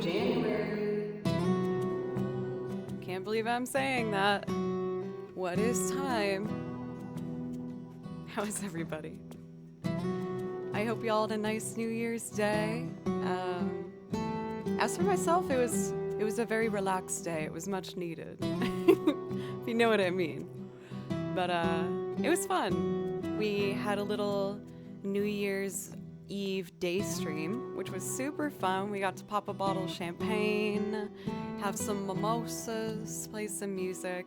January. Can't believe I'm saying that. What is time? How is everybody? I hope y'all had a nice New Year's Day. As for myself, it was a very relaxed day. It was much needed, if you know what I mean. But it was fun. We had a little New Year's Eve day stream, which was super fun. We got to pop a bottle of champagne, have some mimosas, play some music,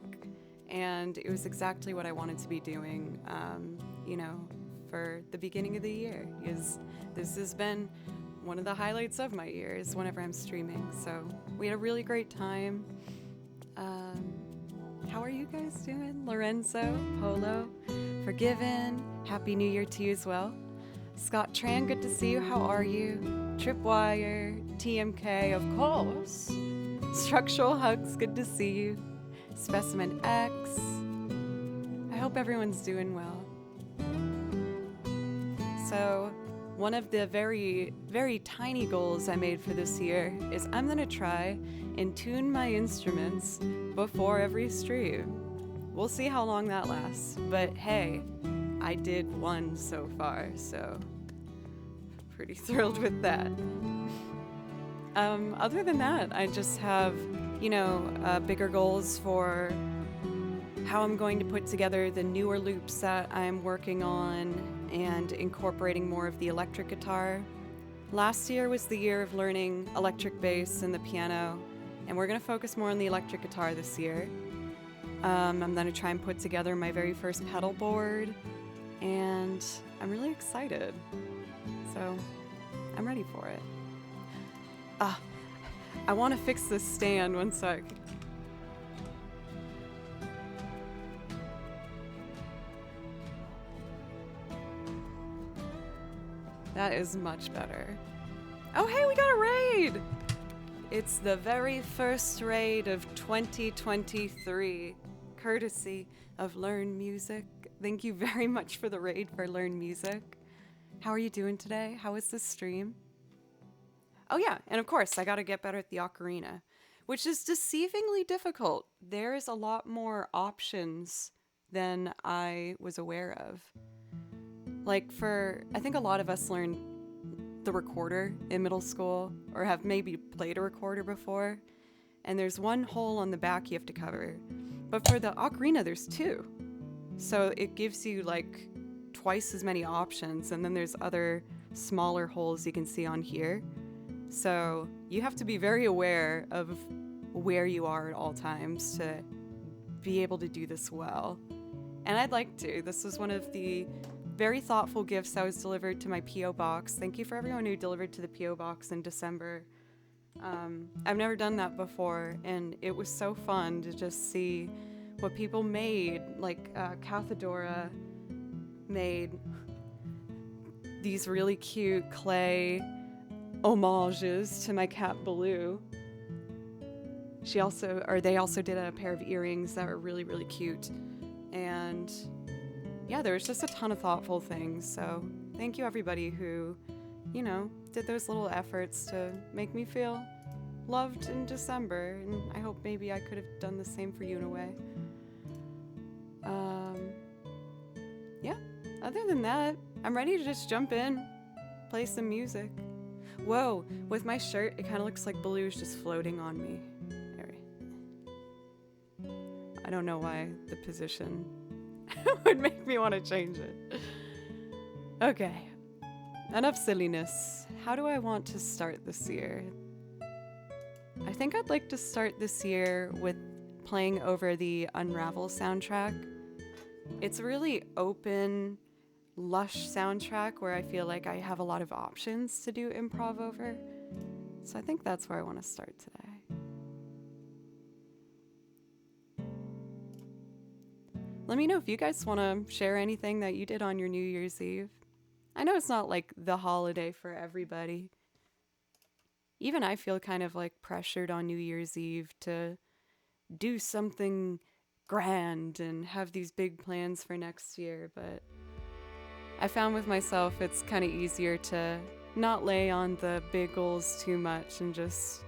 and it was exactly what I wanted to be doing, for the beginning of the year. Because this has been one of the highlights of my year is whenever I'm streaming. So we had a really great time. How are you guys doing? Lorenzo, Polo, Forgiven, Happy New Year to you as well. Scott Tran, good to see you. How are you? Tripwire, TMK, of course. Structural Hugs, good to see you. Specimen X. I hope everyone's doing well. So, one of the very, very tiny goals I made for this year is I'm gonna try and tune my instruments before every stream. We'll see how long that lasts, but hey, I did one so far, so pretty thrilled with that. Other than that, I just have, bigger goals for how I'm going to put together the newer loops that I'm working on and incorporating more of the electric guitar. Last year was the year of learning electric bass and the piano, and we're going to focus more on the electric guitar this year. I'm going to try and put together my very first pedal board, and I'm really excited. So I'm ready for it. I want to fix this stand, one sec. That is much better. Oh, hey, we got a raid! It's the very first raid of 2023, courtesy of Learn Music. Thank you very much for the raid for Learn Music. How are you doing today? How was the stream? Oh yeah, and of course, I gotta get better at the ocarina, which is deceivingly difficult. There's a lot more options than I was aware of. I think a lot of us learned the recorder in middle school, or have maybe played a recorder before, and there's one hole on the back you have to cover. But for the ocarina, there's two. So it gives you twice as many options, and then there's other smaller holes you can see on here. So you have to be very aware of where you are at all times to be able to do this well. And I'd like to. This was one of the very thoughtful gifts that was delivered to my P.O. box. Thank you for everyone who delivered to the P.O. box in December. I've never done that before, and it was so fun to just see what people made. Cathedora made these really cute clay homages to my cat Baloo. They also did a pair of earrings that were really, really cute. And yeah, there was just a ton of thoughtful things. So thank you everybody who, did those little efforts to make me feel loved in December. And I hope maybe I could have done the same for you in a way. Yeah, other than that, I'm ready to just jump in, play some music. Whoa, with my shirt, it kind of looks like Baloo's just floating on me. I don't know why the position would make me want to change it. Okay, enough silliness. How do I want to start this year? I think I'd like to start this year with playing over the Unravel soundtrack. It's a really open, lush soundtrack where I feel like I have a lot of options to do improv over. So I think that's where I want to start today. Let me know if you guys want to share anything that you did on your New Year's Eve. I know it's not the holiday for everybody. Even I feel kind of pressured on New Year's Eve to do something grand and have these big plans for next year, but I found with myself it's kind of easier to not lay on the big goals too much and just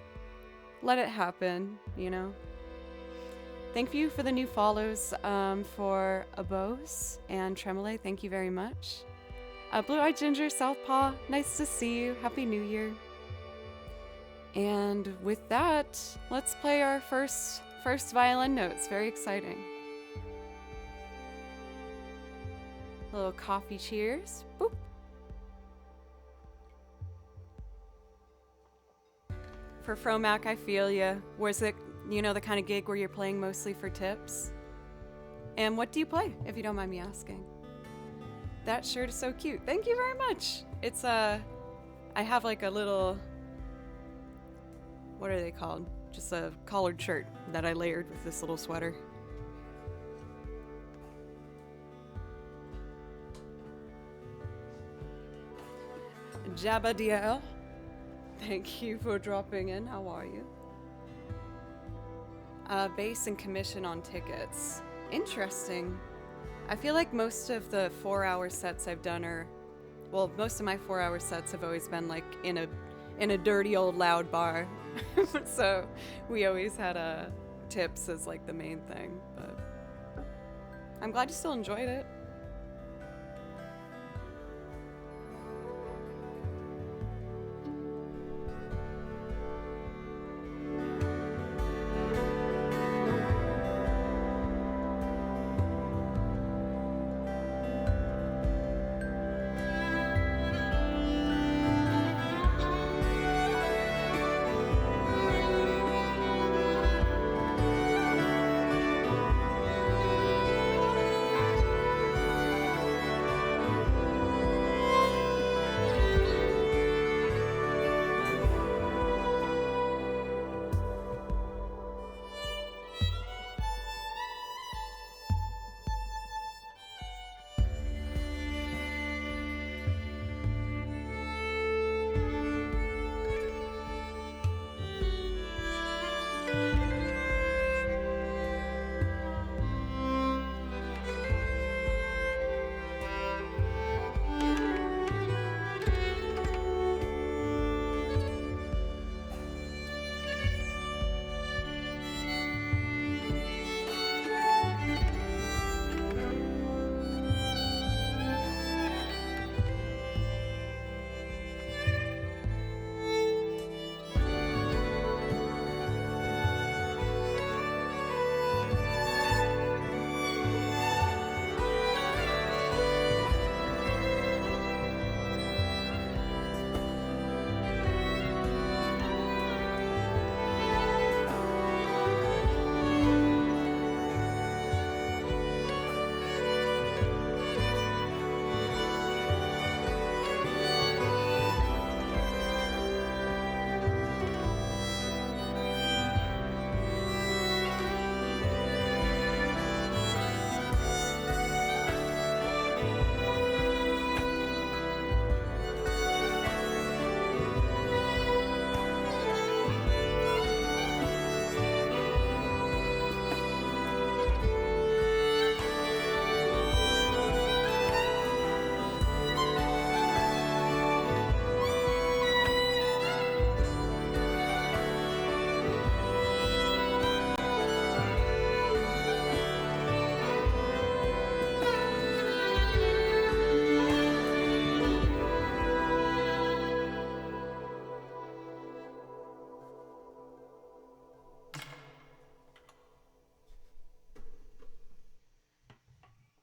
let it happen, you know? Thank you for the new follows for Abose and Tremole. Thank you very much. Blue Eyed Ginger, Southpaw, nice to see you. Happy New Year. And with that, let's play our first violin notes. Very exciting. A little coffee cheers. Boop. For Fromac, I feel ya. Was it, you know, the kind of gig where you're playing mostly for tips? And what do you play, if you don't mind me asking? That shirt is so cute. Thank you very much. It's I have like a little, what are they called? Just a collared shirt that I layered with this little sweater. Jabadiel, thank you for dropping in. How are you? Base and commission on tickets. Interesting. I feel like most of the 4-hour sets I've done are, well, most of my 4-hour sets have always been like in a dirty old loud bar. So we always had tips as like the main thing, but I'm glad you still enjoyed it.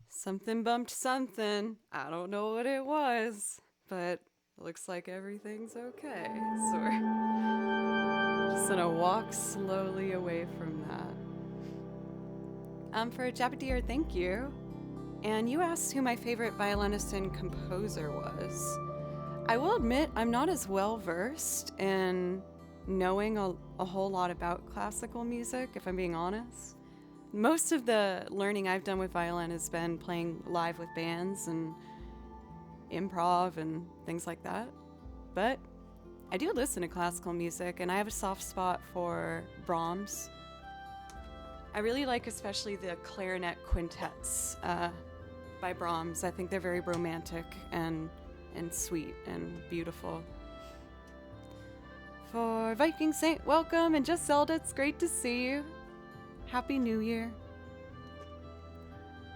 Something bumped something. I don't know what it was, but it looks like everything's okay. So we're just gonna walk slowly away from that. For Jabadir, thank you. And you asked who my favorite violinist and composer was. I will admit I'm not as well versed in knowing a whole lot about classical music, if I'm being honest. Most of the learning I've done with violin has been playing live with bands and improv and things like that. But I do listen to classical music, and I have a soft spot for Brahms. I really like especially the clarinet quintets by Brahms. I think they're very romantic and sweet and beautiful. for Viking Saint, welcome, and Just Zelda, it's great to see you. Happy New Year.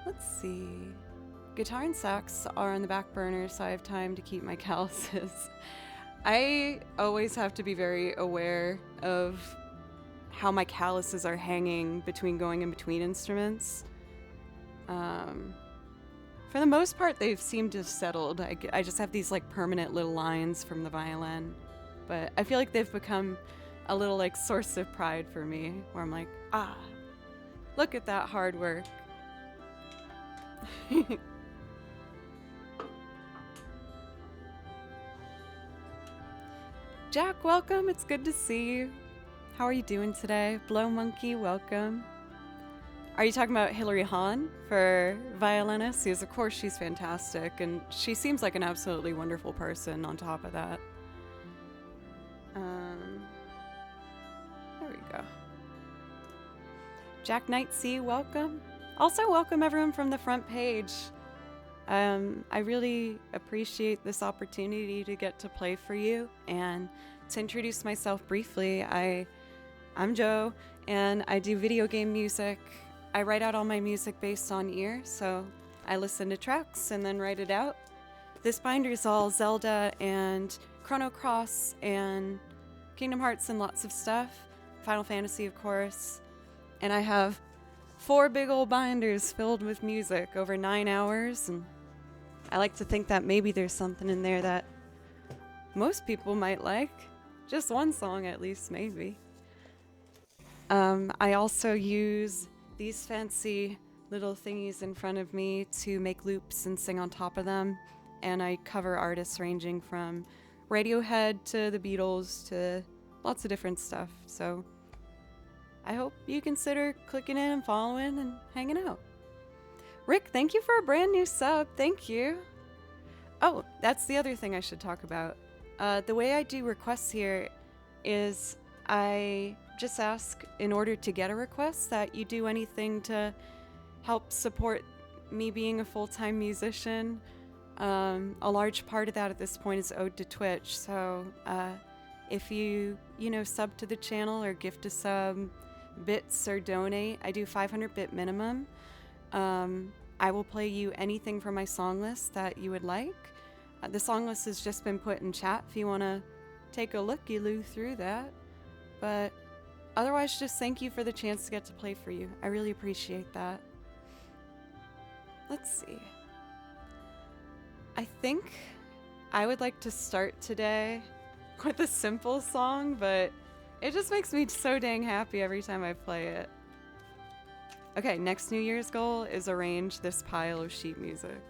Let's see. Guitar and sax are on the back burner, so I have time to keep my calluses. I always have to be very aware of how my calluses are hanging between going in between instruments. For the most part, they've seemed to have settled. I just have these like permanent little lines from the violin, but I feel like they've become a little like source of pride for me, where I'm like, look at that hard work. Jack, welcome. It's good to see you. How are you doing today? Blow Monkey, welcome. Are you talking about Hilary Hahn for violinist? Because of course she's fantastic, and she seems like an absolutely wonderful person on top of that. There we go. Jack Knight C, welcome. Also welcome everyone from the front page. I really appreciate this opportunity to get to play for you, and to introduce myself briefly, I'm Joe, and I do video game music. I write out all my music based on ear, so I listen to tracks and then write it out. This binder is all Zelda and Chrono Cross and Kingdom Hearts and lots of stuff. Final Fantasy, of course. And I have 4 big old binders filled with music over 9 hours, and I like to think that maybe there's something in there that most people might like. Just one song at least, maybe. I also use these fancy little thingies in front of me to make loops and sing on top of them. And I cover artists ranging from Radiohead to the Beatles to lots of different stuff. So I hope you consider clicking in and following and hanging out. Rick, thank you for a brand new sub. Thank you. Oh, that's the other thing I should talk about. The way I do requests here is I just ask, in order to get a request, that you do anything to help support me being a full-time musician. A large part of that at this point is owed to Twitch. So if you sub to the channel or gift a sub, bits or donate, I do 500 bit minimum. I will play you anything from my song list that you would like. The song list has just been put in chat if you want to take a looky-loo through that. But otherwise, just thank you for the chance to get to play for you. I really appreciate that. Let's see. I think I would like to start today with a simple song, but it just makes me so dang happy every time I play it. Okay, next New Year's goal is arrange this pile of sheet music.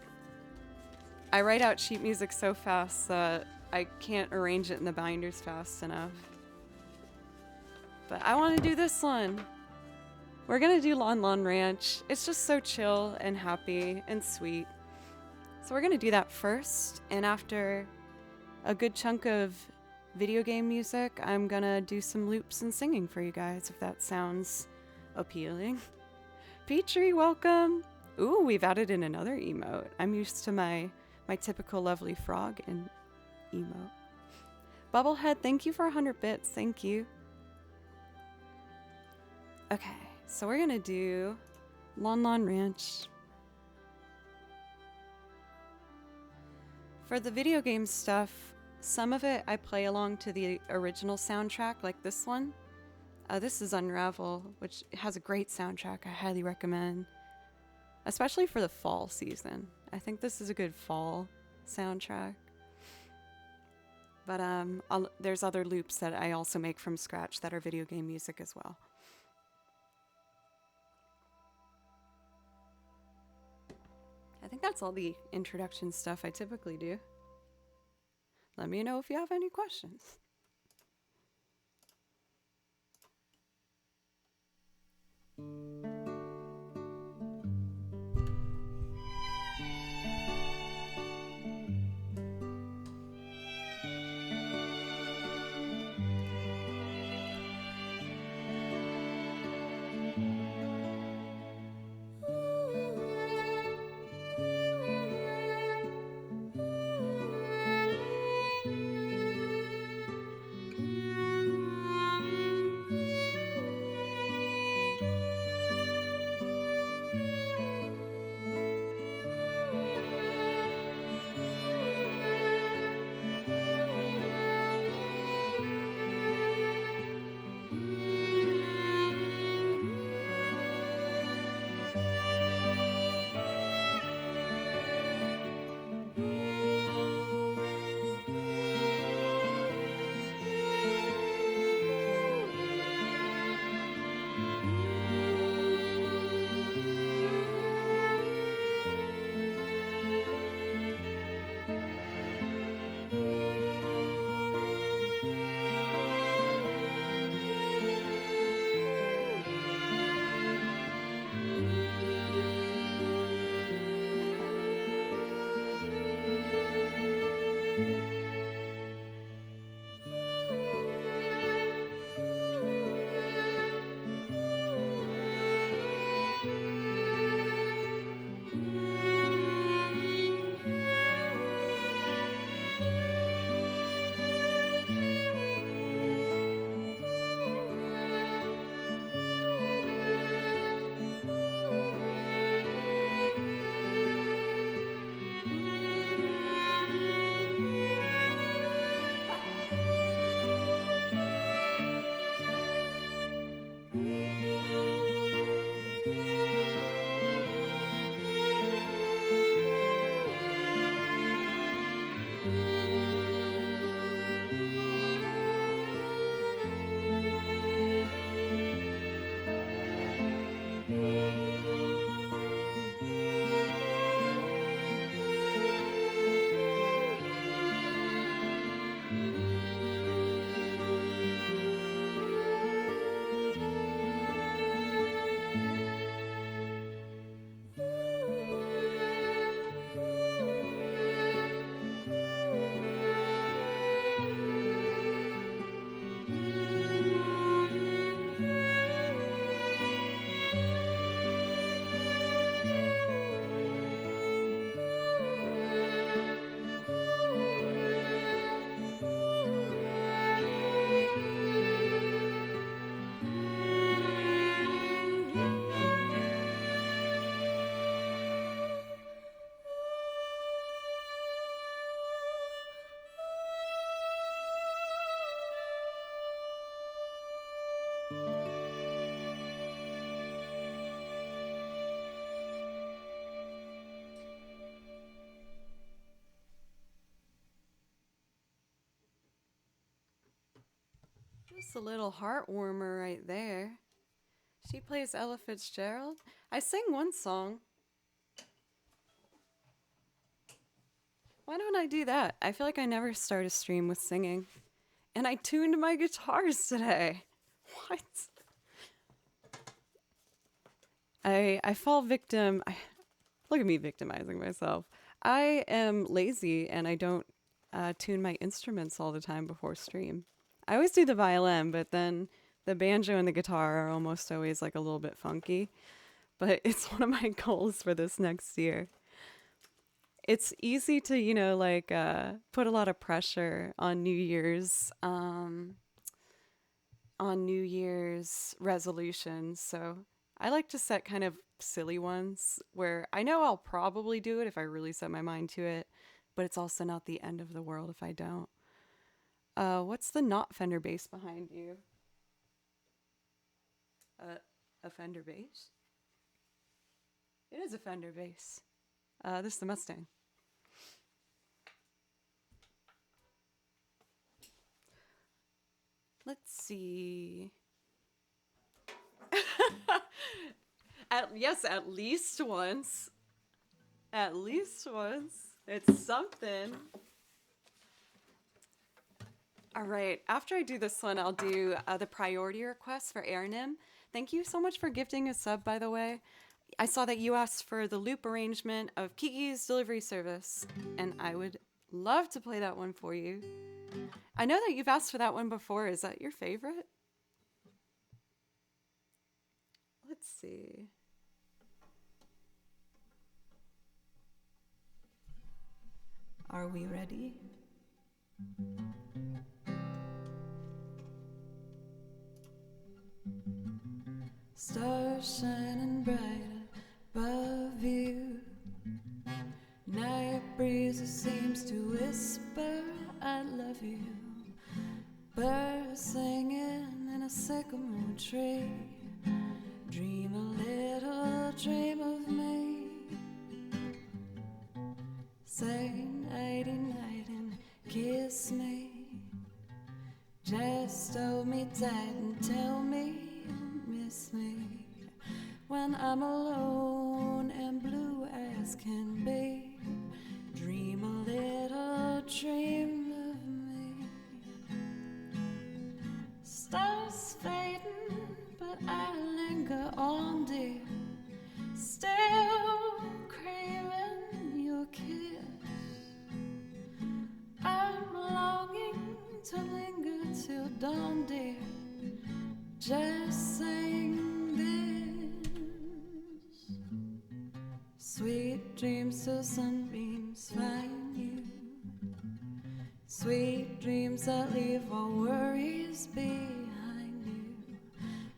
I write out sheet music so fast that I can't arrange it in the binders fast enough. But I want to do this one. We're gonna do Lon Lon Ranch. It's just so chill and happy and sweet. So we're gonna do that first, and after a good chunk of video game music, I'm gonna do some loops and singing for you guys, if that sounds appealing. Petrie, welcome. Ooh, we've added in another emote. I'm used to my typical lovely frog and emote. Bubblehead, thank you for 100 bits. Thank you. Okay, so we're gonna do Lon Lon Ranch. For the video game stuff, some of it I play along to the original soundtrack, like this one. This is Unravel, which has a great soundtrack. I highly recommend, especially for the fall season. I think this is a good fall soundtrack. But there's other loops that I also make from scratch that are video game music as well. I think that's all the introduction stuff I typically do. Let me know if you have any questions. Just a little heart warmer right there. She plays Ella Fitzgerald. I sing one song. Why don't I do that? I feel like I never start a stream with singing. And I tuned my guitars today. What? I fall victim. Look at me victimizing myself. I am lazy and I don't tune my instruments all the time before stream. I always do the violin, but then the banjo and the guitar are almost always like a little bit funky. But it's one of my goals for this next year. It's easy to, put a lot of pressure on New Year's resolutions. So I like to set kind of silly ones where I know I'll probably do it if I really set my mind to it, but it's also not the end of the world if I don't. What's the not Fender bass behind you? A Fender bass? It is a Fender bass. This is the Mustang. Let's see. At least once. At least once. It's something. All right. After I do this one, I'll do the priority request for Aranim. Thank you so much for gifting a sub, by the way. I saw that you asked for the loop arrangement of Kiki's Delivery Service, and I would love to play that one for you. I know that you've asked for that one before. Is that your favorite? Let's see. Are we ready? Stars shining bright above you. Night breeze seems to whisper, I love you. Birds singing in a sycamore tree. Dream a little dream of me. Say nighty night and kiss me. Just hold me tight and tell me you miss me. When I'm alone and blue as can be, dream a little dream of me. Stars fading, but I linger on, dear. Still craving your kiss. I'm longing to linger till dawn, dear. Just saying this. Sweet dreams till sunbeams find you. Sweet dreams that leave all worries behind you.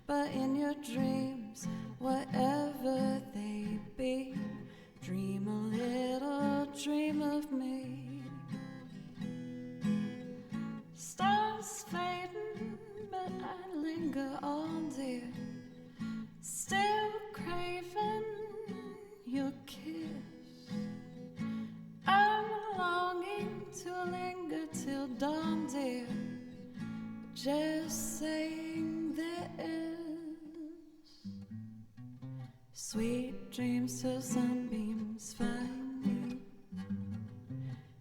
But in your dreams, whatever they be, dream a little dream of me. Stars fading, but I linger on, dear. Still craving your kiss. I'm longing to linger till dawn, dear. Just saying this. Sweet dreams till sunbeams find you.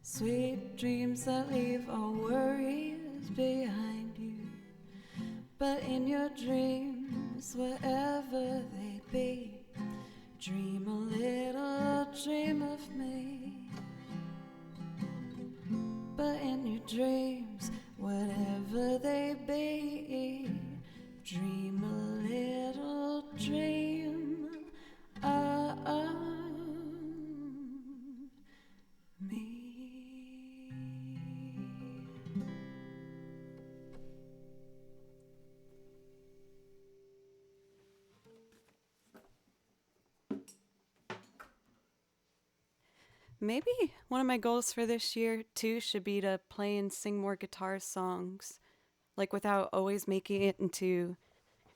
Sweet dreams that leave all worries behind you. But in your dreams, wherever they be, dream a little dream of me. But in your dreams, whatever they be, dream a little dream of me. Maybe one of my goals for this year too should be to play and sing more guitar songs, like without always making it into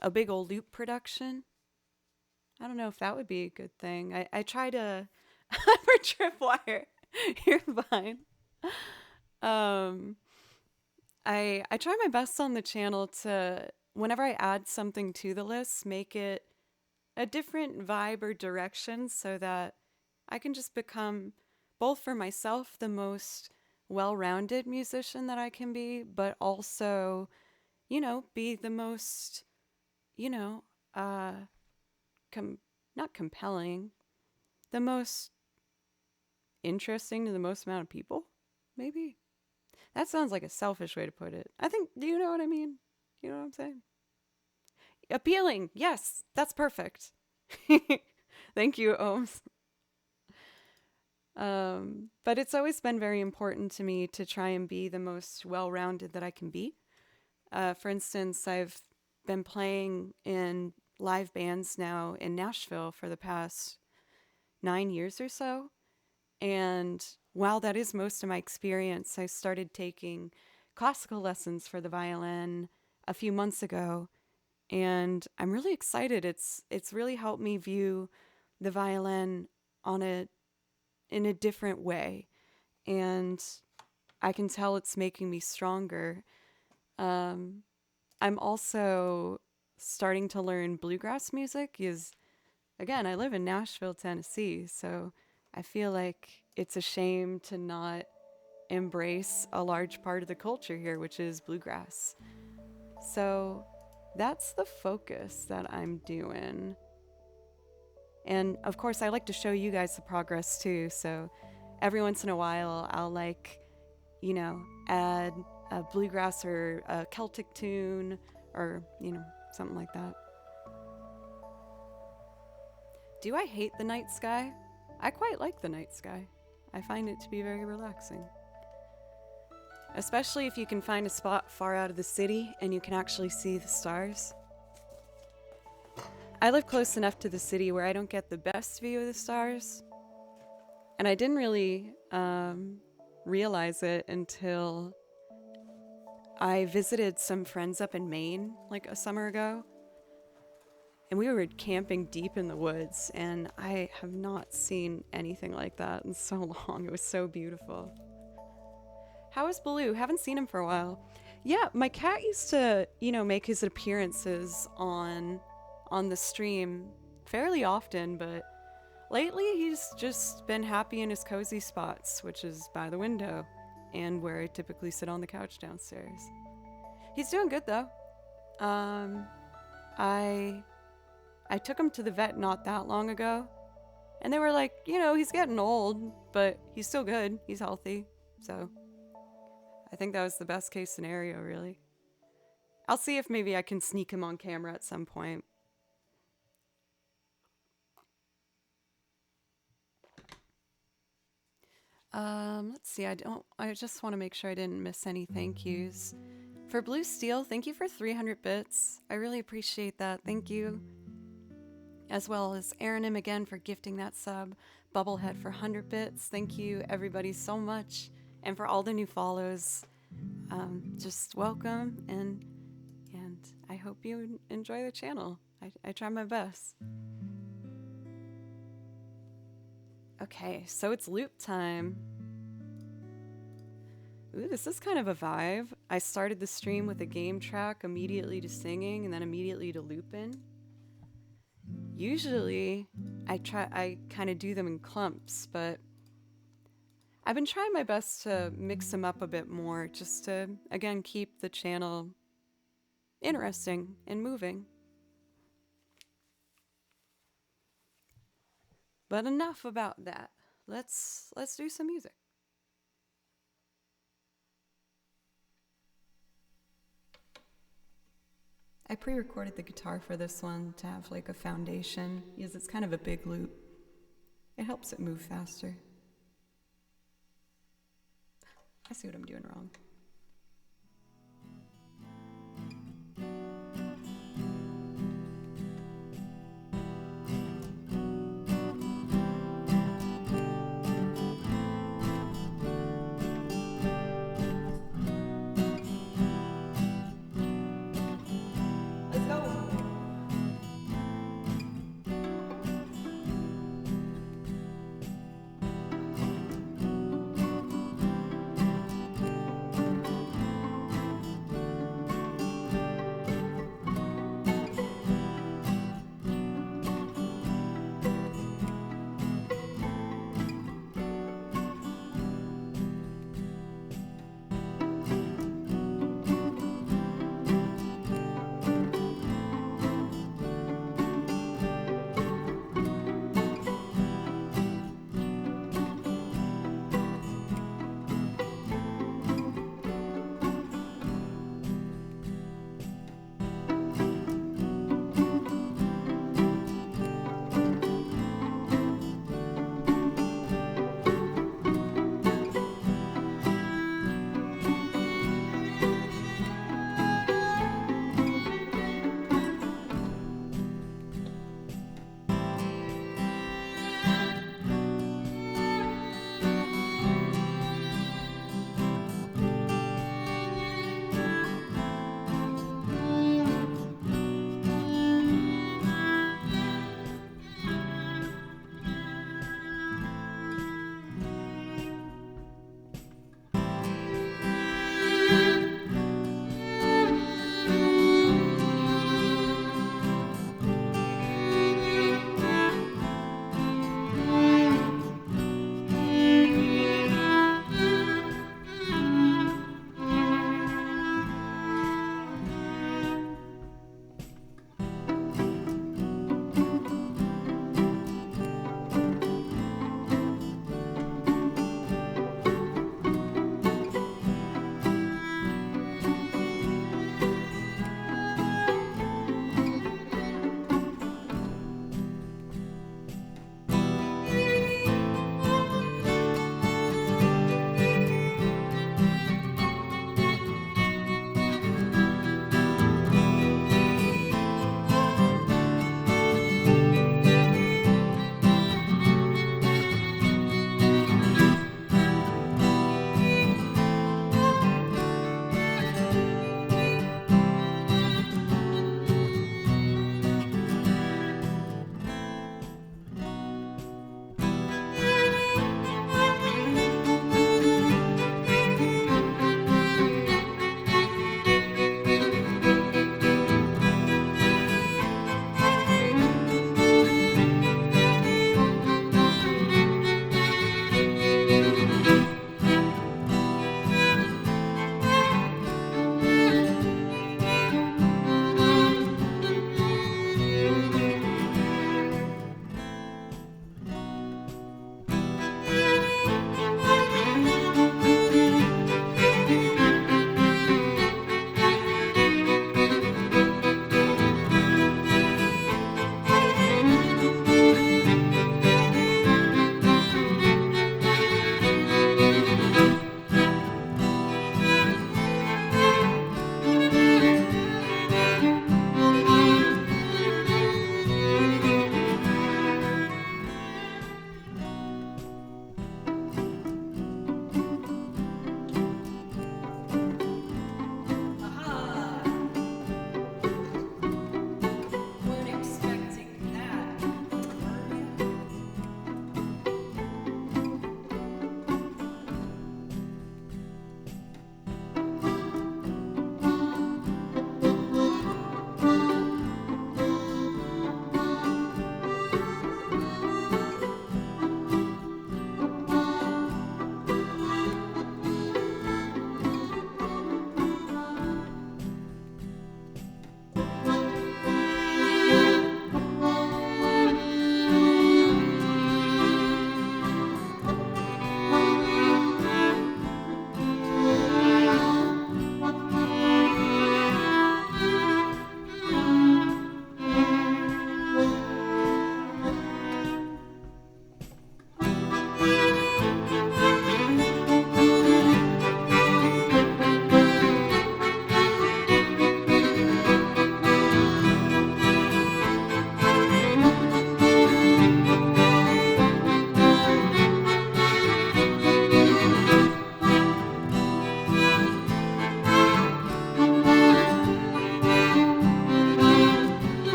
a big old loop production. I don't know if that would be a good thing. I try to for tripwire. You're fine. Um I try my best on the channel to, whenever I add something to the list, make it a different vibe or direction so that I can just become, both for myself, the most well rounded musician that I can be, but also, be the most, you know, uh, com- not compelling, the most interesting to the most amount of people, maybe. That sounds like a selfish way to put it. I think, do you know what I mean? You know what I'm saying? Appealing. Yes, that's perfect. Thank you, Ohms. But it's always been very important to me to try and be the most well rounded that I can be. For instance, I've been playing in live bands now in Nashville for the past 9 years or so. And while that is most of my experience, I started taking classical lessons for the violin a few months ago. And I'm really excited. It's really helped me view the violin on a in a different way. And I can tell it's making me stronger. Um, I'm also starting to learn bluegrass music. Is again, I live in Nashville, Tennessee, so I feel like it's a shame to not embrace a large part of the culture here, which is bluegrass. So that's the focus that I'm doing. And of course, I like to show you guys the progress too. So every once in a while, I'll add a bluegrass or a Celtic tune or, something like that. Do I hate the night sky? I quite like the night sky. I find it to be very relaxing. Especially if you can find a spot far out of the city and you can actually see the stars. I live close enough to the city where I don't get the best view of the stars. And I didn't really realize it until I visited some friends up in Maine like a summer ago. And we were camping deep in the woods, and I have not seen anything like that in so long. It was so beautiful. How is Baloo? Haven't seen him for a while. Yeah, my cat used to, make his appearances on the stream fairly often, but lately he's just been happy in his cozy spots, which is by the window and where I typically sit on the couch downstairs. He's doing good though. I took him to the vet not that long ago, and they were like, he's getting old, but he's still good. He's healthy. So I think that was the best case scenario, really. I'll see if maybe I can sneak him on camera at some point. Let's see. I just want to make sure I didn't miss any thank yous. For Blue Steel, thank you for 300 bits. I really appreciate that. Thank you. As well as Aaronim again for gifting that sub. Bubblehead for 100 bits. Thank you, everybody, so much. And for all the new follows. Just welcome, and I hope you enjoy the channel. I try my best. Okay, so it's loop time. Ooh, this is kind of a vibe. I started the stream with a game track, immediately to singing, and then immediately to looping. Usually, I kind of do them in clumps, but I've been trying my best to mix them up a bit more, just to, again, keep the channel interesting and moving. But enough about that. Let's do some music. I pre-recorded the guitar for this one to have like a foundation, because it's kind of a big loop. It helps it move faster. I see what I'm doing wrong.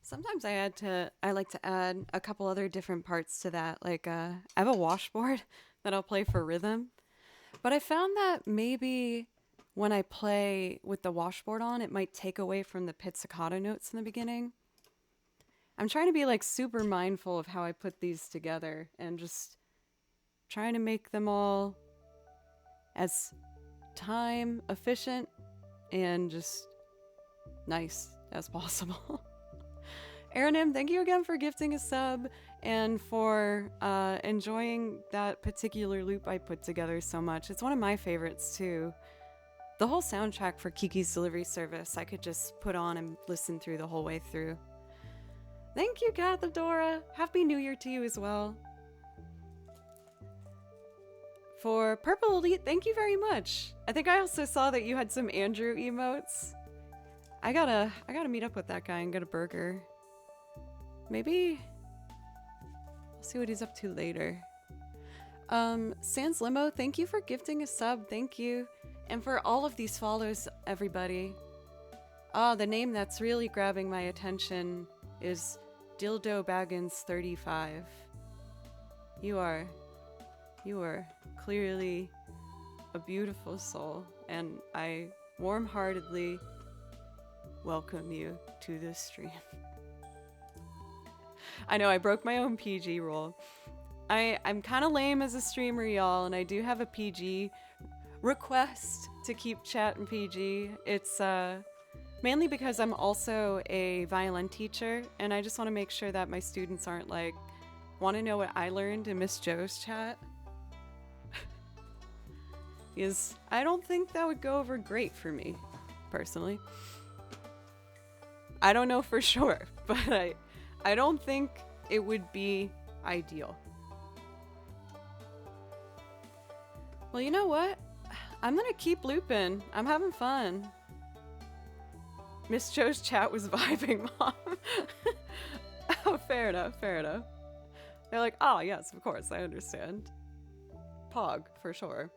Sometimes I like to add a couple other different parts to that. Like, I have a washboard that I'll play for rhythm. But I found that maybe when I play with the washboard on, it might take away from the pizzicato notes in the beginning. I'm trying to be like super mindful of how I put these together and just trying to make them all as time efficient and just nice as possible. Aaron, thank you again for gifting a sub and for enjoying that particular loop I put together so much. It's one of my favorites too. The whole soundtrack for Kiki's Delivery Service I could just put on and listen through the whole way through. Thank you, Gathadora. Happy New Year to you as well. For Purple Elite, thank you very much. I think I also saw that you had some Andrew emotes. I gotta meet up with that guy and get a burger. Maybe I'll see what he's up to later. Sans Limo, thank you for gifting a sub. Thank you. And for all of these follows, everybody. The name that's really grabbing my attention is Dildo Baggins 35. You are clearly a beautiful soul, and I warm-heartedly welcome you to this stream. I know I broke my own PG rule. I'm kind of lame as a streamer, y'all, and I do have a PG request to keep chat in PG. It's mainly because I'm also a violin teacher, and I just want to make sure that my students aren't like, want to know what I learned in Miss Joe's chat. Because I don't think that would go over great for me, personally. I don't know for sure, but I don't think it would be ideal. Well, you know what? I'm gonna keep looping. I'm having fun. Miss Joe's chat was vibing, Mom. Oh, fair enough, fair enough. They're like, oh, yes, of course, I understand. Pog, for sure.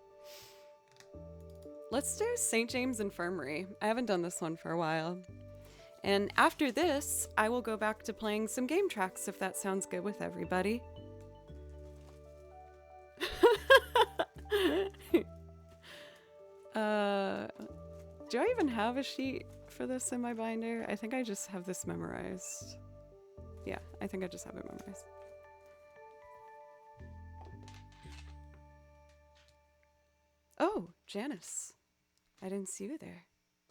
Let's do St. James Infirmary. I haven't done this one for a while. And after this, I will go back to playing some game tracks if that sounds good with everybody. Do I even have a sheet for this in my binder? I think I just have this memorized. Yeah, I think I just have it memorized. Oh, Janice. I didn't see you there.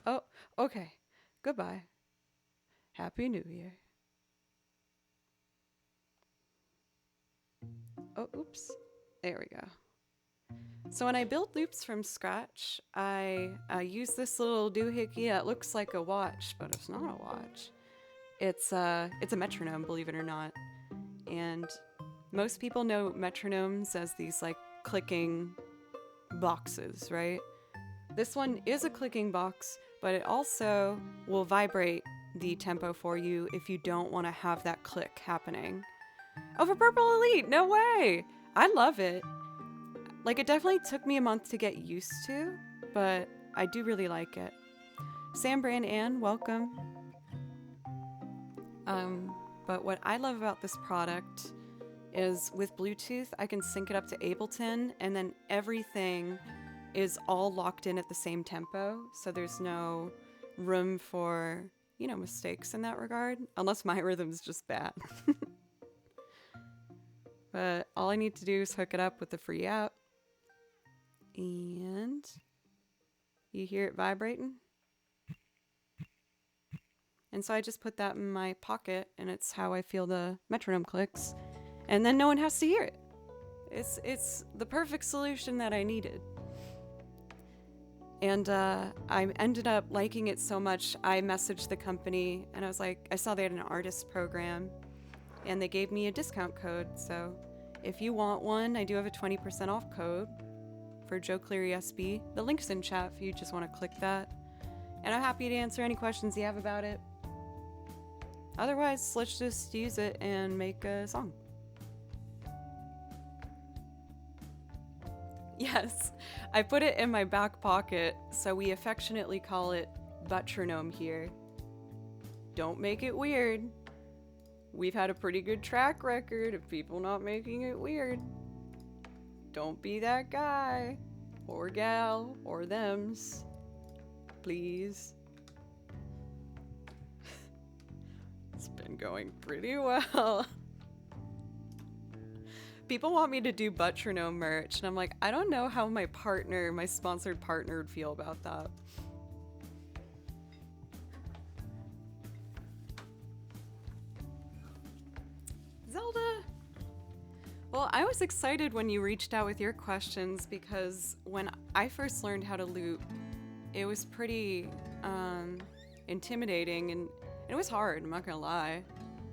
Oh, okay. Goodbye. Happy New Year. Oh, oops. There we go. So when I build loops from scratch, I use this little doohickey that looks like a watch, but it's not a watch. It's a metronome, believe it or not. And most people know metronomes as these like clicking boxes, right? This one is a clicking box, but it also will vibrate the tempo for you if you don't want to have that click happening. Oh, for Purple Elite, no way! I love it. Like, it definitely took me a month to get used to, but I do really like it. Sam Brand Ann, welcome. But what I love about this product is with Bluetooth, I can sync it up to Ableton, and then everything is all locked in at the same tempo, so there's no room for, you know, mistakes in that regard, unless my rhythm's just bad. But all I need to do is hook it up with the free app, and you hear it vibrating. And so I just put that in my pocket, and it's how I feel the metronome clicks, and then no one has to hear it. It's the perfect solution that I needed. And I ended up liking it so much, I messaged the company, and I was like, I saw they had an artist program, and they gave me a discount code. So if you want one, I do have a 20% off code for Joe Cleary SB. The link's in chat if you just want to click that. And I'm happy to answer any questions you have about it. Otherwise, let's just use it and make a song. Yes, I put it in my back pocket, so we affectionately call it Butronome here. Don't make it weird. We've had a pretty good track record of people not making it weird. Don't be that guy, or gal, or thems. Please. It's been going pretty well. People want me to do Butronome merch, and I'm like, I don't know how my partner, my sponsored partner, would feel about that. Zelda! Well, I was excited when you reached out with your questions because when I first learned how to loop, it was pretty intimidating and it was hard, I'm not gonna lie.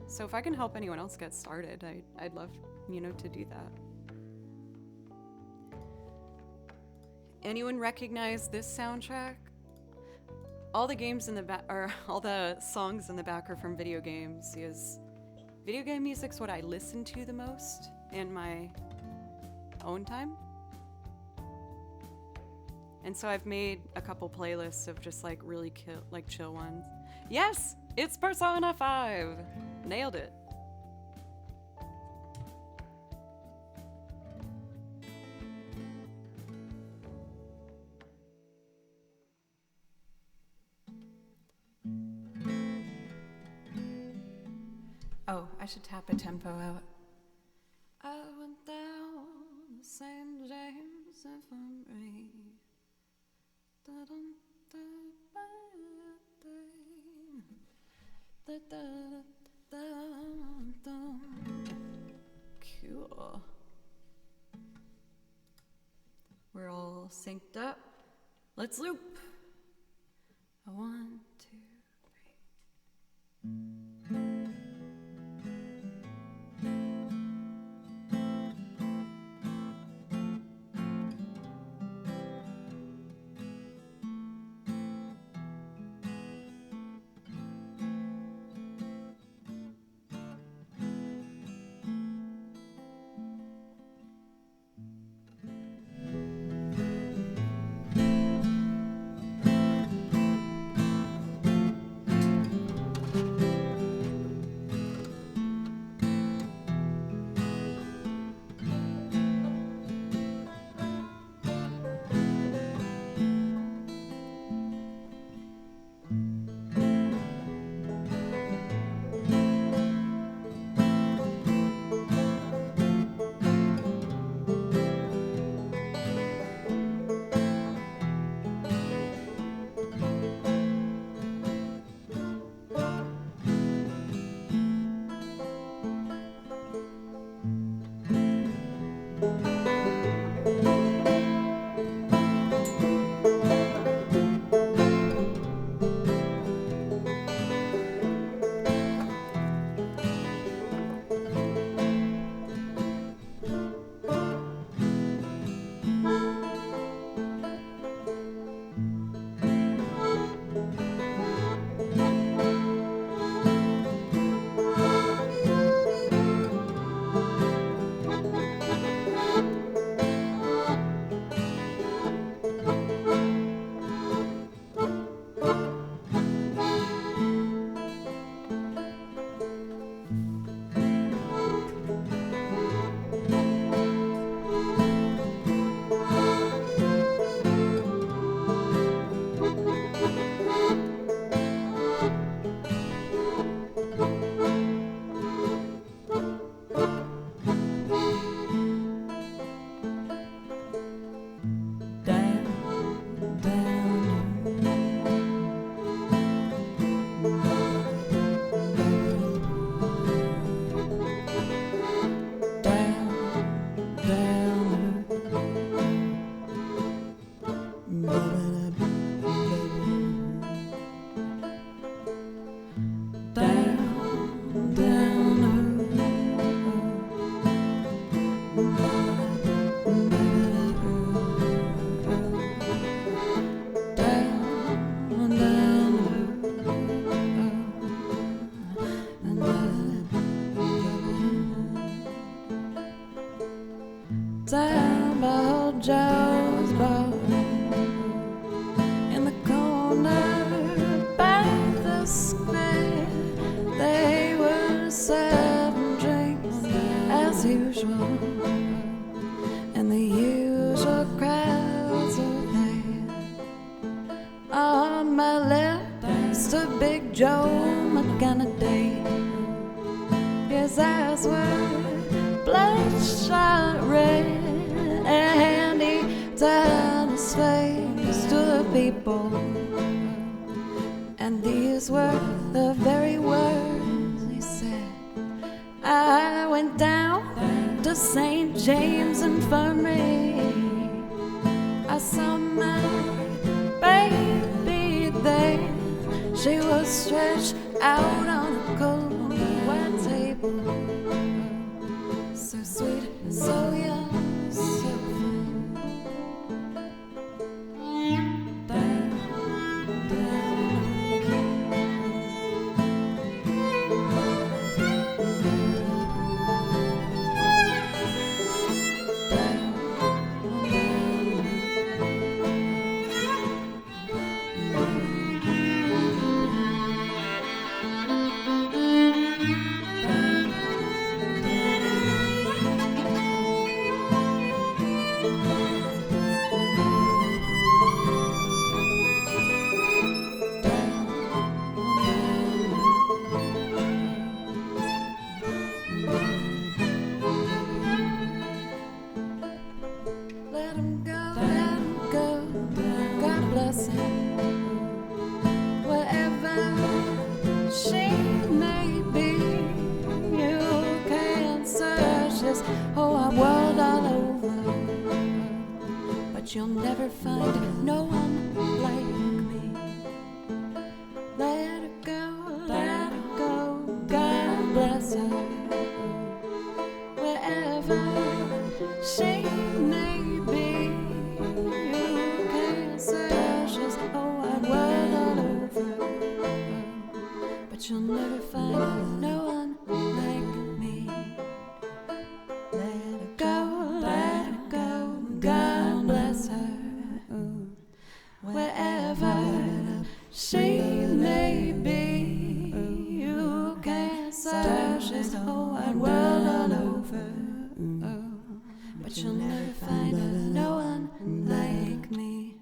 So if I can help anyone else get started, I'd love, to do that. Anyone recognize this soundtrack? All the games in the back, or all the songs in the back are from video games, because video game music's what I listen to the most in my own time. And so I've made a couple playlists of just like really chill ones. Yes, it's Persona 5. Nailed it. Oh, I should tap a tempo out. I went down to St. James Infirmary. Cool. We're all synced up. Let's loop. 1, 2, 3. on my left stood Big Joe McGanady. His eyes were bloodshot red, and he turned his face to the people. And these were the very words he said. I went down to St. James Infirmary. I saw my baby there. She was stretched out on a cold white table. So sweet, so young, so let him go, God bless him. Wherever she may be, you can search this whole wide world all over, but you'll never find no one like me. Let her go, God bless her. Wherever she may be, you can search this whole wide world all over, but you'll never find no one like me. Let her go, God bless her. Wherever she may be, you can search this whole wide world all over, but you'll never find no one like me.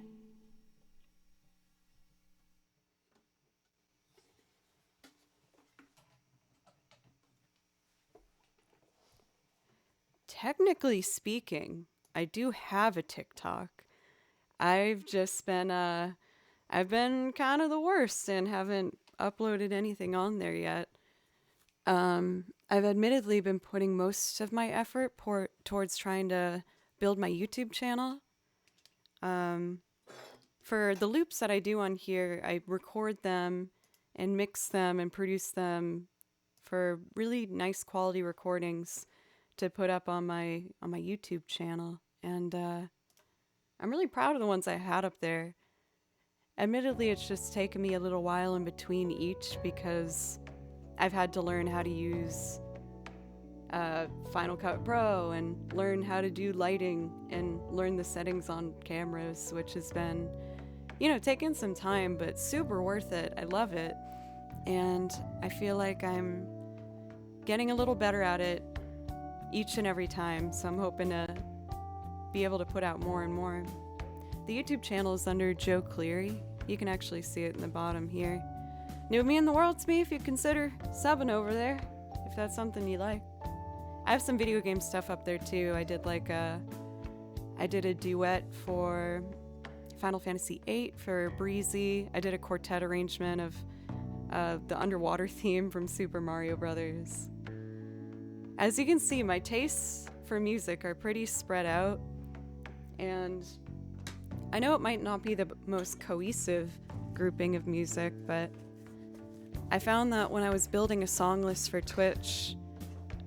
Technically speaking, I do have a TikTok. I've just been I've been kind of the worst and haven't uploaded anything on there yet. I've admittedly been putting most of my effort towards trying to build my YouTube channel. For the loops that I do on here, I record them and mix them and produce them for really nice quality recordings to put up on my YouTube channel. And I'm really proud of the ones I had up there. Admittedly, it's just taken me a little while in between each because I've had to learn how to use Final Cut Pro and learn how to do lighting and learn the settings on cameras, which has been, taking some time, but super worth it. I love it. And I feel like I'm getting a little better at it each and every time. So I'm hoping to be able to put out more and more. The YouTube channel is under Joe Cleary. You can actually see it in the bottom here. New me in the world to me if you consider subbing over there, if that's something you like. I have some video game stuff up there too. I did a duet for Final Fantasy VIII for Breezy. I did a quartet arrangement of the underwater theme from Super Mario Brothers. As you can see, my tastes for music are pretty spread out, and I know it might not be the most cohesive grouping of music, but I found that when I was building a song list for Twitch,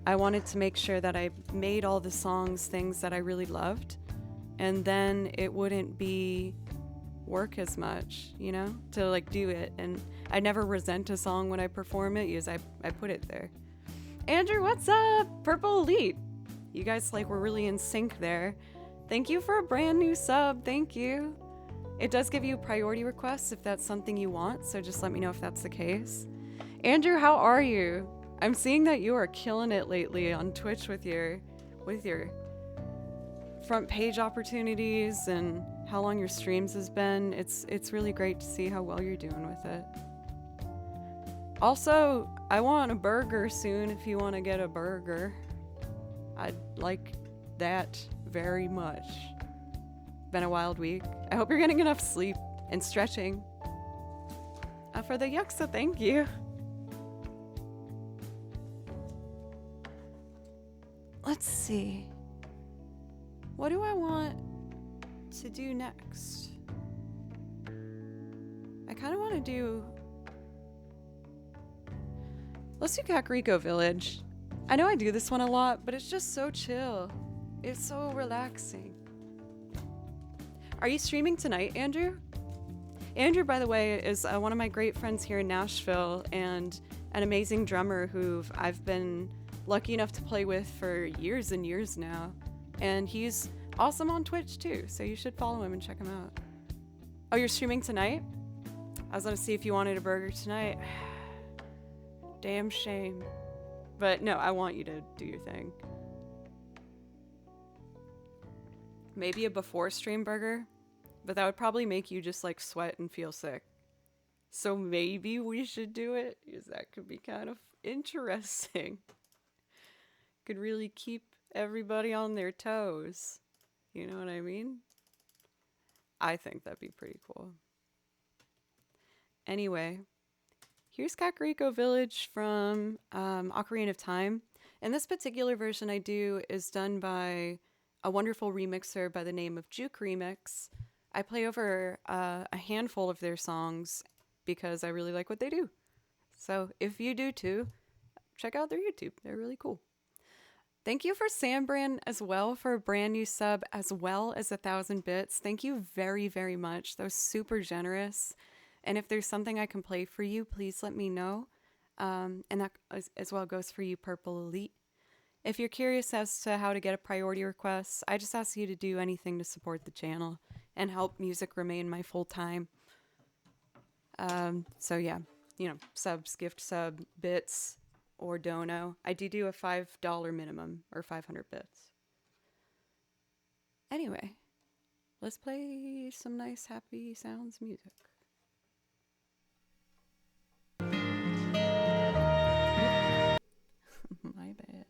I wanted to make sure that I made all the songs things that I really loved, and then it wouldn't be work as much, to do it. And I never resent a song when I perform it because I put it there. Andrew, what's up? Purple Elite. You guys were really in sync there. Thank you for a brand new sub. Thank you. It does give you priority requests if that's something you want, so just let me know if that's the case. Andrew, how are you? I'm seeing that you are killing it lately on Twitch with your front page opportunities and how long your streams has been. It's really great to see how well you're doing with it. Also, I want a burger soon if you want to get a burger. I'd like that very much. Been a wild week. I hope you're getting enough sleep and stretching. For the Yuxa, thank you. Let's see. What do I want to do next? I kind of want to do... Let's do Kakariko Village. I know I do this one a lot, but it's just so chill. It's so relaxing. Are you streaming tonight, Andrew? Andrew, by the way, is one of my great friends here in Nashville and an amazing drummer who I've been lucky enough to play with for years and years now. And he's awesome on Twitch too, so you should follow him and check him out. Oh, you're streaming tonight? I was gonna see if you wanted a burger tonight. Damn shame. But no, I want you to do your thing. Maybe a before stream burger, but that would probably make you just like sweat and feel sick. So maybe we should do it, because that could be kind of interesting. Could really keep everybody on their toes. You know what I mean? I think that'd be pretty cool. Anyway, here's Kakariko Village from Ocarina of Time. And this particular version I do is done by a wonderful remixer by the name of Juke Remix. I play over a handful of their songs because I really like what they do. So if you do too, check out their YouTube. They're really cool. Thank you for Sambran as well for a brand new sub, as well as 1,000 bits. Thank you very, very much. That was super generous. And if there's something I can play for you, please let me know. And that as well goes for you, Purple Elite. If you're curious as to how to get a priority request, I just ask you to do anything to support the channel and help music remain my full time. So yeah, you know, subs, gift sub, bits, or dono. I do a $5 minimum, or 500 bits. Anyway, let's play some nice happy sounds music. My bad.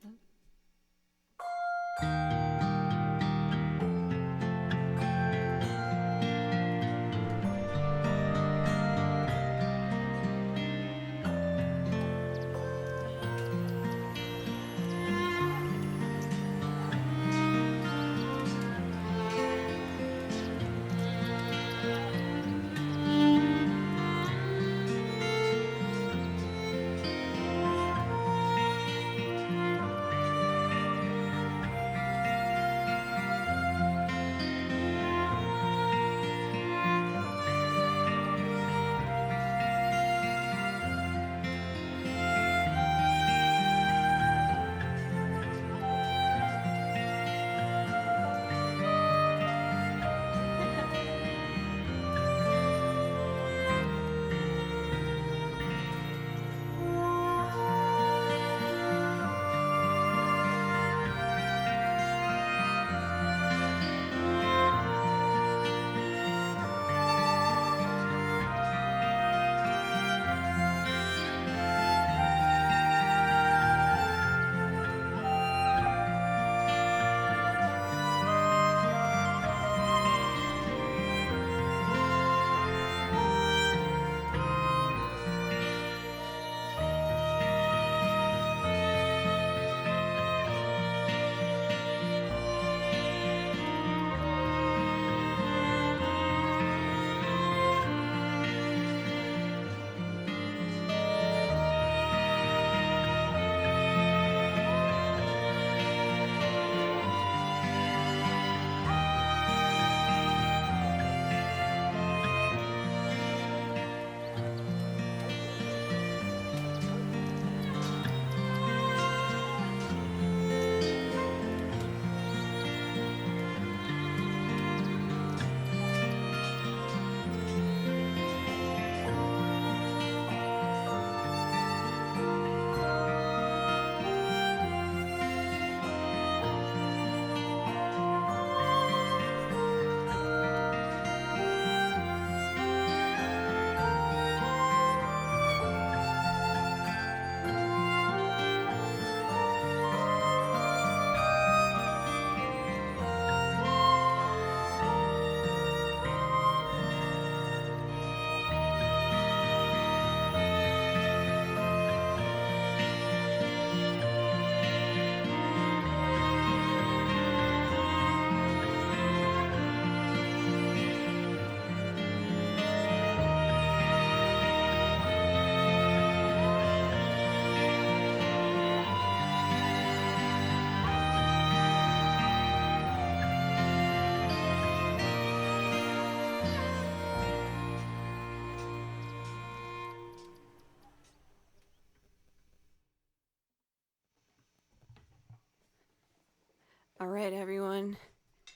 All right, everyone,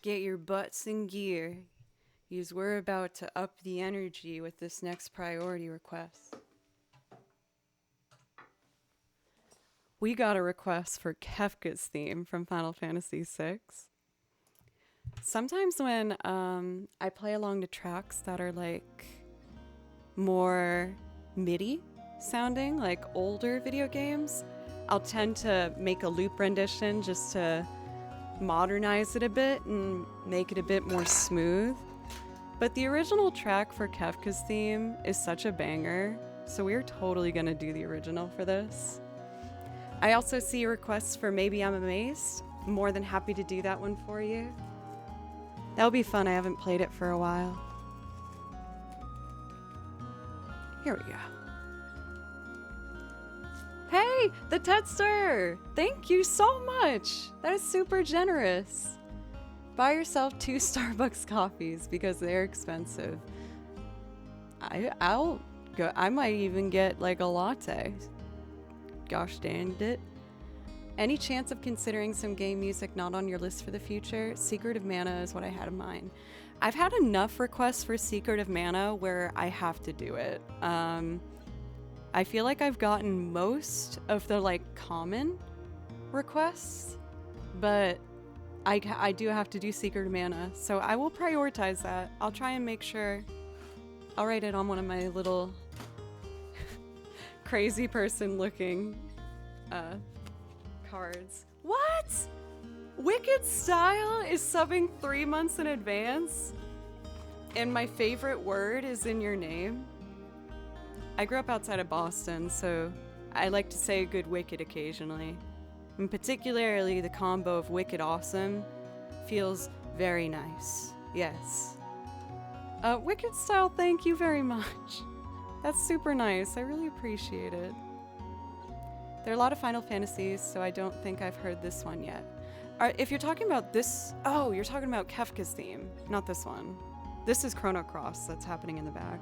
get your butts in gear, because we're about to up the energy with this next priority request. We got a request for Kefka's theme from Final Fantasy VI. Sometimes when I play along to tracks that are like more MIDI sounding, like older video games, I'll tend to make a loop rendition just to modernize it a bit and make it a bit more smooth. But the original track for Kefka's theme is such a banger, so we're totally gonna do the original for this. I also see requests for Maybe I'm Amazed. More than happy to do that one for you. That'll be fun, I haven't played it for a while. Here we go. Hey, the Tetster! Thank you so much! That is super generous. Buy yourself 2 Starbucks coffees because they're expensive. I'll go. I might even get like a latte. Gosh dang it. Any chance of considering some game music not on your list for the future? Secret of Mana is what I had in mind. I've had enough requests for Secret of Mana where I have to do it. I feel like I've gotten most of the like common requests, but I do have to do Secret of Mana, so I will prioritize that. I'll try and make sure I'll write it on one of my little crazy person looking cards. What? Wicked Style is subbing 3 months in advance, and my favorite word is in your name. I grew up outside of Boston, so I like to say a good wicked occasionally. And particularly the combo of wicked awesome feels very nice. Yes. Wicked Style, thank you very much. That's super nice. I really appreciate it. There are a lot of Final Fantasies, so I don't think I've heard this one yet. If you're talking about this... Oh, you're talking about Kefka's theme, not this one. This is Chrono Cross that's happening in the back.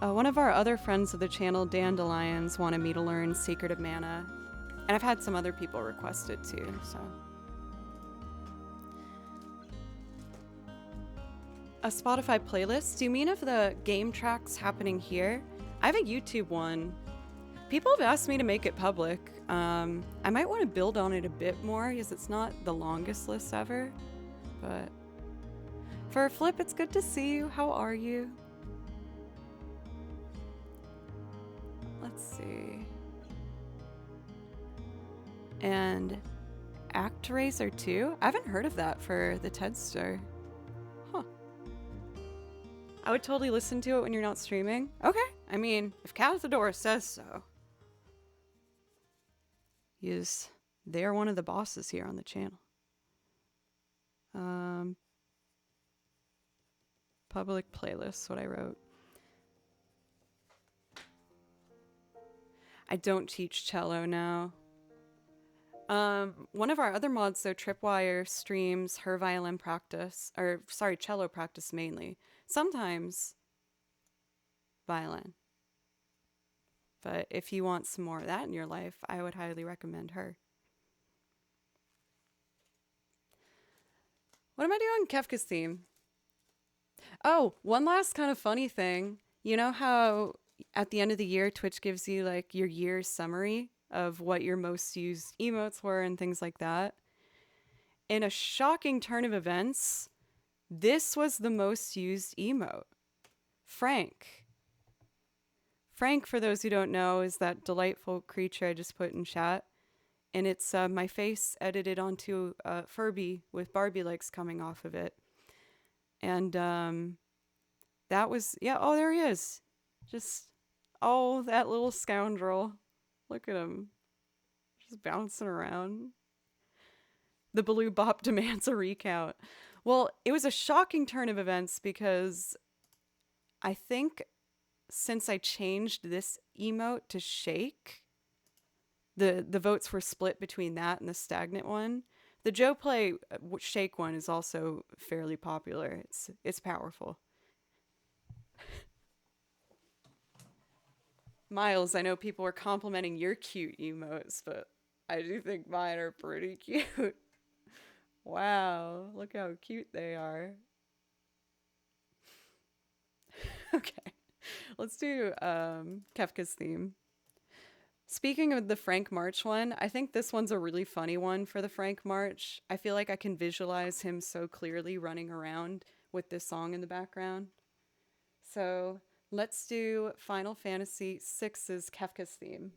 One of our other friends of the channel, Dandelions, wanted me to learn Secret of Mana. And I've had some other people request it too, so... A Spotify playlist? Do you mean of the game tracks happening here? I have a YouTube one. People have asked me to make it public. I might want to build on it a bit more because it's not the longest list ever. But for a Flip, it's good to see you. How are you? Let's see. And ActRaiser 2? I haven't heard of that for the Tedster. Huh. I would totally listen to it when you're not streaming. Okay. I mean, if Cazador says so. They're one of the bosses here on the channel. Public playlist, what I wrote. I don't teach cello now. One of our other mods, though, Tripwire, streams her violin practice, or sorry, cello practice mainly. Sometimes violin. But if you want some more of that in your life, I would highly recommend her. What am I doing? Kefka's theme. Oh, one last kind of funny thing. You know how at the end of the year, Twitch gives you like your year's summary of what your most used emotes were and things like that? In a shocking turn of events, this was the most used emote. Frank. Frank, for those who don't know, is that delightful creature I just put in chat. And it's my face edited onto Furby with Barbie legs coming off of it. And that was, yeah, oh, there he is. Just, oh, that little scoundrel. Look at him. Just bouncing around. The Blue Bop demands a recount. Well, it was a shocking turn of events because I think since I changed this emote to Shake, the votes were split between that and the stagnant one. The Joe Play Shake one is also fairly popular. It's powerful. Miles, I know people were complimenting your cute emotes, but I do think mine are pretty cute. Wow, look how cute they are. Okay, let's do Kefka's theme. Speaking of the Frank March one, I think this one's a really funny one for the Frank March. I feel like I can visualize him so clearly running around with this song in the background. So let's do Final Fantasy VI's Kefka's theme.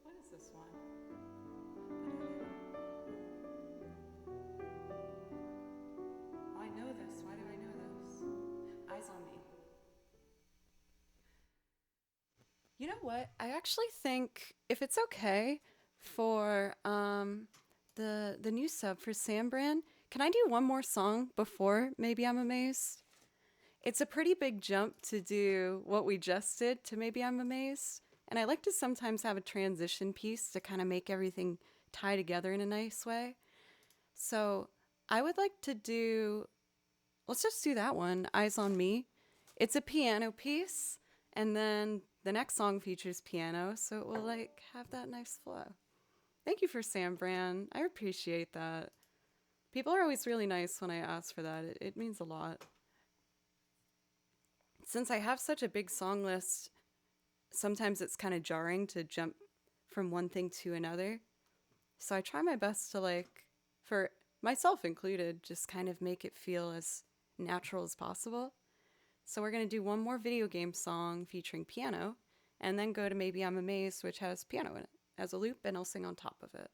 What is this one? Oh, I know this. Why do I know this? Eyes on Me. You know what? I actually think if it's okay for the new sub for Sam Brand, can I do one more song before Maybe I'm Amazed? It's a pretty big jump to do what we just did to Maybe I'm Amazed. And I like to sometimes have a transition piece to kind of make everything tie together in a nice way. So I would like to do, let's just do that one, Eyes on Me. It's a piano piece, and then the next song features piano, so it will like have that nice flow. Thank you for Sam Brand. I appreciate that. People are always really nice when I ask for that. It means a lot. Since I have such a big song list, sometimes it's kind of jarring to jump from one thing to another. So I try my best to, like, for myself included, just kind of make it feel as natural as possible. So we're going to do one more video game song featuring piano, and then go to Maybe I'm Amazed, which has piano in it as a loop, and I'll sing on top of it.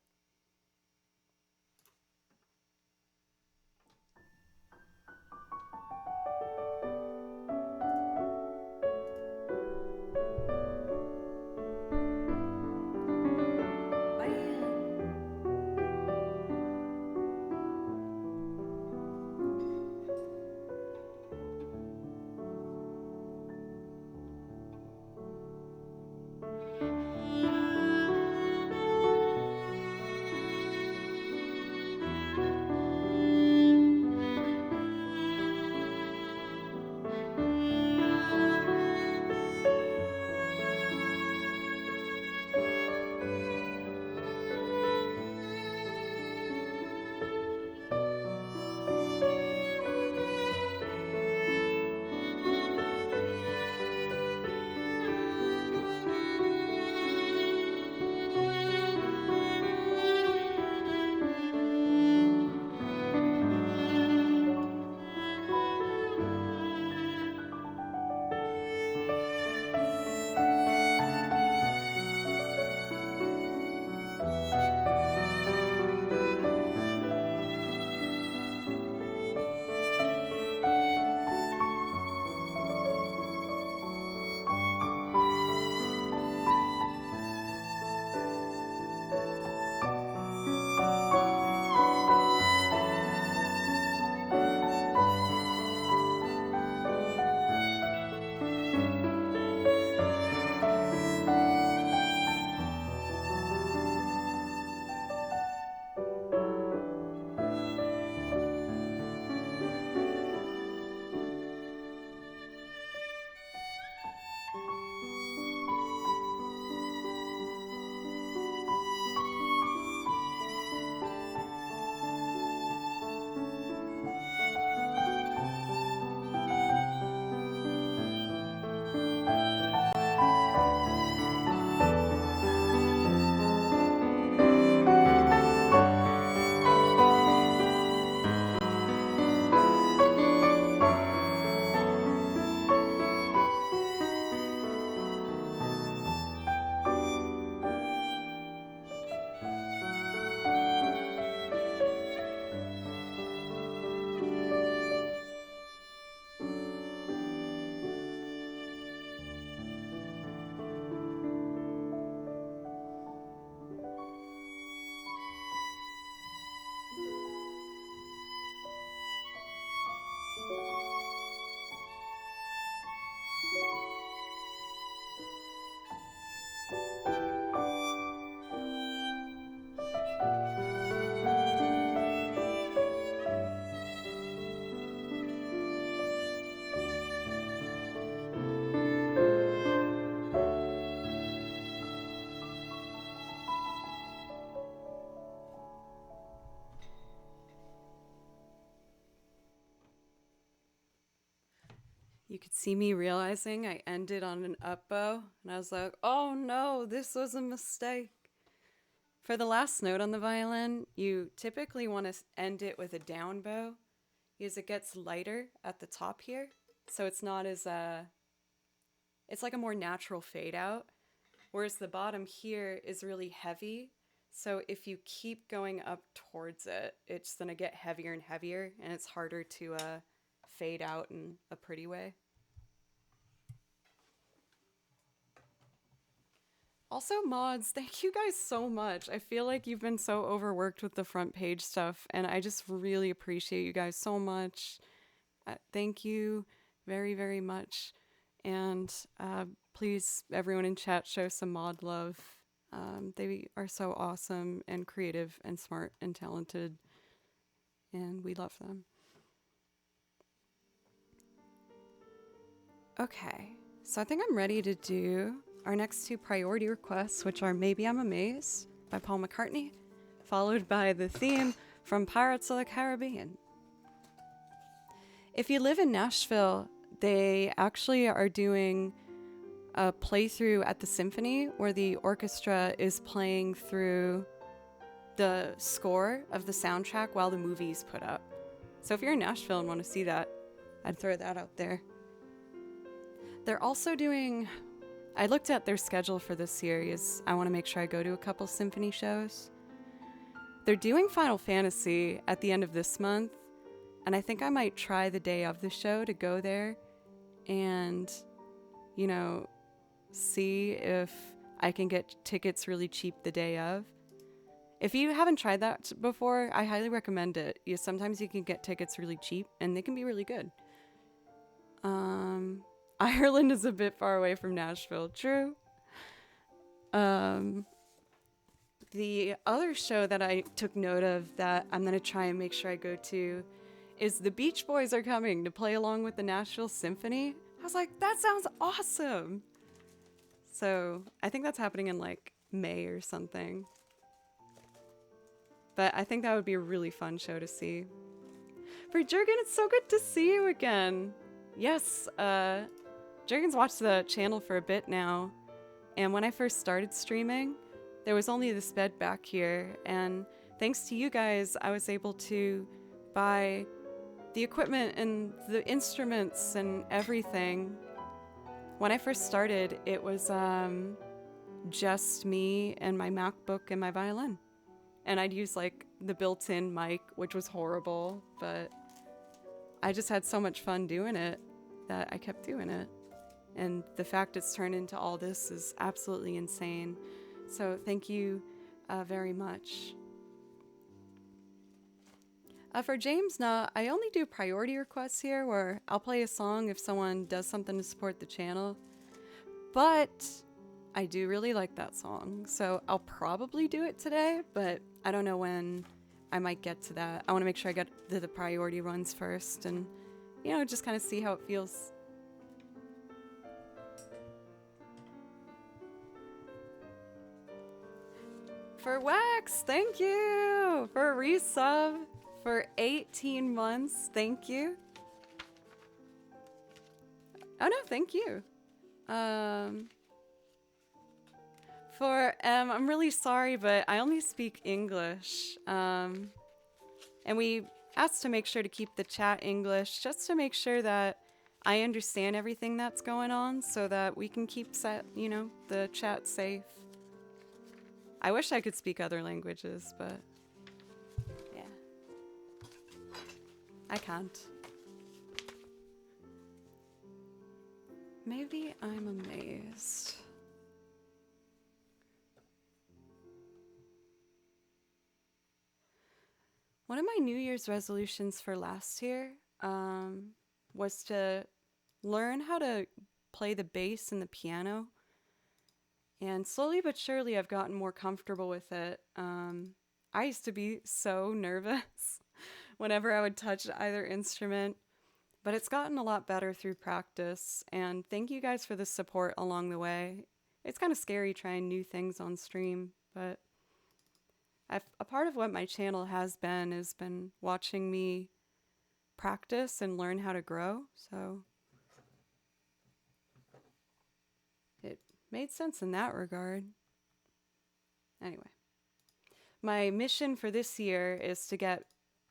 you could see me realizing I ended on an up bow, and I was like, oh no, this was a mistake. For the last note on the violin, you typically want to end it with a down bow because it gets lighter at the top here. So it's not as, it's like a more natural fade out. Whereas the bottom here is really heavy. So if you keep going up towards it, it's going to get heavier and heavier, and it's harder to fade out in a pretty way. Also, mods, thank you guys so much. I feel like you've been so overworked with the front page stuff, and I just really appreciate you guys so much. Thank you very, very much. And please, everyone in chat, show some mod love. They are so awesome and creative and smart and talented, and we love them. Okay, so I think I'm ready to do our next two priority requests, which are Maybe I'm Amazed by Paul McCartney, followed by the theme from Pirates of the Caribbean. If you live in Nashville, they actually are doing a playthrough at the symphony where the orchestra is playing through the score of the soundtrack while the movie's put up. So if you're in Nashville and want to see that, I'd throw that out there. They're also doing, I looked at their schedule for this series. I want to make sure I go to a couple symphony shows. They're doing Final Fantasy at the end of this month, and I think I might try the day of the show to go there and, you know, see if I can get tickets really cheap the day of. If you haven't tried that before, I highly recommend it. Sometimes you can get tickets really cheap, and they can be really good. Ireland is a bit far away from Nashville. True. The other show that I took note of that I'm going to try and make sure I go to is the Beach Boys are coming to play along with the Nashville Symphony. I was like, that sounds awesome. So I think that's happening in like May or something. But I think that would be a really fun show to see. For Jurgen, it's so good to see you again. Yes, Jurgen's watched the channel for a bit now. And when I first started streaming, there was only this bed back here. And thanks to you guys, I was able to buy the equipment and the instruments and everything. When I first started, it was just me and my MacBook and my violin. And I'd use like the built-in mic, which was horrible, but I just had so much fun doing it that I kept doing it. And the fact it's turned into all this is absolutely insane. So thank you very much. For James, now I only do priority requests here where I'll play a song if someone does something to support the channel. But I do really like that song, so I'll probably do it today, but I don't know when I might get to that. I want to make sure I get to the priority runs first and, you know, just kind of see how it feels. For Wax, thank you! For a resub for 18 months, thank you. Oh no, thank you. I'm really sorry, but I only speak English. And we asked to make sure to keep the chat English just to make sure that I understand everything that's going on so that we can keep the chat safe. I wish I could speak other languages, but yeah, I can't. Maybe I'm amazed. One of my New Year's resolutions for last year was to learn how to play the bass and the piano. And slowly but surely, I've gotten more comfortable with it. I used to be so nervous whenever I would touch either instrument, but it's gotten a lot better through practice. And thank you guys for the support along the way. It's kind of scary trying new things on stream, but a part of what my channel has been watching me practice and learn how to grow. So made sense in that regard. Anyway, my mission for this year is to get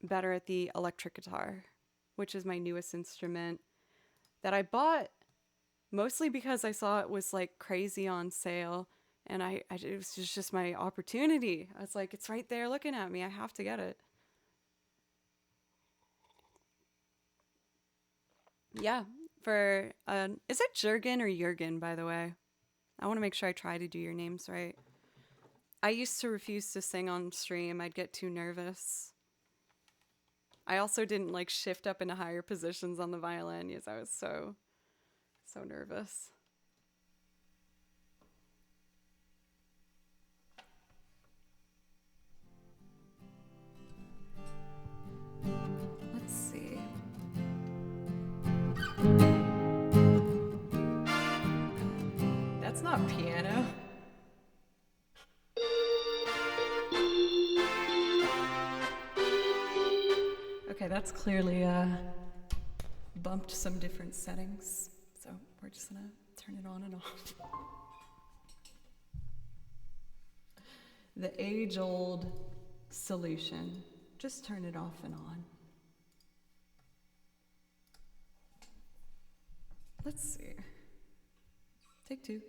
better at the electric guitar, which is my newest instrument that I bought mostly because I saw it was like crazy on sale, and it was just my opportunity. I was like, it's right there looking at me. I have to get it. Yeah, for is it Jurgen or Jurgen, by the way? I want to make sure I try to do your names right. I used to refuse to sing on stream. I'd get too nervous. I also didn't like shift up into higher positions on the violin because I was so nervous. Let's see. That's not piano. Okay, that's clearly bumped some different settings. So we're just gonna turn it on and off. The age-old solution. Just turn it off and on. Let's see. Take two.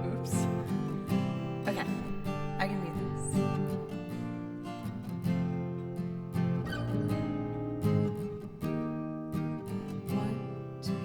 Oops. Okay, I can do this. One, two.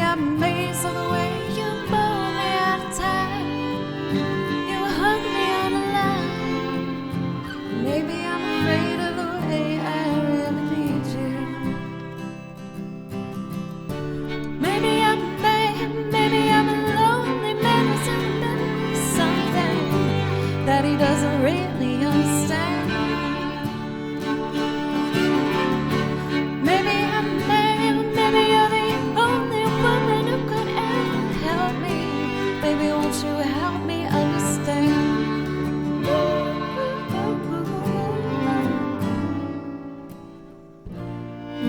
I'm amazed at the way you pulled me out of time. You hung me on a line. Maybe I'm afraid of the way I really need you. Maybe I'm bad, maybe I'm a lonely man who's in the middle of something that he doesn't really understand. Maybe I'm mad, maybe you're the only woman who could ever help me. Baby, won't you help me understand?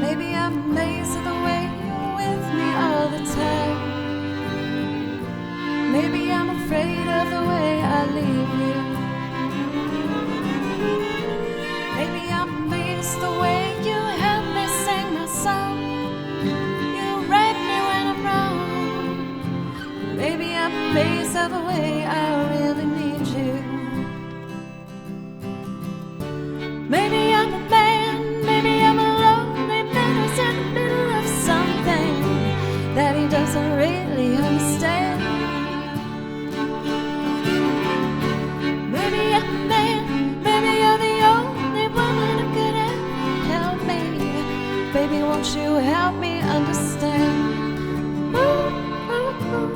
Maybe I'm amazed at the way you're with me all the time. Maybe I'm afraid of the way I leave you. Maybe I'm amazed the way you help me sing my song. You right me when I'm wrong. Maybe I'm amazed at the way I really need you. Maybe I'm a man, maybe I'm a lonely man who's in the middle of something that he doesn't really understand. Maybe I'm a man, maybe you're the only woman who could ever help me. Baby, won't you help me understand? Ooh, ooh, ooh.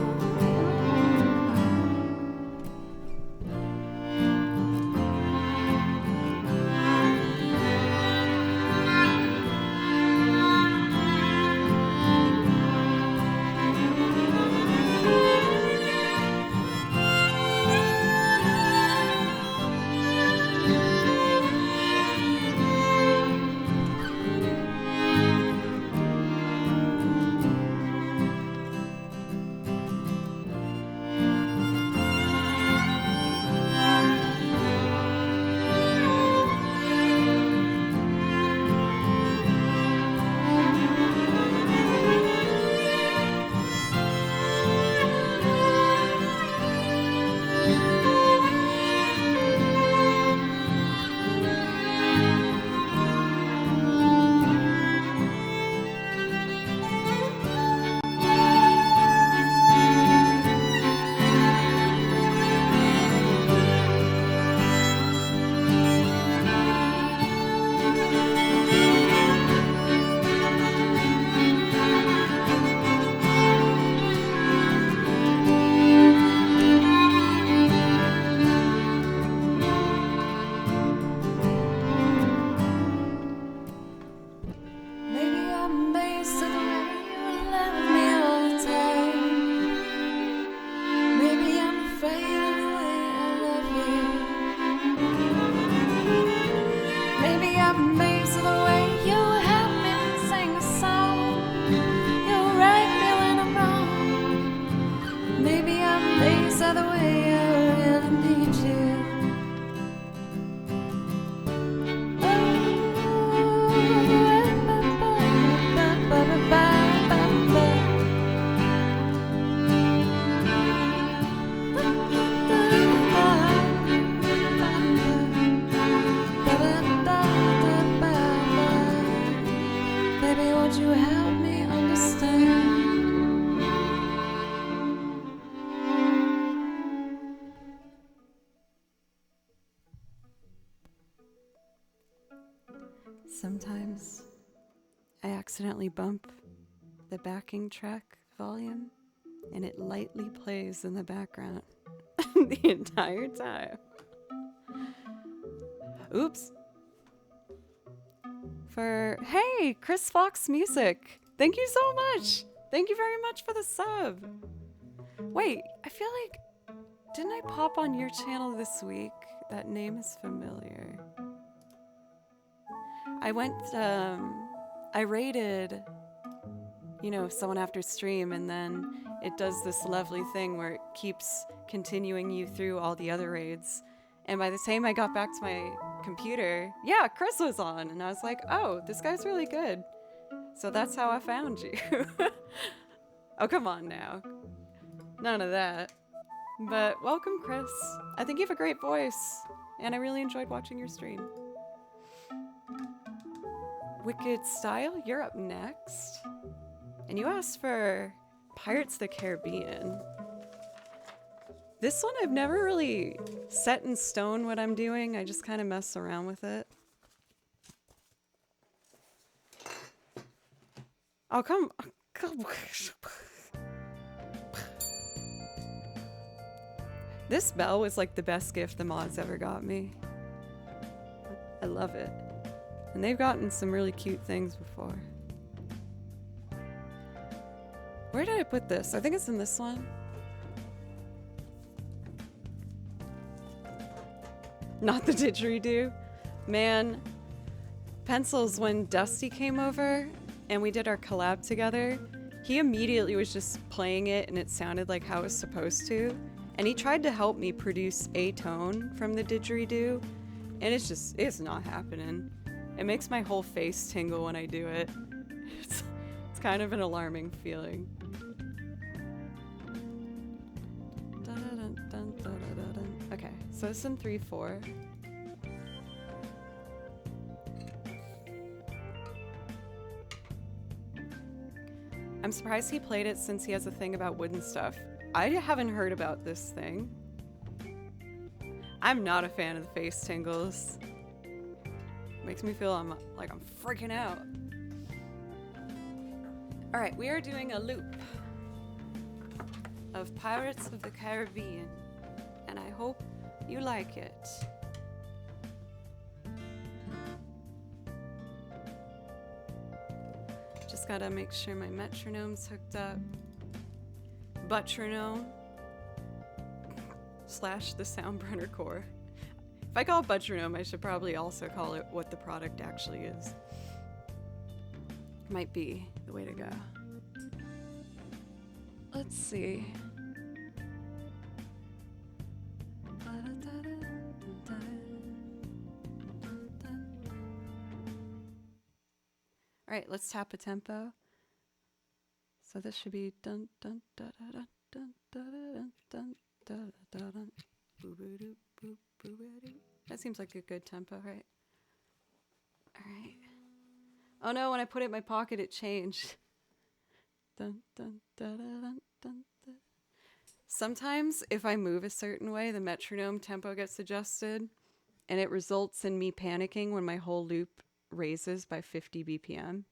Maybe I'm amazed at the way you love me all the time. Maybe I'm afraid of the way I love you. Maybe I'm amazed at the way you help me sing a song. You right me when I'm wrong. Maybe I'm amazed at the way I really need you. Baby, won't you help me understand? Sometimes I accidentally bump the backing track volume and it lightly plays in the background the entire time. Oops. Hey, Chris Fox Music. Thank you so much. Thank you very much for the sub. Wait, I feel like, didn't I pop on your channel this week? That name is familiar. I rated, someone after stream, and then it does this lovely thing where it keeps continuing you through all the other raids. And by the time I got back to my computer, yeah, Chris was on, and I was like, oh, this guy's really good. So that's how I found you. Oh, come on now. None of that. But welcome, Chris. I think you have a great voice, and I really enjoyed watching your stream. Wicked Style, you're up next. And you asked for Pirates of the Caribbean. This one I've never really set in stone what I'm doing. I just kind of mess around with it. Oh, come. This bell was like the best gift the mods ever got me. I love it. And they've gotten some really cute things before. Where did I put this? I think it's in this one. Not the didgeridoo. Man, pencils, when Dusty came over and we did our collab together, he immediately was just playing it and it sounded like how it was supposed to. And he tried to help me produce a tone from the didgeridoo, and it's not happening. It makes my whole face tingle when I do it. It's kind of an alarming feeling. Okay, so it's in 3/4. I'm surprised he played it since he has a thing about wooden stuff. I haven't heard about this thing. I'm not a fan of the face tingles. Makes me feel like I'm freaking out. All right, we are doing a loop of Pirates of the Caribbean, and I hope you like it. Just gotta make sure my metronome's hooked up. Buttronome / the Soundburner core. If I call it Buttronome, I should probably also call it what the product actually is. Might be the way to go. Let's see. All right, let's tap a tempo. So this should be dun dun dun dun dun dun dun dun dun dun. That seems like a good tempo, right? All right. Oh no, when I put it in my pocket, it changed. Dun dun dun dun dun dun. Sometimes, if I move a certain way, the metronome tempo gets adjusted, and it results in me panicking when my whole loop raises by 50 BPM.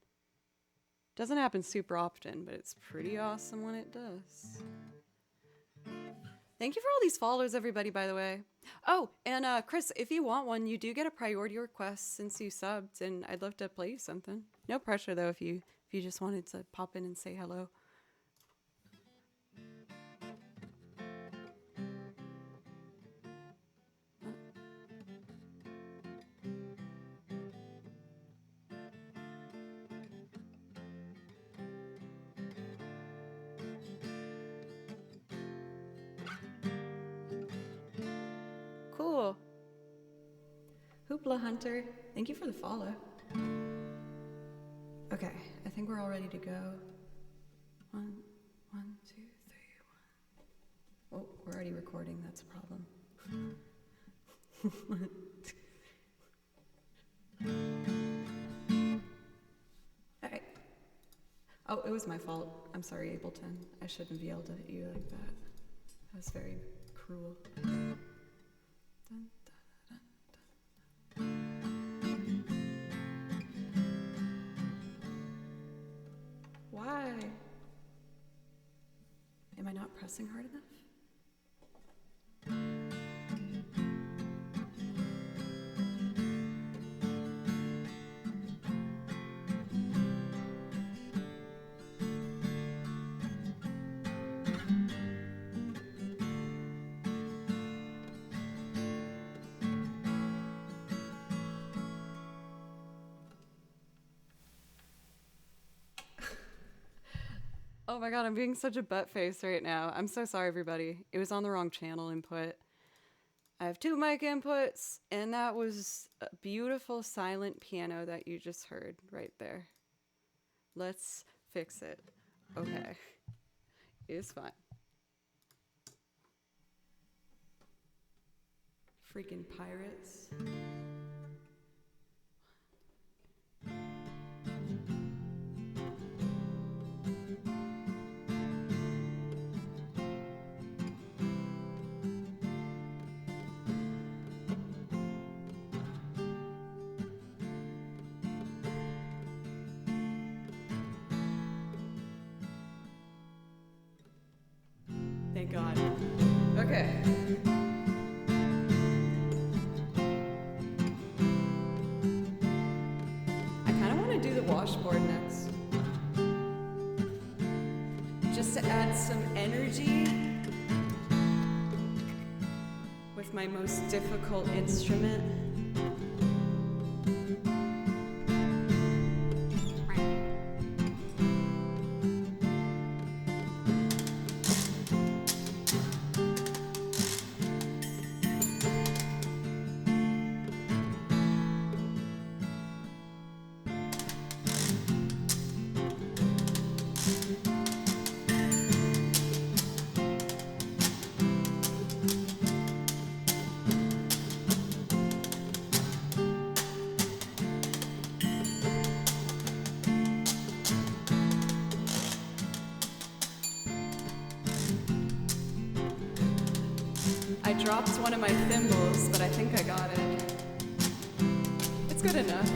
Doesn't happen super often, but it's pretty awesome when it does. Thank you for all these follows, everybody, by the way. Oh, and Chris, if you want one, you do get a priority request since you subbed, and I'd love to play you something. No pressure, though, if you just wanted to pop in and say hello. Cool. Hoopla Hunter, thank you for the follow. Okay, I think we're all ready to go. One, two, 3, 1. Oh, we're already recording, that's a problem. All right. Oh, it was my fault. I'm sorry, Ableton. I shouldn't have yelled at you like that. That was very cruel. Dun, dun, dun, dun. Why? Am I not pressing hard enough? Oh my god, I'm being such a butt face right now. I'm so sorry, everybody. It was on the wrong channel input. I have 2 mic inputs, and that was a beautiful silent piano that you just heard right there. Let's fix it. Okay. It's fine. Freaking pirates. Thank God. Okay. I kind of want to do the washboard next. Just to add some energy with my most difficult instrument. I dropped one of my thimbles, but I think I got it. It's good enough.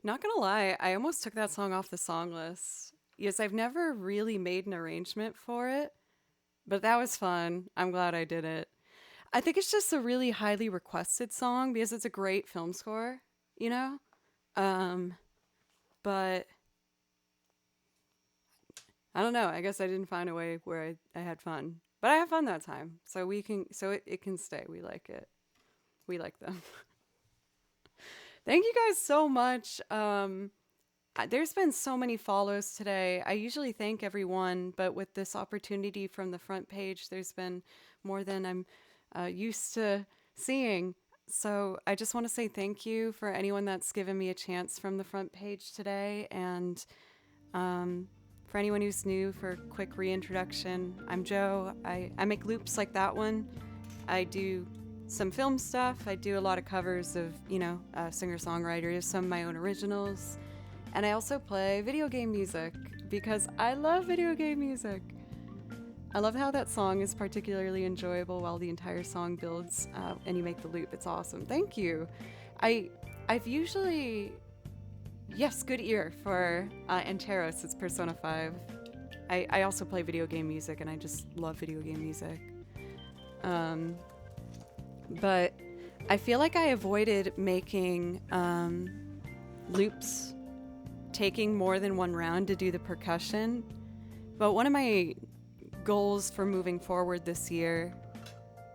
Not gonna lie, I almost took that song off the song list. Yes, I've never really made an arrangement for it, but that was fun. I'm glad I did it. I think it's just a really highly requested song because it's a great film score, you know? Um, but I don't know. I guess I didn't find a way where I had fun. But I had fun that time. So it can stay. We like it. We like them. Thank you guys so much. There's been so many follows today. I usually thank everyone, but with this opportunity from the front page, there's been more than I'm used to seeing. So I just want to say thank you for anyone that's given me a chance from the front page today. And for anyone who's new, for a quick reintroduction, I'm Joe. I make loops like that one. I do some film stuff. I do a lot of covers of, singer-songwriters, some of my own originals. And I also play video game music because I love video game music. I love how that song is particularly enjoyable while the entire song builds and you make the loop. It's awesome. Thank you. I've usually, yes, good ear for Anteros. It's Persona 5. I also play video game music and I just love video game music. But I feel like I avoided making loops taking more than one round to do the percussion. But one of my goals for moving forward this year,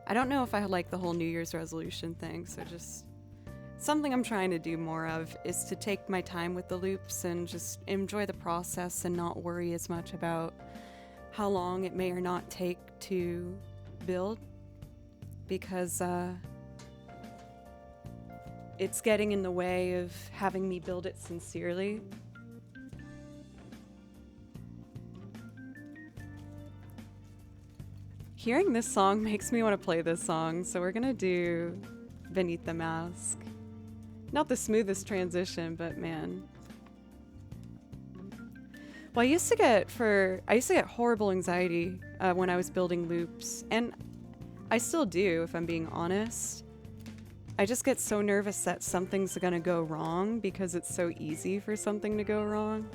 I don't know if I like the whole New Year's resolution thing, so just something I'm trying to do more of is to take my time with the loops and just enjoy the process and not worry as much about how long it may or not take to build, because it's getting in the way of having me build it sincerely. Hearing this song makes me want to play this song, so we're gonna do Beneath the Mask. Not the smoothest transition, but man. Well, I used to get horrible anxiety when I was building loops, and I still do, if I'm being honest. I just get so nervous that something's gonna go wrong because it's so easy for something to go wrong.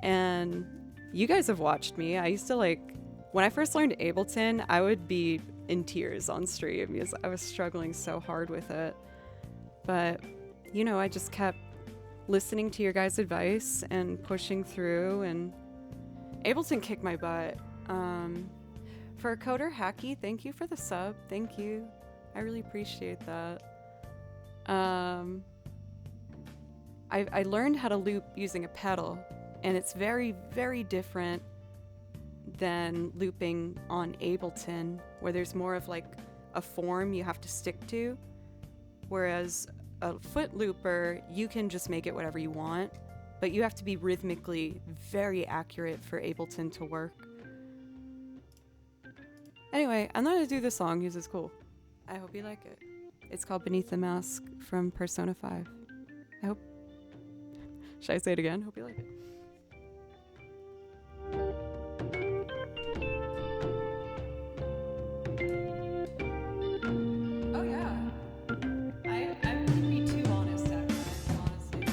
And you guys have watched me. I used to when I first learned Ableton, I would be in tears on stream because I was struggling so hard with it. But, I just kept listening to your guys' advice and pushing through, and Ableton kicked my butt. For Coder Hacky, thank you for the sub. Thank you. I really appreciate that. I learned how to loop using a pedal, and it's very, very different than looping on Ableton, where there's more of a form you have to stick to, whereas a foot looper, you can just make it whatever you want, but you have to be rhythmically very accurate for Ableton to work. Anyway, I'm not gonna do this song because it's cool. I hope you like it. It's called Beneath the Mask from Persona 5. Should I say it again? Hope you like it. Oh yeah. I wouldn't be too honest at times, honestly.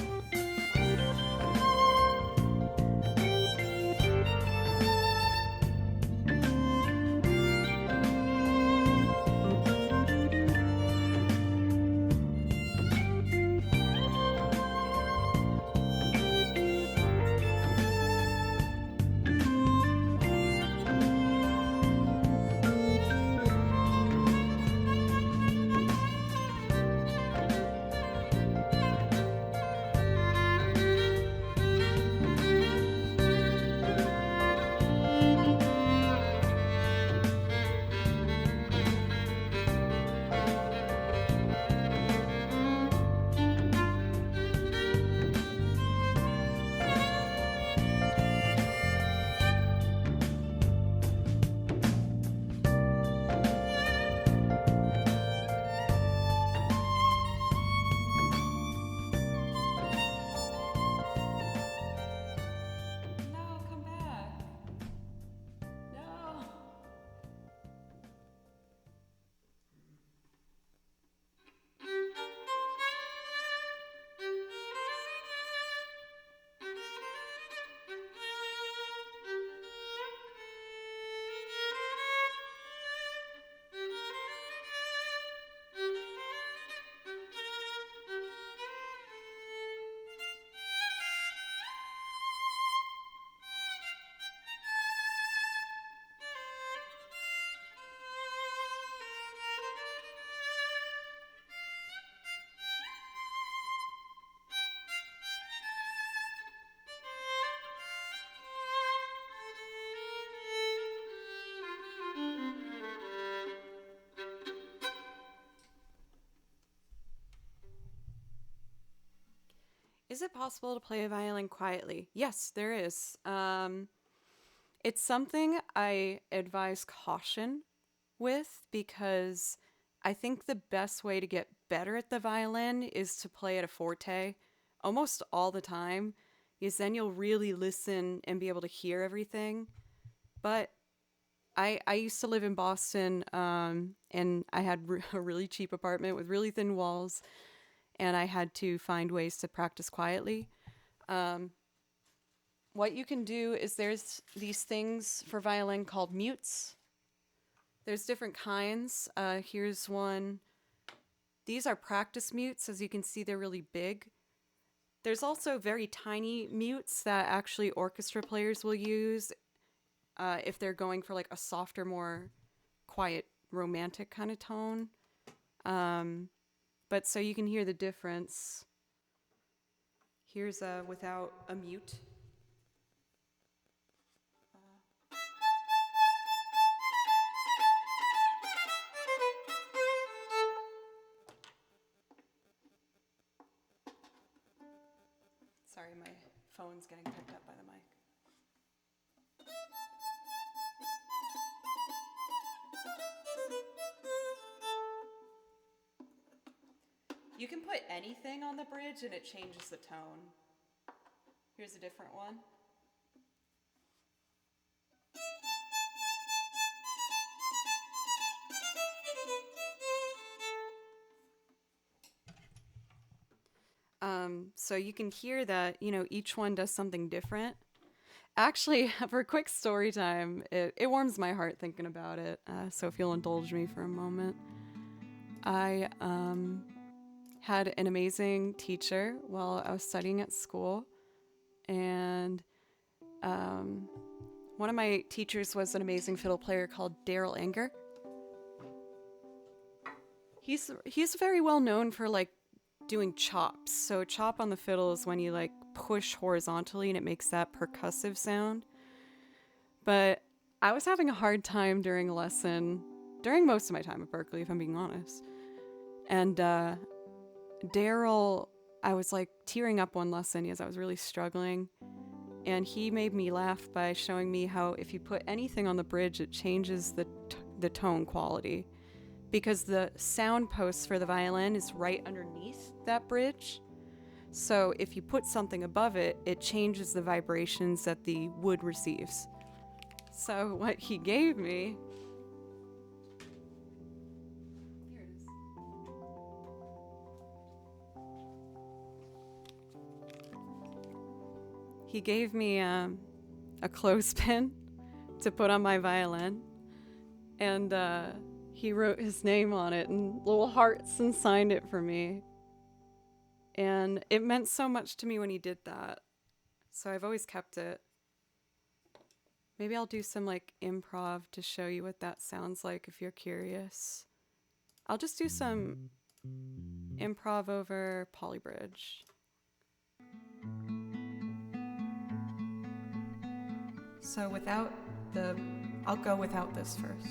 Is it possible to play a violin quietly? Yes, there is. It's something I advise caution with because I think the best way to get better at the violin is to play at a forte almost all the time, because then you'll really listen and be able to hear everything. But I used to live in Boston, and I had a really cheap apartment with really thin walls, and I had to find ways to practice quietly. Um, what you can do is there's these things for violin called mutes. There's different kinds. Here's one. These are practice mutes. As you can see, they're really big. There's also very tiny mutes that actually orchestra players will use if they're going for like a softer, more quiet, romantic kind of tone. But so you can hear the difference. Here's without a mute. Sorry, my phone's getting picked up by the mic. You can put anything on the bridge and it changes the tone. Here's a different one. So you can hear that, each one does something different. Actually, for a quick story time, it warms my heart thinking about it. So if you'll indulge me for a moment. I had an amazing teacher while I was studying at school. And one of my teachers was an amazing fiddle player called Daryl Anger. He's very well known for like doing chops. So a chop on the fiddle is when you like push horizontally and it makes that percussive sound. But I was having a hard time during a lesson, during most of my time at Berkeley, if I'm being honest. And Daryl, I was like tearing up one lesson because I was really struggling. And he made me laugh by showing me how if you put anything on the bridge, it changes the tone quality. Because the sound post for the violin is right underneath that bridge. So if you put something above it, it changes the vibrations that the wood receives. So what he gave me... Here it is. He gave me a clothespin to put on my violin. And he wrote his name on it and little hearts and signed it for me. And it meant so much to me when he did that. So I've always kept it. Maybe I'll do some like improv to show you what that sounds like if you're curious. I'll just do some improv over Polybridge. So I'll go without this first.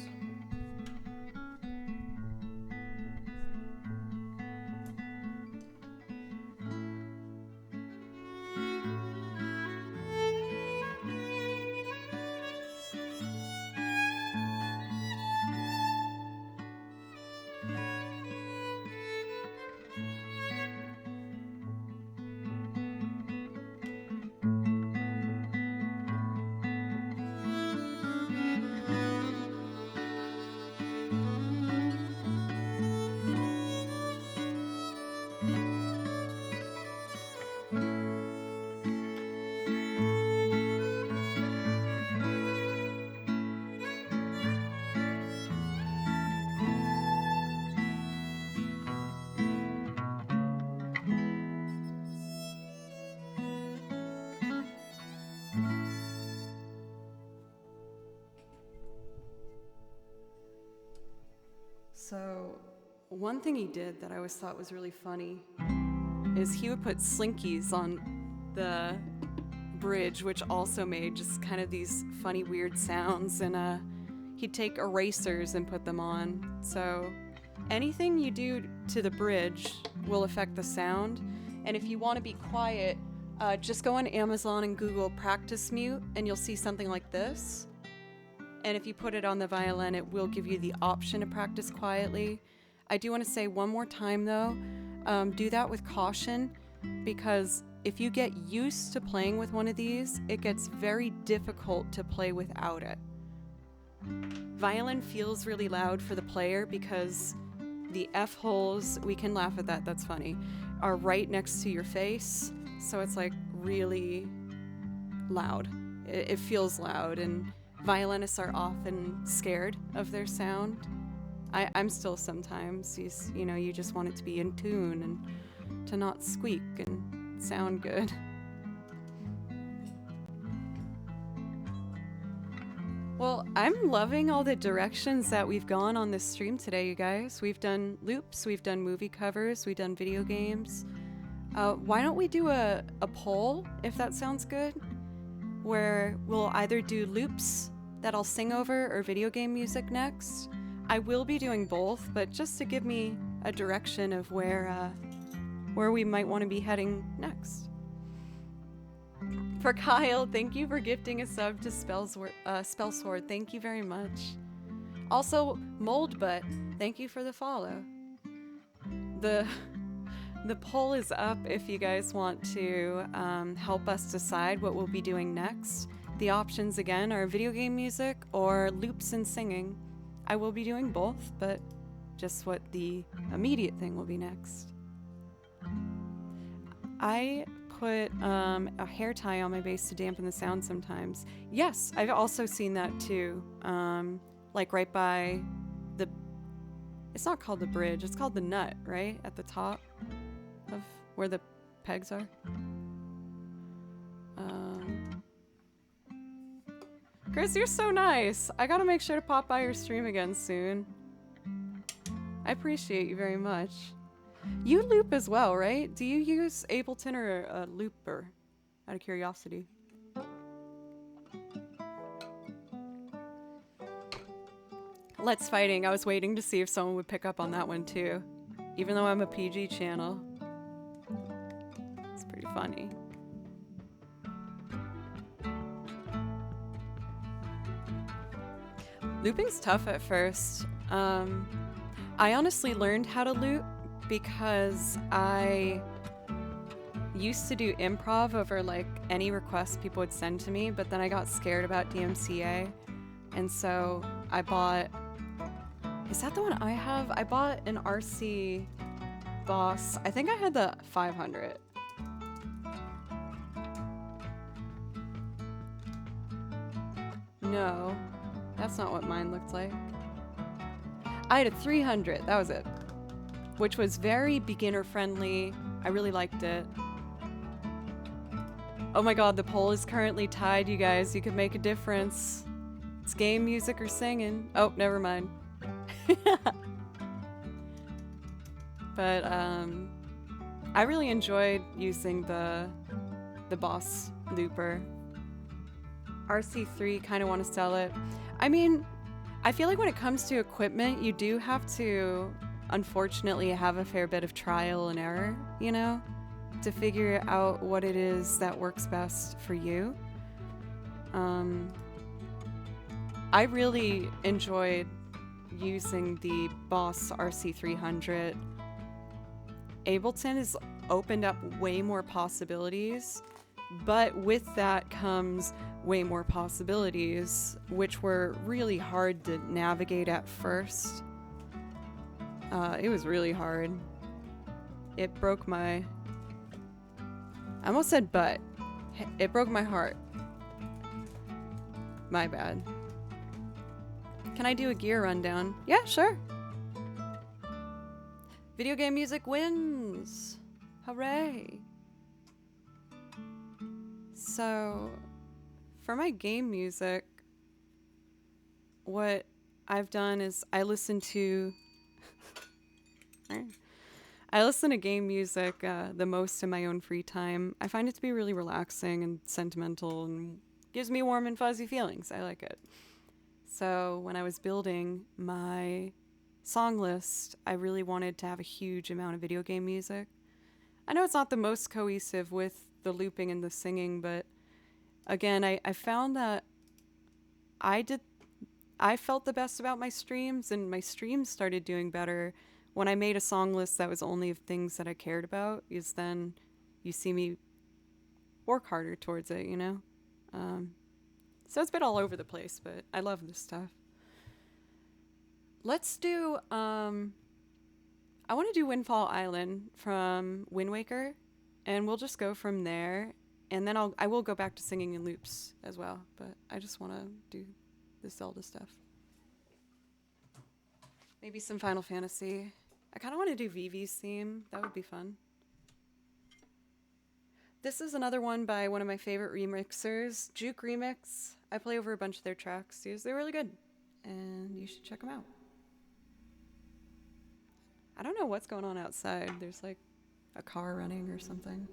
So one thing he did that I always thought was really funny is he would put slinkies on the bridge, which also made just kind of these funny, weird sounds. And he'd take erasers and put them on. So anything you do to the bridge will affect the sound. And if you want to be quiet, just go on Amazon and Google practice mute, and you'll see something like this. And if you put it on the violin, it will give you the option to practice quietly. I do want to say one more time though, do that with caution, because if you get used to playing with one of these, it gets very difficult to play without it. Violin feels really loud for the player because the F holes, we can laugh at that, that's funny, are right next to your face. So it's like really loud. It feels loud, and violinists are often scared of their sound. I'm still sometimes. You just want it to be in tune and to not squeak and sound good. Well, I'm loving all the directions that we've gone on this stream today, you guys. We've done loops, we've done movie covers, we've done video games. Why don't we do a poll, if that sounds good? Where we'll either do loops that I'll sing over or video game music next. I will be doing both, but just to give me a direction of where we might want to be heading next. For Kyle, thank you for gifting a sub to Spellsword. Thank you very much. Also, Moldbutt, thank you for the follow. The poll is up if you guys want to help us decide what we'll be doing next. The options again are video game music or loops and singing. I will be doing both, but just what the immediate thing will be next. I put a hair tie on my bass to dampen the sound sometimes. Yes, I've also seen that too. Like right by the, it's not called the bridge, it's called the nut, right? At the top of where the pegs are. Chris, you're so nice. I gotta make sure to pop by your stream again soon. I appreciate you very much. You loop as well, right? Do you use Ableton or a looper? Out of curiosity. Let's Fighting. I was waiting to see if someone would pick up on that one too. Even though I'm a PG channel. It's pretty funny. Looping's tough at first. I honestly learned how to loop because I used to do improv over like any requests people would send to me, but then I got scared about DMCA, and so I bought, is that the one I have? I bought an RC Boss. I think I had the 500. No, that's not what mine looked like. I had a 300, that was it. Which was very beginner friendly. I really liked it. Oh my god, the poll is currently tied, you guys. You could make a difference. It's game, music, or singing. Oh, never mind. But I really enjoyed using the Boss looper. RC3, kind of want to sell it. I mean, I feel like when it comes to equipment, you do have to, unfortunately, have a fair bit of trial and error, you know, to figure out what it is that works best for you. I really enjoyed using the Boss RC300. Ableton has opened up way more possibilities, but with that comes way more possibilities, which were really hard to navigate at first. It was really hard. It broke my... I almost said butt. It broke my heart. My bad. Can I do a gear rundown? Yeah, sure. Video game music wins. Hooray. So, for my game music, what I've done is I listen to game music the most in my own free time. I find it to be really relaxing and sentimental and gives me warm and fuzzy feelings. I like it. So when I was building my song list, I really wanted to have a huge amount of video game music. I know it's not the most cohesive with the looping and the singing, but again, I found that I did I felt the best about my streams, and my streams started doing better when I made a song list that was only of things that I cared about. Is then you see me work harder towards it, you know. Um, so it's been all over the place, but I love this stuff. Let's do. I want to do Windfall Island from Wind Waker, and we'll just go from there. And then I will go back to singing in loops as well. But I just want to do the Zelda stuff. Maybe some Final Fantasy. I kind of want to do Vivi's theme. That would be fun. This is another one by one of my favorite remixers, Juke Remix. I play over a bunch of their tracks. They're really good, and you should check them out. I don't know what's going on outside. There's like a car running or something.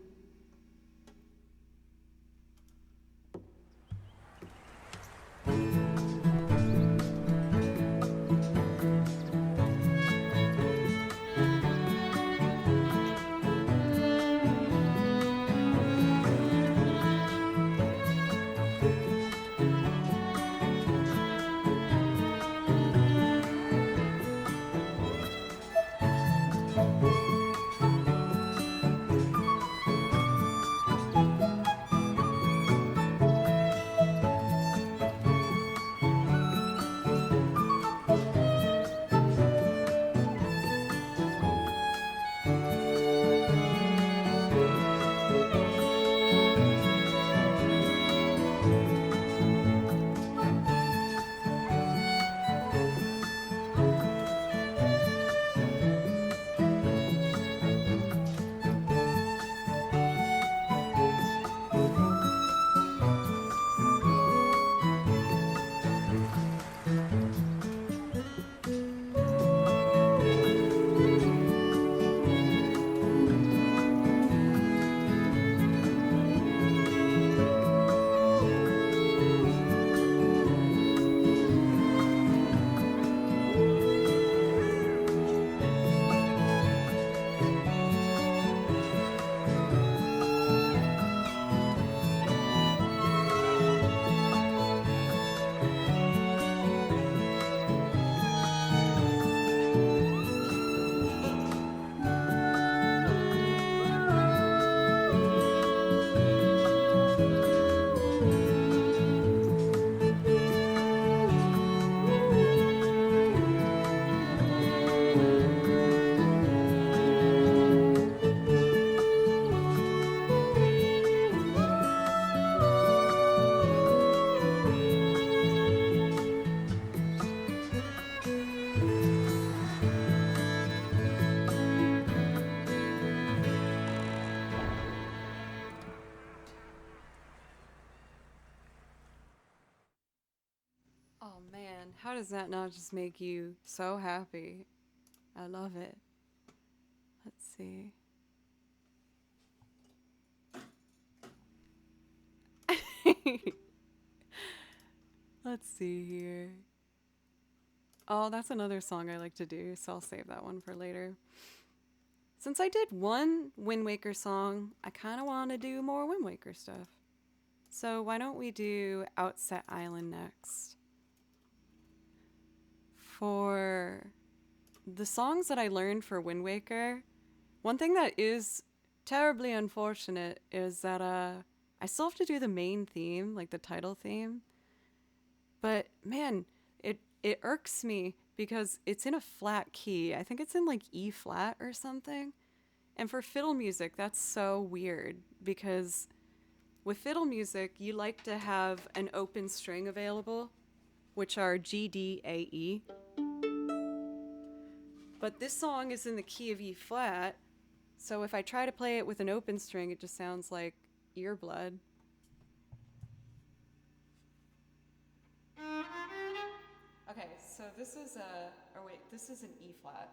Oh man, how does that not just make you so happy? I love it. Let's see. Let's see here. Oh, that's another song I like to do, so I'll save that one for later. Since I did one Wind Waker song, I kind of want to do more Wind Waker stuff. So why don't we do Outset Island next? For the songs that I learned for Wind Waker, one thing that is terribly unfortunate is that I still have to do the main theme, like the title theme. But man, it irks me because it's in a flat key. I think it's in like E flat or something. And for fiddle music, that's so weird because with fiddle music, you like to have an open string available, which are G, D, A, E. But this song is in the key of E flat, so if I try to play it with an open string, it just sounds like earblood. Okay, so this is this is an E flat.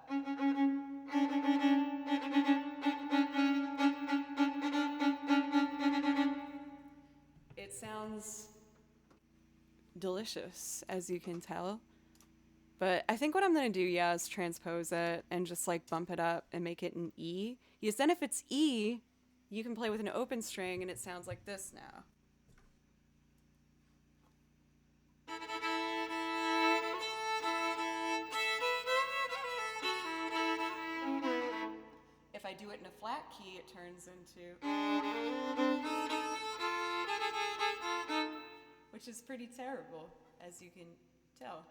It sounds delicious, as you can tell. But I think what I'm going to do, yeah, is transpose it and just like bump it up and make it an E. Because then if it's E, you can play with an open string and it sounds like this now. If I do it in a flat key, it turns into, which is pretty terrible, as you can tell.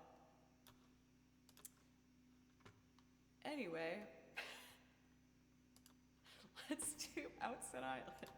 Anyway, let's do Outside Island.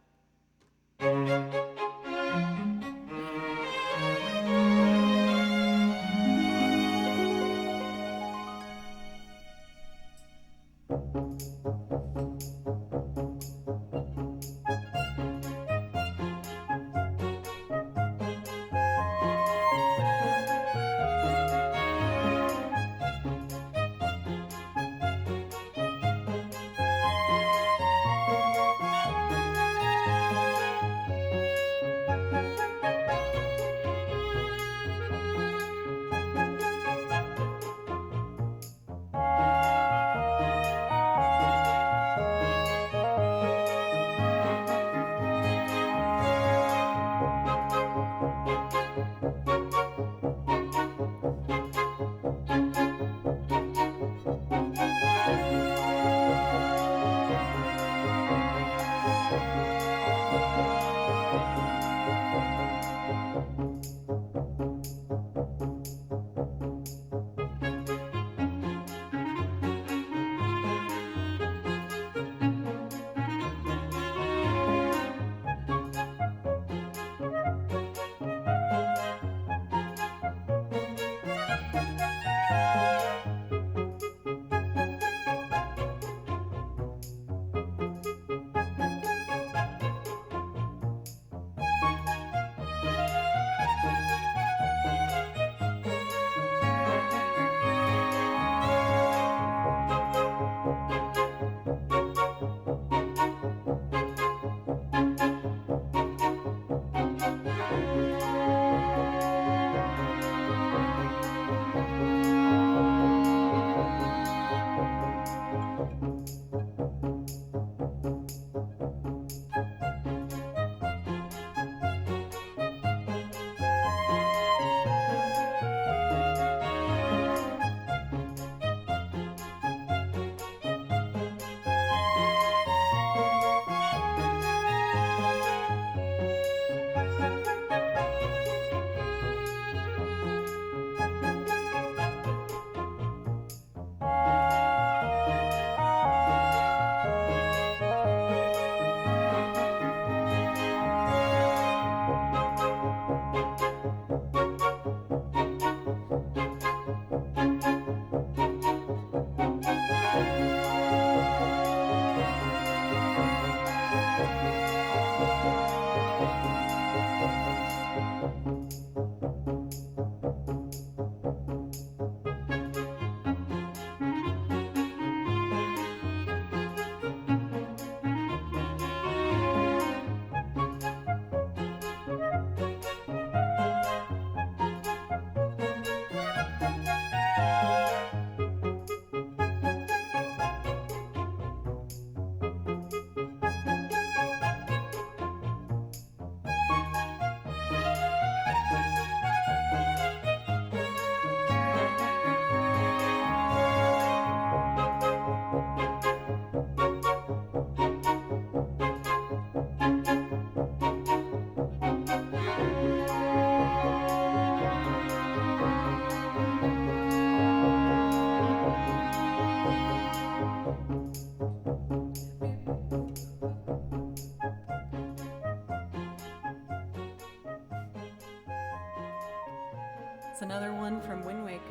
It's another one from Wind Waker.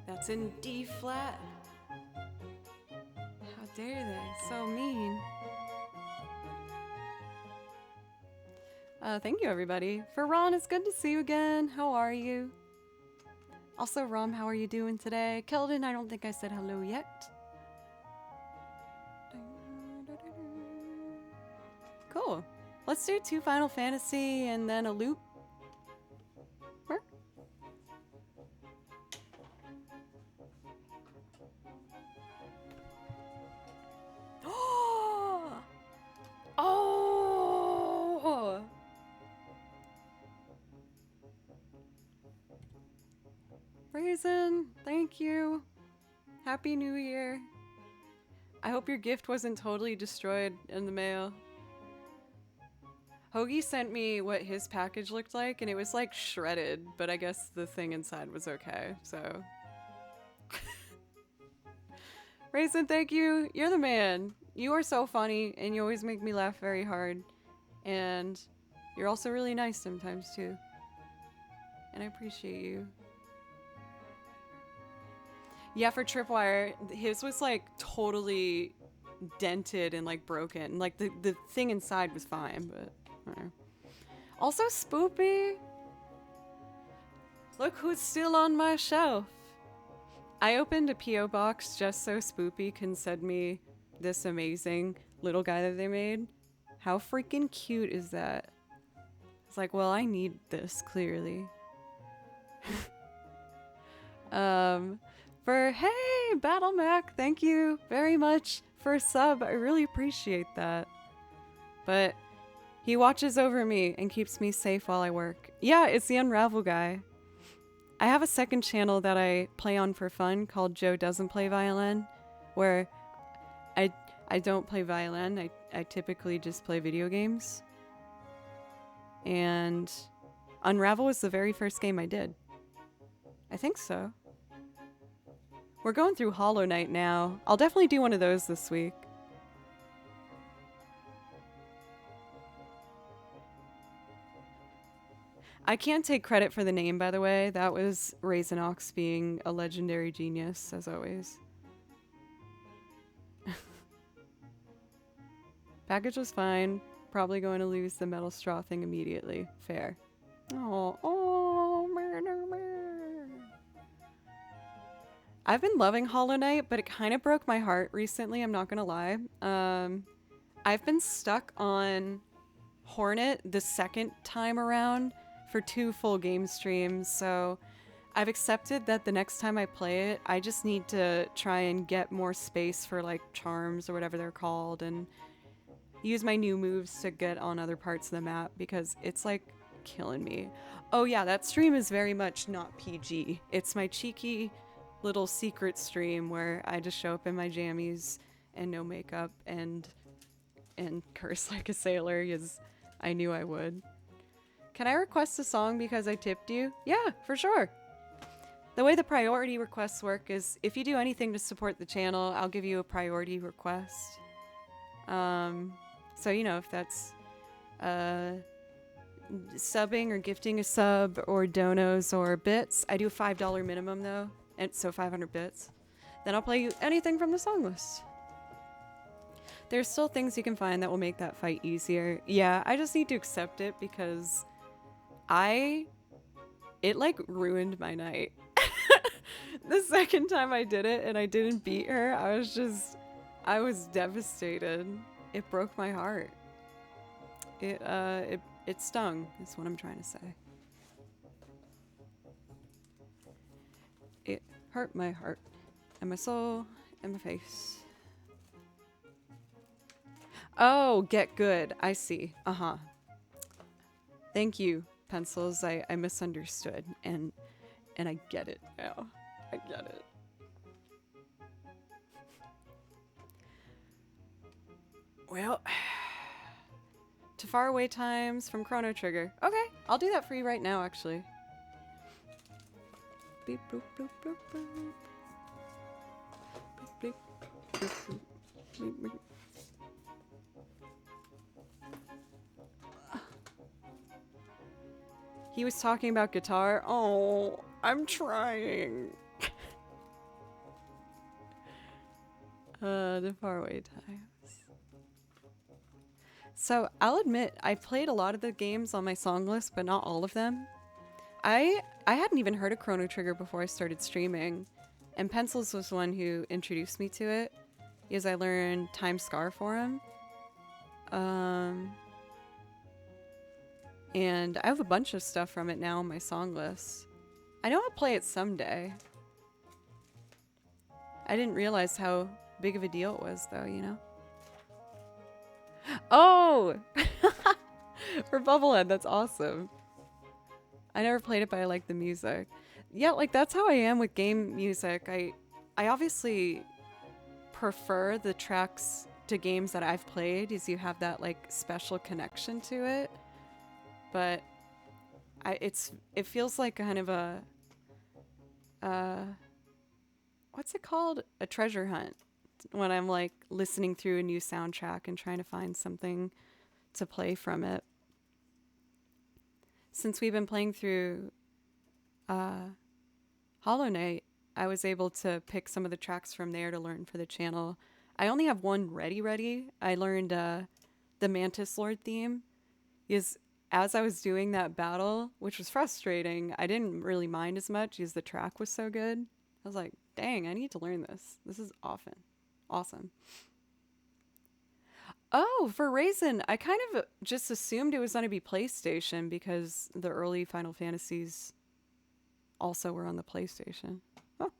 That's in D flat. How dare they? So mean. Thank you, everybody. For Ron, it's good to see you again. How are you? Also, Rom, how are you doing today? Keldon, I don't think I said hello yet. Cool. Let's do 2 Final Fantasy and then a loop. Raisin, thank you. Happy New Year. I hope your gift wasn't totally destroyed in the mail. Hoagie sent me what his package looked like, and it was like shredded, but I guess the thing inside was okay, so. Raisin, thank you. You're the man. You are so funny, and you always make me laugh very hard. And you're also really nice sometimes, too. And I appreciate you. Yeah, for Tripwire, his was like totally dented and like broken. Like the thing inside was fine, but I don't know. Also Spoopy. Look who's still on my shelf. I opened a P.O. box just so Spoopy can send me this amazing little guy that they made. How freaking cute is that? It's like, well, I need this, clearly. Hey, Battle Mac, thank you very much for a sub. I really appreciate that. But he watches over me and keeps me safe while I work. Yeah, it's the Unravel guy. I have a second channel that I play on for fun called Joe Doesn't Play Violin, where I don't play violin. I typically just play video games. And Unravel was the very first game I did. I think so. We're going through Hollow Knight now. I'll definitely do one of those this week. I can't take credit for the name, by the way. That was Raisinox being a legendary genius, as always. Package was fine. Probably going to lose the metal straw thing immediately. Fair. Oh, man. I've been loving Hollow Knight, but it kind of broke my heart recently, I'm not gonna lie. I've been stuck on Hornet the second time around for 2 full game streams, so I've accepted that the next time I play it, I just need to try and get more space for like charms or whatever they're called and use my new moves to get on other parts of the map because it's like killing me. Oh yeah, that stream is very much not PG. It's my cheeky little secret stream where I just show up in my jammies and no makeup and curse like a sailor as I knew I would. Can I request a song because I tipped you? Yeah, for sure. The way the priority requests work is if you do anything to support the channel, I'll give you a priority request. So, you know, if that's subbing or gifting a sub or donos or bits, I do a $5 minimum though. And so 500 bits. Then I'll play you anything from the song list. There's still things you can find that will make that fight easier. Yeah, I just need to accept it because it like ruined my night. The second time I did it and I didn't beat her, I was devastated. It broke my heart. It stung, is what I'm trying to say. It hurt my heart, and my soul, and my face. Oh, get good. I see. Uh-huh. Thank you, Pencils. I misunderstood, and I get it now. I get it. Well, to faraway times from Chrono Trigger. Okay, I'll do that for you right now, actually. Beep, boop, boop, boop, boop. Beep, beep, boop, boop. Beep, beep. He was talking about guitar. Oh, I'm trying. The faraway times. So I'll admit, I played a lot of the games on my song list, but not all of them. I hadn't even heard of Chrono Trigger before I started streaming, and Pencils was the one who introduced me to it, because I learned Time Scar for him. And I have a bunch of stuff from it now on my song list. I know I'll play it someday. I didn't realize how big of a deal it was, though, you know? Oh! For Bubblehead, that's awesome. I never played it, but I like the music. yeah, like that's how I am with game music. I obviously prefer the tracks to games that I've played, is you have that like special connection to it. But it feels like kind of a uh what's it called? A treasure hunt when I'm like listening through a new soundtrack and trying to find something to play from it. Since we've been playing through uh Hollow Knight, I was able to pick some of the tracks from there to learn for the channel. I only have one ready. I learned the Mantis Lord theme is as I was doing that battle, which was frustrating. I didn't really mind as much because the track was so good. I was like, dang, I need to learn this. This is awesome. Oh, for Raisin, I kind of just assumed it was going to be PlayStation because the early Final Fantasies also were on the PlayStation. Oh.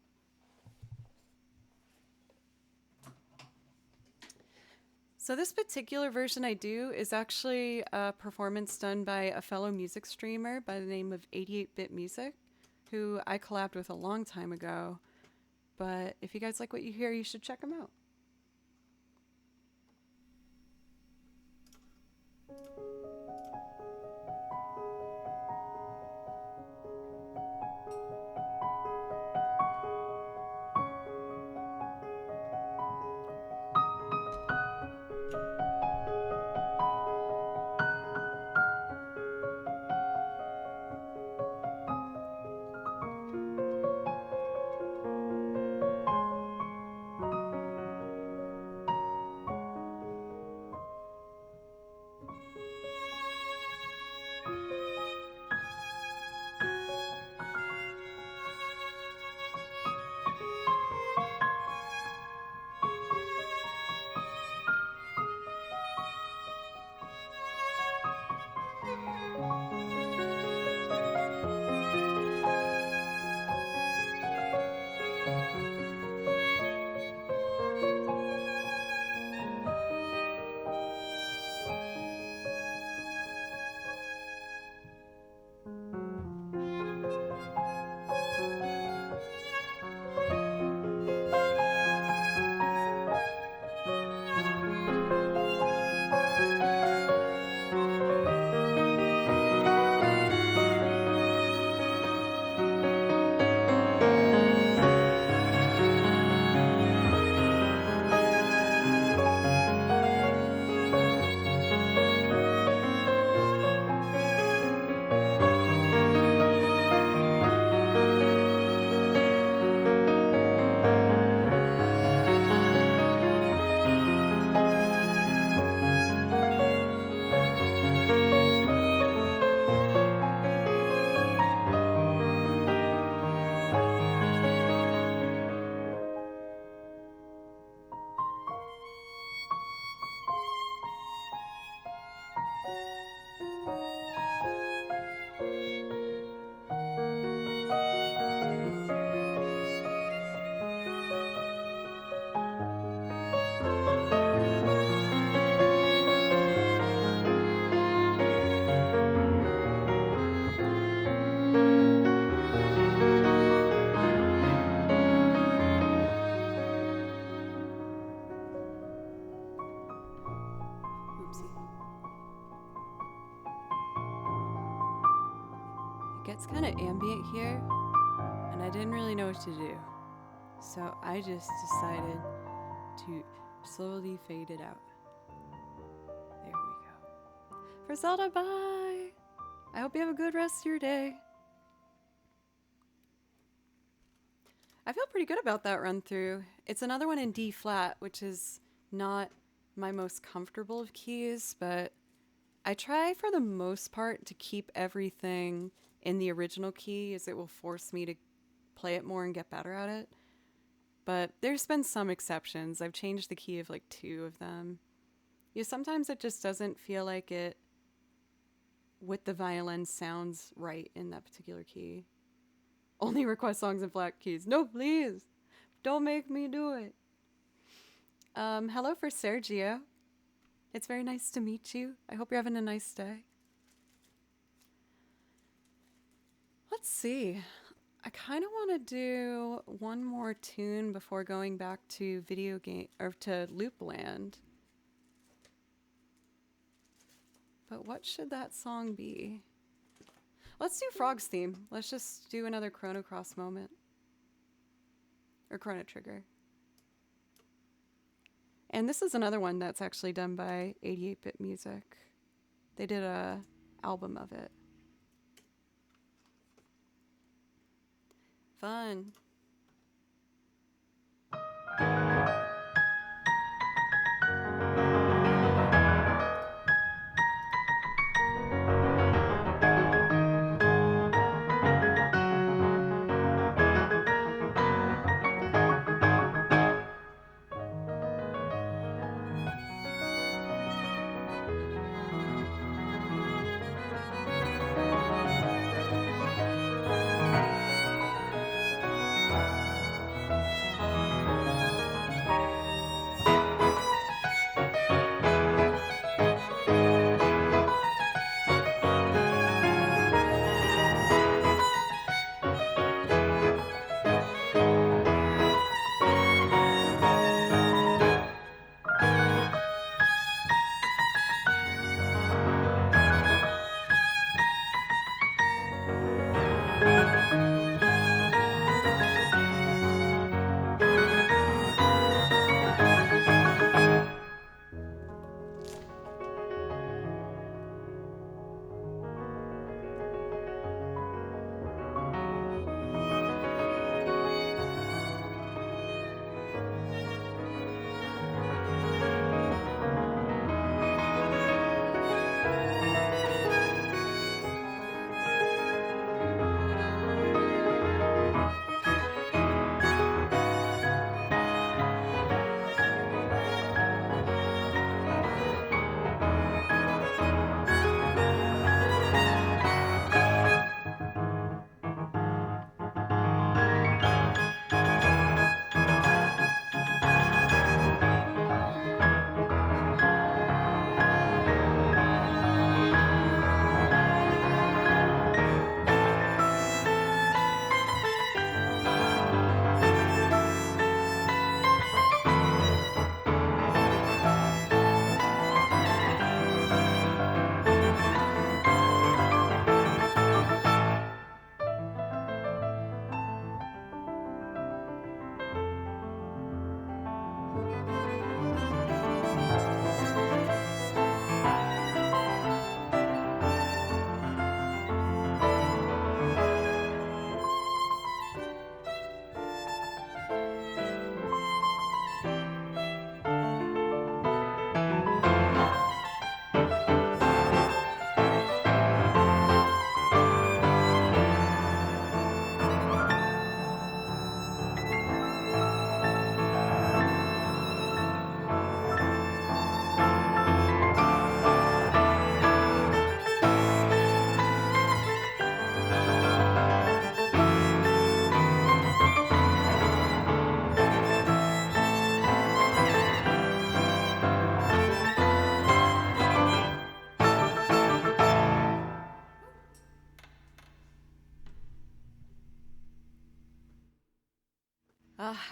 So this particular version I do is actually a performance done by a fellow music streamer by the name of 88-Bit Music, who I collabed with a long time ago. But if you guys like what you hear, you should check him out. Oopsie. It gets kind of ambient here, and I didn't really know what to do. So I just decided to slowly fade it out. There we go. For Zelda, bye! I hope you have a good rest of your day. I feel pretty good about that run through. It's another one in D flat, which is not my most comfortable of keys, but I try for the most part to keep everything in the original key, as it will force me to play it more and get better at it. But there's been some exceptions. I've changed the key of like 2 of them. Sometimes it just doesn't feel like it with the violin sounds right in that particular key. Only request songs in flat keys. No, please. Don't make me do it. Hello for Sergio. It's very nice to meet you. I hope you're having a nice day. Let's see. I kind of want to do one more tune before going back to video game or to Loopland. But what should that song be? Let's do Frog's theme. Let's just do another Chrono Cross moment. Or Chrono Trigger. And this is another one that's actually done by 88-Bit Music. They did a album of it. Fun.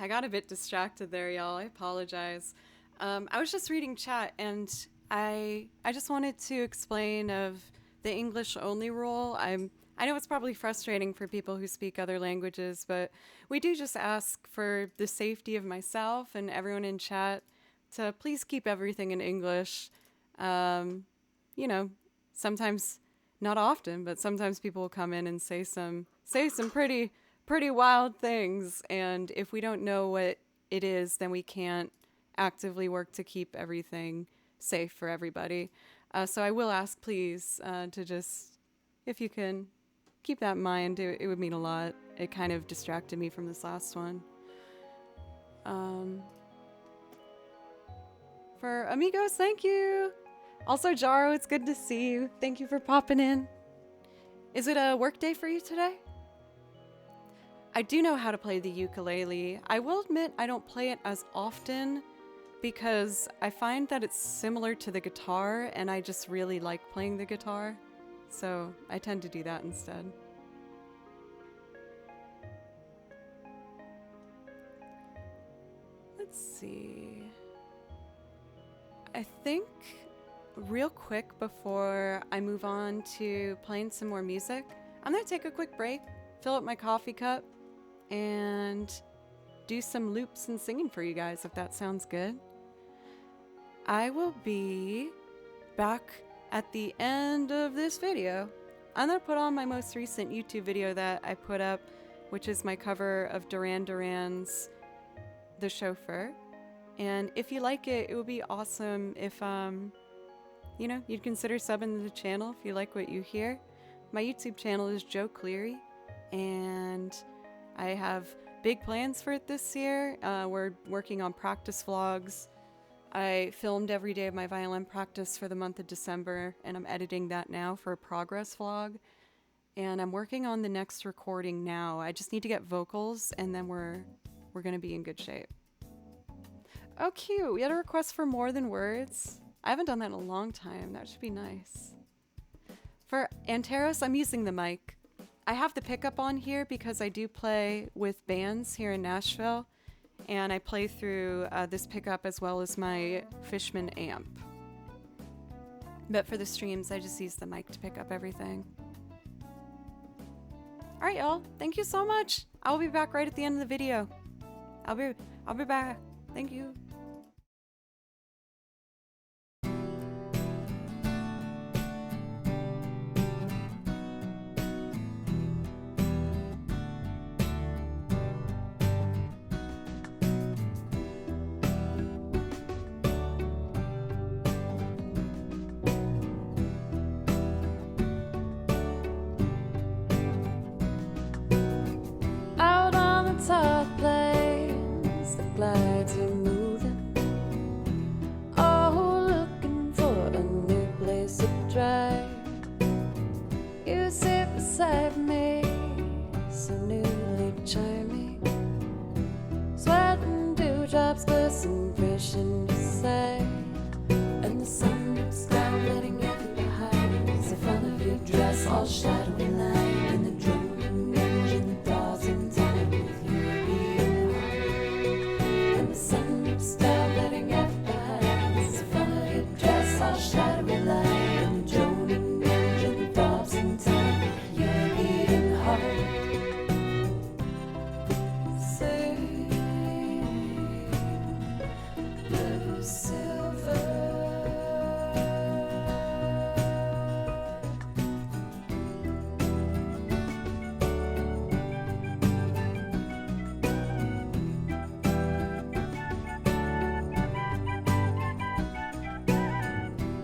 I got a bit distracted there, y'all. I apologize. I was just reading chat, and I just wanted to explain of the English only rule. I know it's probably frustrating for people who speak other languages, but we do just ask for the safety of myself and everyone in chat to please keep everything in English. You know, sometimes, not often, but sometimes people will come in and say some pretty wild things, and if we don't know what it is, then we can't actively work to keep everything safe for everybody. So I will ask, please, to just, if you can keep that in mind, it would mean a lot. It kind of distracted me from this last one. For amigos, thank you. Also, Jaro, it's good to see you. Thank you for popping in. Is it a work day for you today? I do know how to play the ukulele. I will admit I don't play it as often because I find that it's similar to the guitar and I just really like playing the guitar. So I tend to do that instead. Let's see. I think real quick before I move on to playing some more music, I'm gonna take a quick break, fill up my coffee cup, and do some loops and singing for you guys, if that sounds good. I will be back at the end of this video. I'm gonna put on my most recent YouTube video that I put up, which is my cover of Duran Duran's The Chauffeur. And if you like it, it would be awesome if, you know, you'd consider subbing to the channel if you like what you hear. My YouTube channel is Joe Cleary, and I have big plans for it this year. We're working on practice vlogs. I filmed every day of my violin practice for the month of December, and I'm editing that now for a progress vlog. And I'm working on the next recording now. I just need to get vocals, and then we're gonna be in good shape. Oh, cute. We had a request for More Than Words. I haven't done that in a long time. That should be nice. For Anteros, I'm using the mic. I have the pickup on here because I do play with bands here in Nashville, and I play through this pickup as well as my Fishman amp. But for the streams, I just use the mic to pick up everything. All right, y'all. Thank you so much. I'll be back right at the end of the video. I'll be back. Thank you. Out on the top plains, the glides are moving. Oh, looking for a new place to drive. You sit beside me, so newly charming. Sweating dewdrops glisten fresh in your sight, and the sun looks down, letting everything behind. It's the front of your dress, all shadowy line, and the droning engine thaws in time with your beating heart. And the sun looks down, letting everything behind. It's the front of your dress, all shadowy line, and the droning engine thaws in time with your beating heart. Sing, blue silver.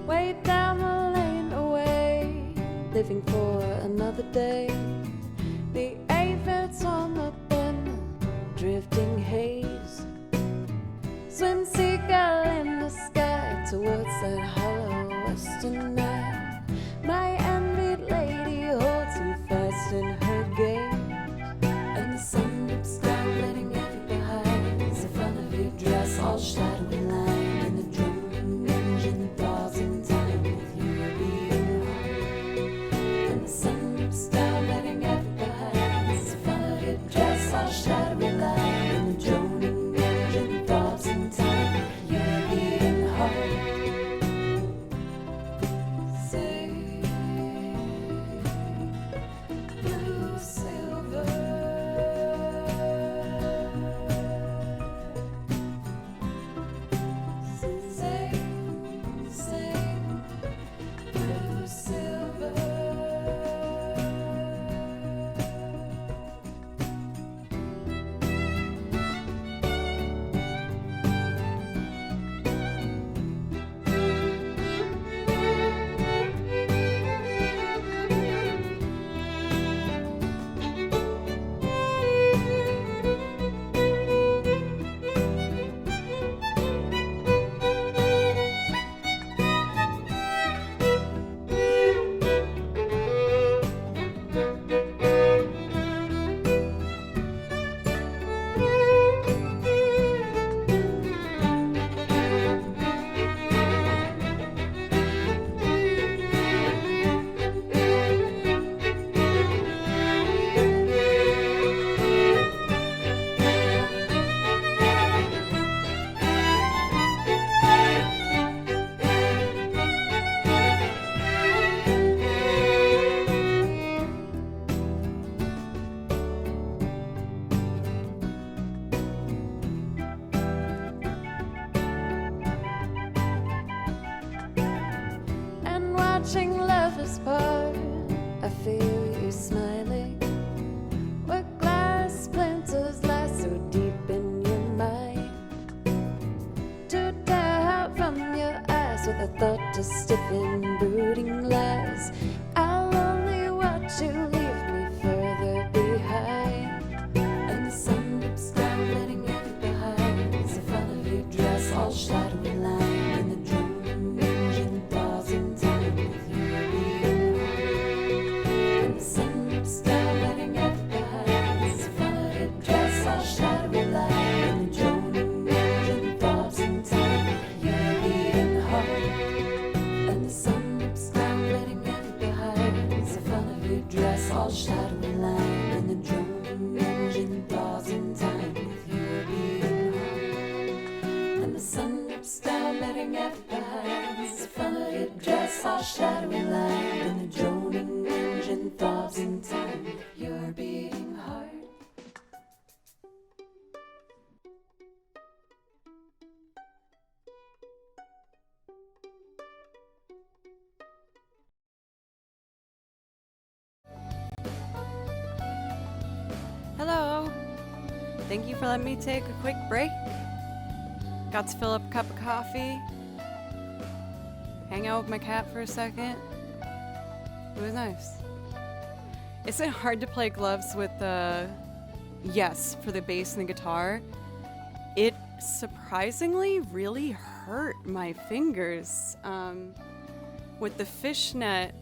Way down the lane away, living for another day. The aphids on the bend, drifting haze. Swim seagull in the sky towards that hollow western night. My envied lady holds you fast in her gaze, and the sun dips down, letting everything behind. It's the front of your dress, all shadowy line, and the droning engine thaws in time with your beating heart. And the sun dips down, letting everything behind. It's the front of your dress, all shadowy line, and the droning engine thaws in time with your beating heart. Sing, blue silver. watching lovers part. I feel you smiling. What glass splinters lie so deep in your mind? To tear out from your eyes with a thought to stiffen brooding lies. I'll only watch you leave me further behind. And the sun dips down, letting it behind. As the front of your dress all shadowy line, and the droning engine thaws in time with you being home. And the sun dips down, letting it behind. As the front of your dress all shadowy line, and the droning engine thaws in time with you being home. And the sun dips down, letting it behind. As the front of your dress all shadowy line, and the droning engine thaws in time with you being home. And the sun dips down, letting it behind. As the front of your dress all shadowy line, and the droning engine thaws in time with your beating heart. Hello. Thank you for letting me take a quick break. Got to fill up a cup of coffee. Hang out with my cat for a second. It was nice. Is it hard to play gloves with the... Yes, for the bass and the guitar. It surprisingly really hurt my fingers. With the fishnet,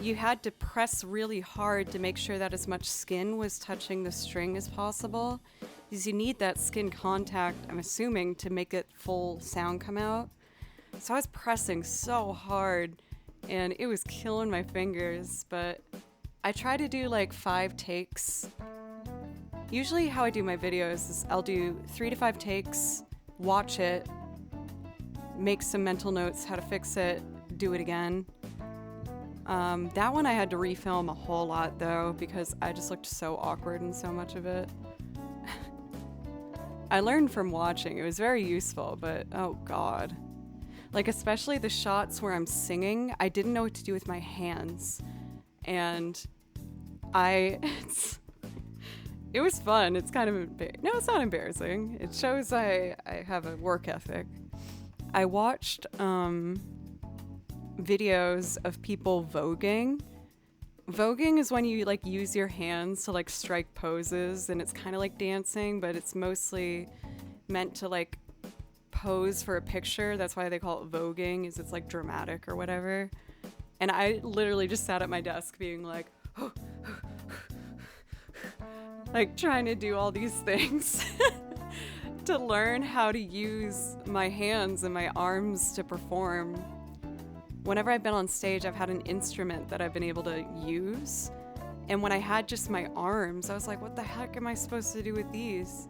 you had to press really hard to make sure that as much skin was touching the string as possible. Because you need that skin contact, I'm assuming, to make it full sound come out. So I was pressing so hard and it was killing my fingers, but I try to do like 5 takes. Usually how I do my videos is I'll do 3 to 5 takes, watch it, make some mental notes how to fix it, do it again. That one I had to refilm a whole lot though, because I just looked so awkward in so much of it. I learned from watching, it was very useful, but oh god. Like especially the shots where I'm singing, I didn't know what to do with my hands. And it was fun, it's kind of, no, it's not embarrassing. It shows I have a work ethic. I watched, videos of people voguing. Voguing is when you like use your hands to like strike poses, and it's kind of like dancing, but it's mostly meant to like pose for a picture. That's why they call it voguing, is it's like dramatic or whatever. And I literally just sat at my desk being like like trying to do all these things to learn how to use my hands and my arms to perform. Whenever I've been on stage, I've had an instrument that I've been able to use. And when I had just my arms, I was like, what the heck am I supposed to do with these?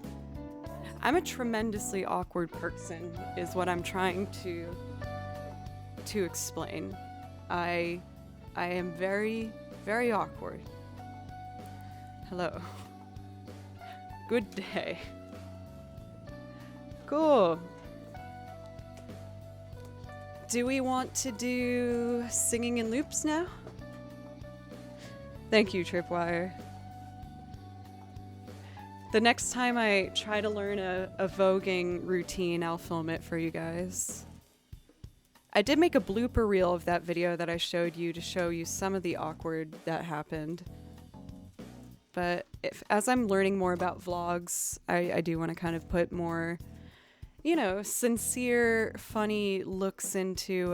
I'm a tremendously awkward person, is what I'm trying to explain. I am very, very awkward. Hello. Good day. Cool. Do we want to do singing in loops now? Thank you, Tripwire. The next time I try to learn a voguing routine, I'll film it for you guys. I did make a blooper reel of that video that I showed you to show you some of the awkward that happened. But as I'm learning more about vlogs, I do want to kind of put more, you know, sincere, funny looks into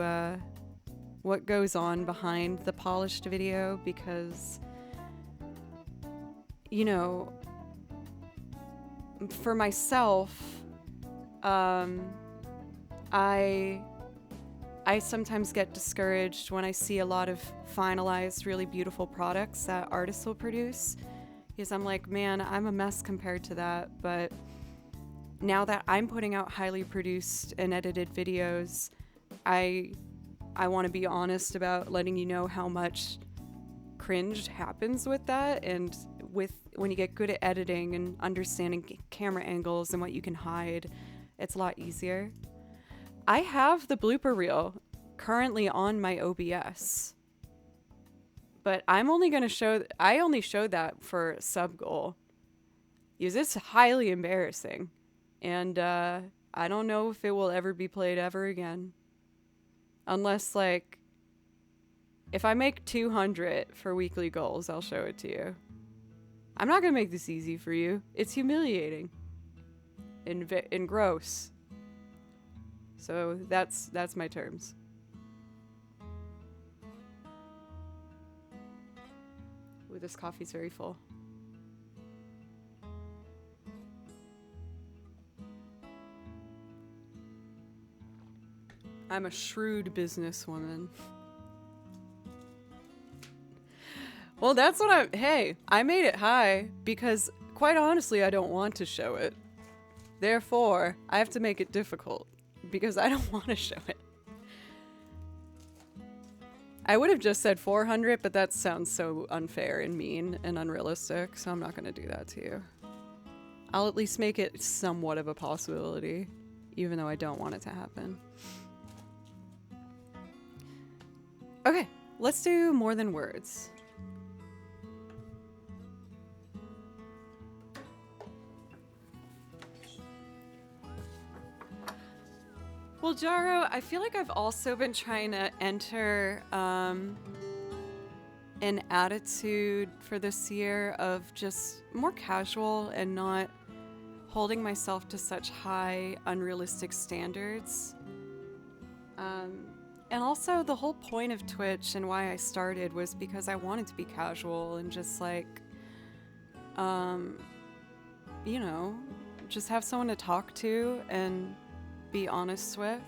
what goes on behind the polished video, because, you know, for myself, I sometimes get discouraged when I see a lot of finalized, really beautiful products that artists will produce, because I'm like, man, I'm a mess compared to that. But now that I'm putting out highly produced and edited videos, I want to be honest about letting you know how much cringe happens with that, and when you get good at editing and understanding camera angles and what you can hide, it's a lot easier. I have the blooper reel. currently on my OBS. But I'm only going to I only showed that for sub goal. Because it's highly embarrassing. And I don't know if it will ever be played ever again. Unless, like, if I make 200 for weekly goals, I'll show it to you. I'm not going to make this easy for you. It's humiliating. And gross. So that's my terms. Ooh, this coffee's very full. I'm a shrewd businesswoman. Well, that's what I made it high because, quite honestly, I don't want to show it. Therefore, I have to make it difficult because I don't want to show it. I would have just said 400, but that sounds so unfair and mean and unrealistic, so I'm not going to do that to you. I'll at least make it somewhat of a possibility, even though I don't want it to happen. Okay, let's do more than words. Well, Jaro, I feel like I've also been trying to enter an attitude for this year of just more casual and not holding myself to such high, unrealistic standards. And also, the whole point of Twitch and why I started was because I wanted to be casual and just like, you know, just have someone to talk to and be honest with.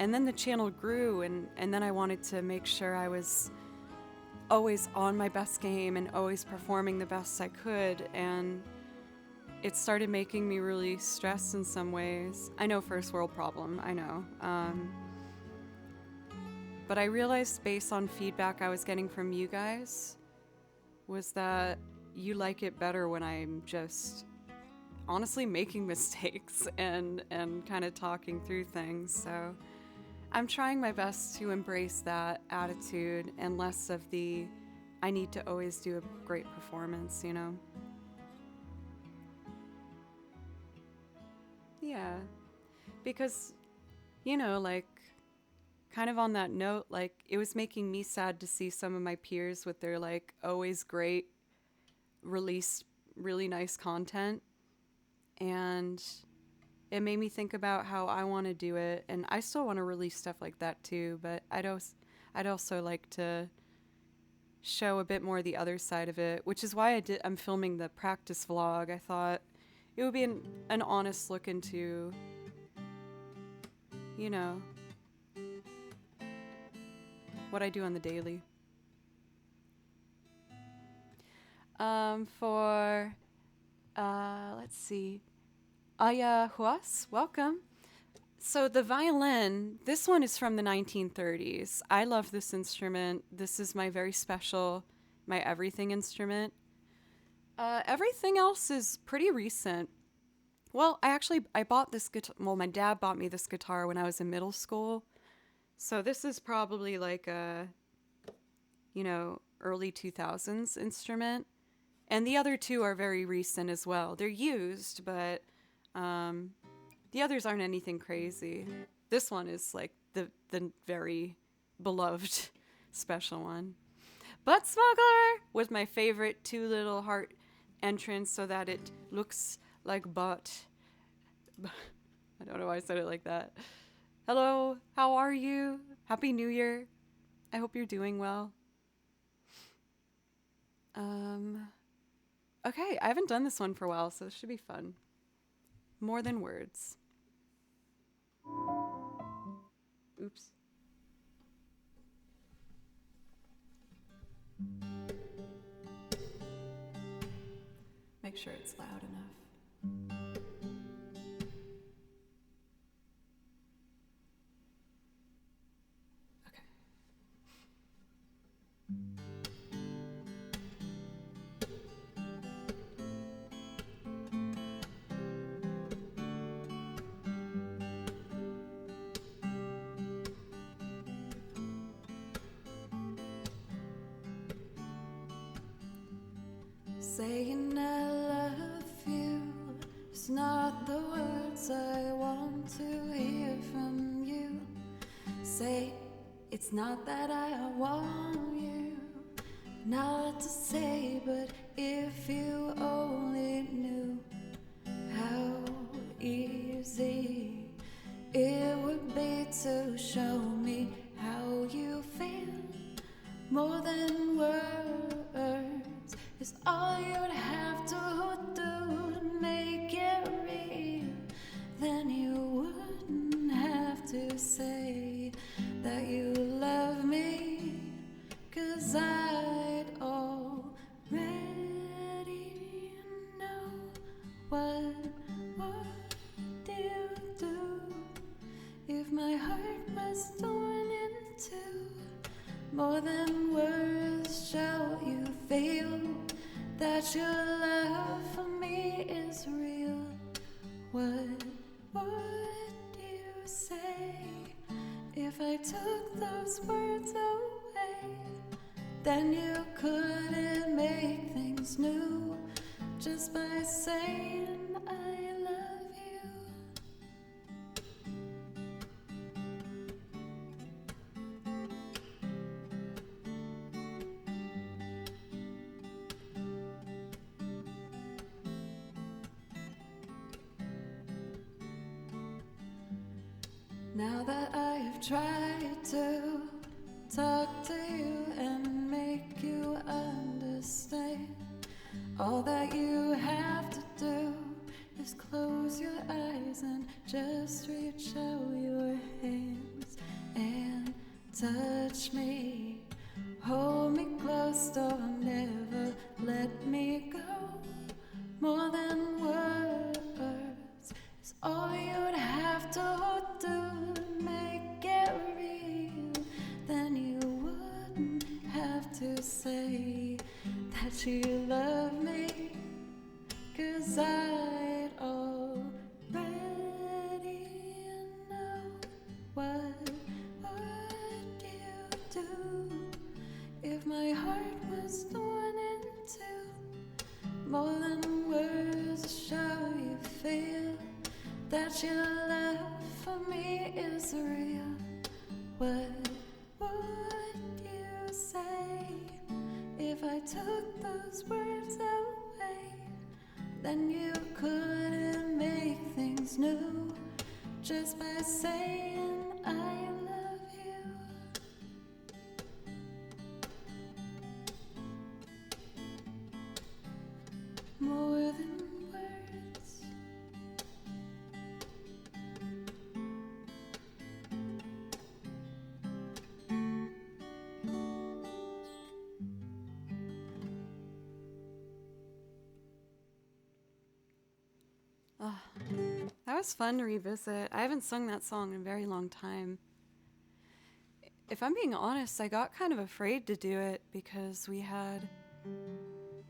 And then the channel grew, and then I wanted to make sure I was always on my best game and always performing the best I could, and it started making me really stressed in some ways. I know, first world problem, I know. But I realized based on feedback I was getting from you guys was that you like it better when I'm just honestly making mistakes and kind of talking through things. So I'm trying my best to embrace that attitude and less of the I need to always do a great performance, you know? Yeah. Because, you know, like, kind of on that note, like, it was making me sad to see some of my peers with their, like, always great release really nice content. And it made me think about how I want to do it. And I still want to release stuff like that too, but I'd also like to show a bit more the other side of it, which is why I'm filming the practice vlog. I thought it would be an honest look into, you know, what I do on the daily. Let's see. Aya Huas, welcome. So the violin, this one is from the 1930s. I love this instrument. This is my very special, my everything instrument. Everything else is pretty recent. Well, I bought this guitar. Well, my dad bought me this guitar when I was in middle school. So this is probably like a, you know, early 2000s instrument. And the other two are very recent as well. They're used, but the others aren't anything crazy. This one is like the very beloved special one. Butt Smuggler was my favorite 2 little heart entrance so that it looks like butt. I don't know why I said it like that. Hello, how are you? Happy New Year. I hope you're doing well. Okay, I haven't done this one for a while, so this should be fun. More than words. Oops. Make sure it's loud enough. Okay. Saying I love you is not the words I want to hear from you. Say it's not that I want you not to say, but if you only knew how easy it would be to show me how you feel. More than words is all you'd have to do to make it real. Then you wouldn't have to say that you love me, 'cause I'd already know. What would you do if my heart was torn in two? More than words shall you feel that your love for me is real. What would you say if I took those words away? Then you couldn't make things new just by saying I love you. Now that I have tried to talk to you and make you understand, all that you have to do is close your eyes and just reach out your hands and touch me. Hold me close, don't never let me go. More than words is all you'd have to do to make it real. Then you wouldn't have to say that you love me, 'cause I'd already know. What would you do if my heart was torn in two? More than words shall you feel that your love for me is real. What would you say if I took those words away? Then you couldn't make things new just by saying I love you. More than words. Oh, that was fun to revisit. I haven't sung that song in a very long time. If I'm being honest, I got kind of afraid to do it because we had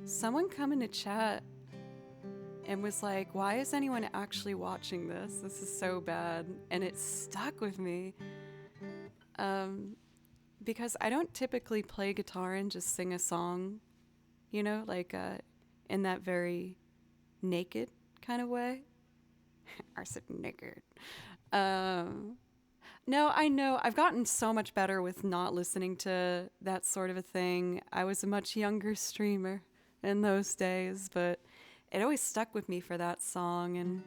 someone come into chat and was like, why is anyone actually watching this? This is so bad. And it stuck with me. Because I don't typically play guitar and just sing a song, you know, like in that very naked kind of way. I said naked. No, I know. I've gotten so much better with not listening to that sort of a thing. I was a much younger streamer in those days, but it always stuck with me for that song. And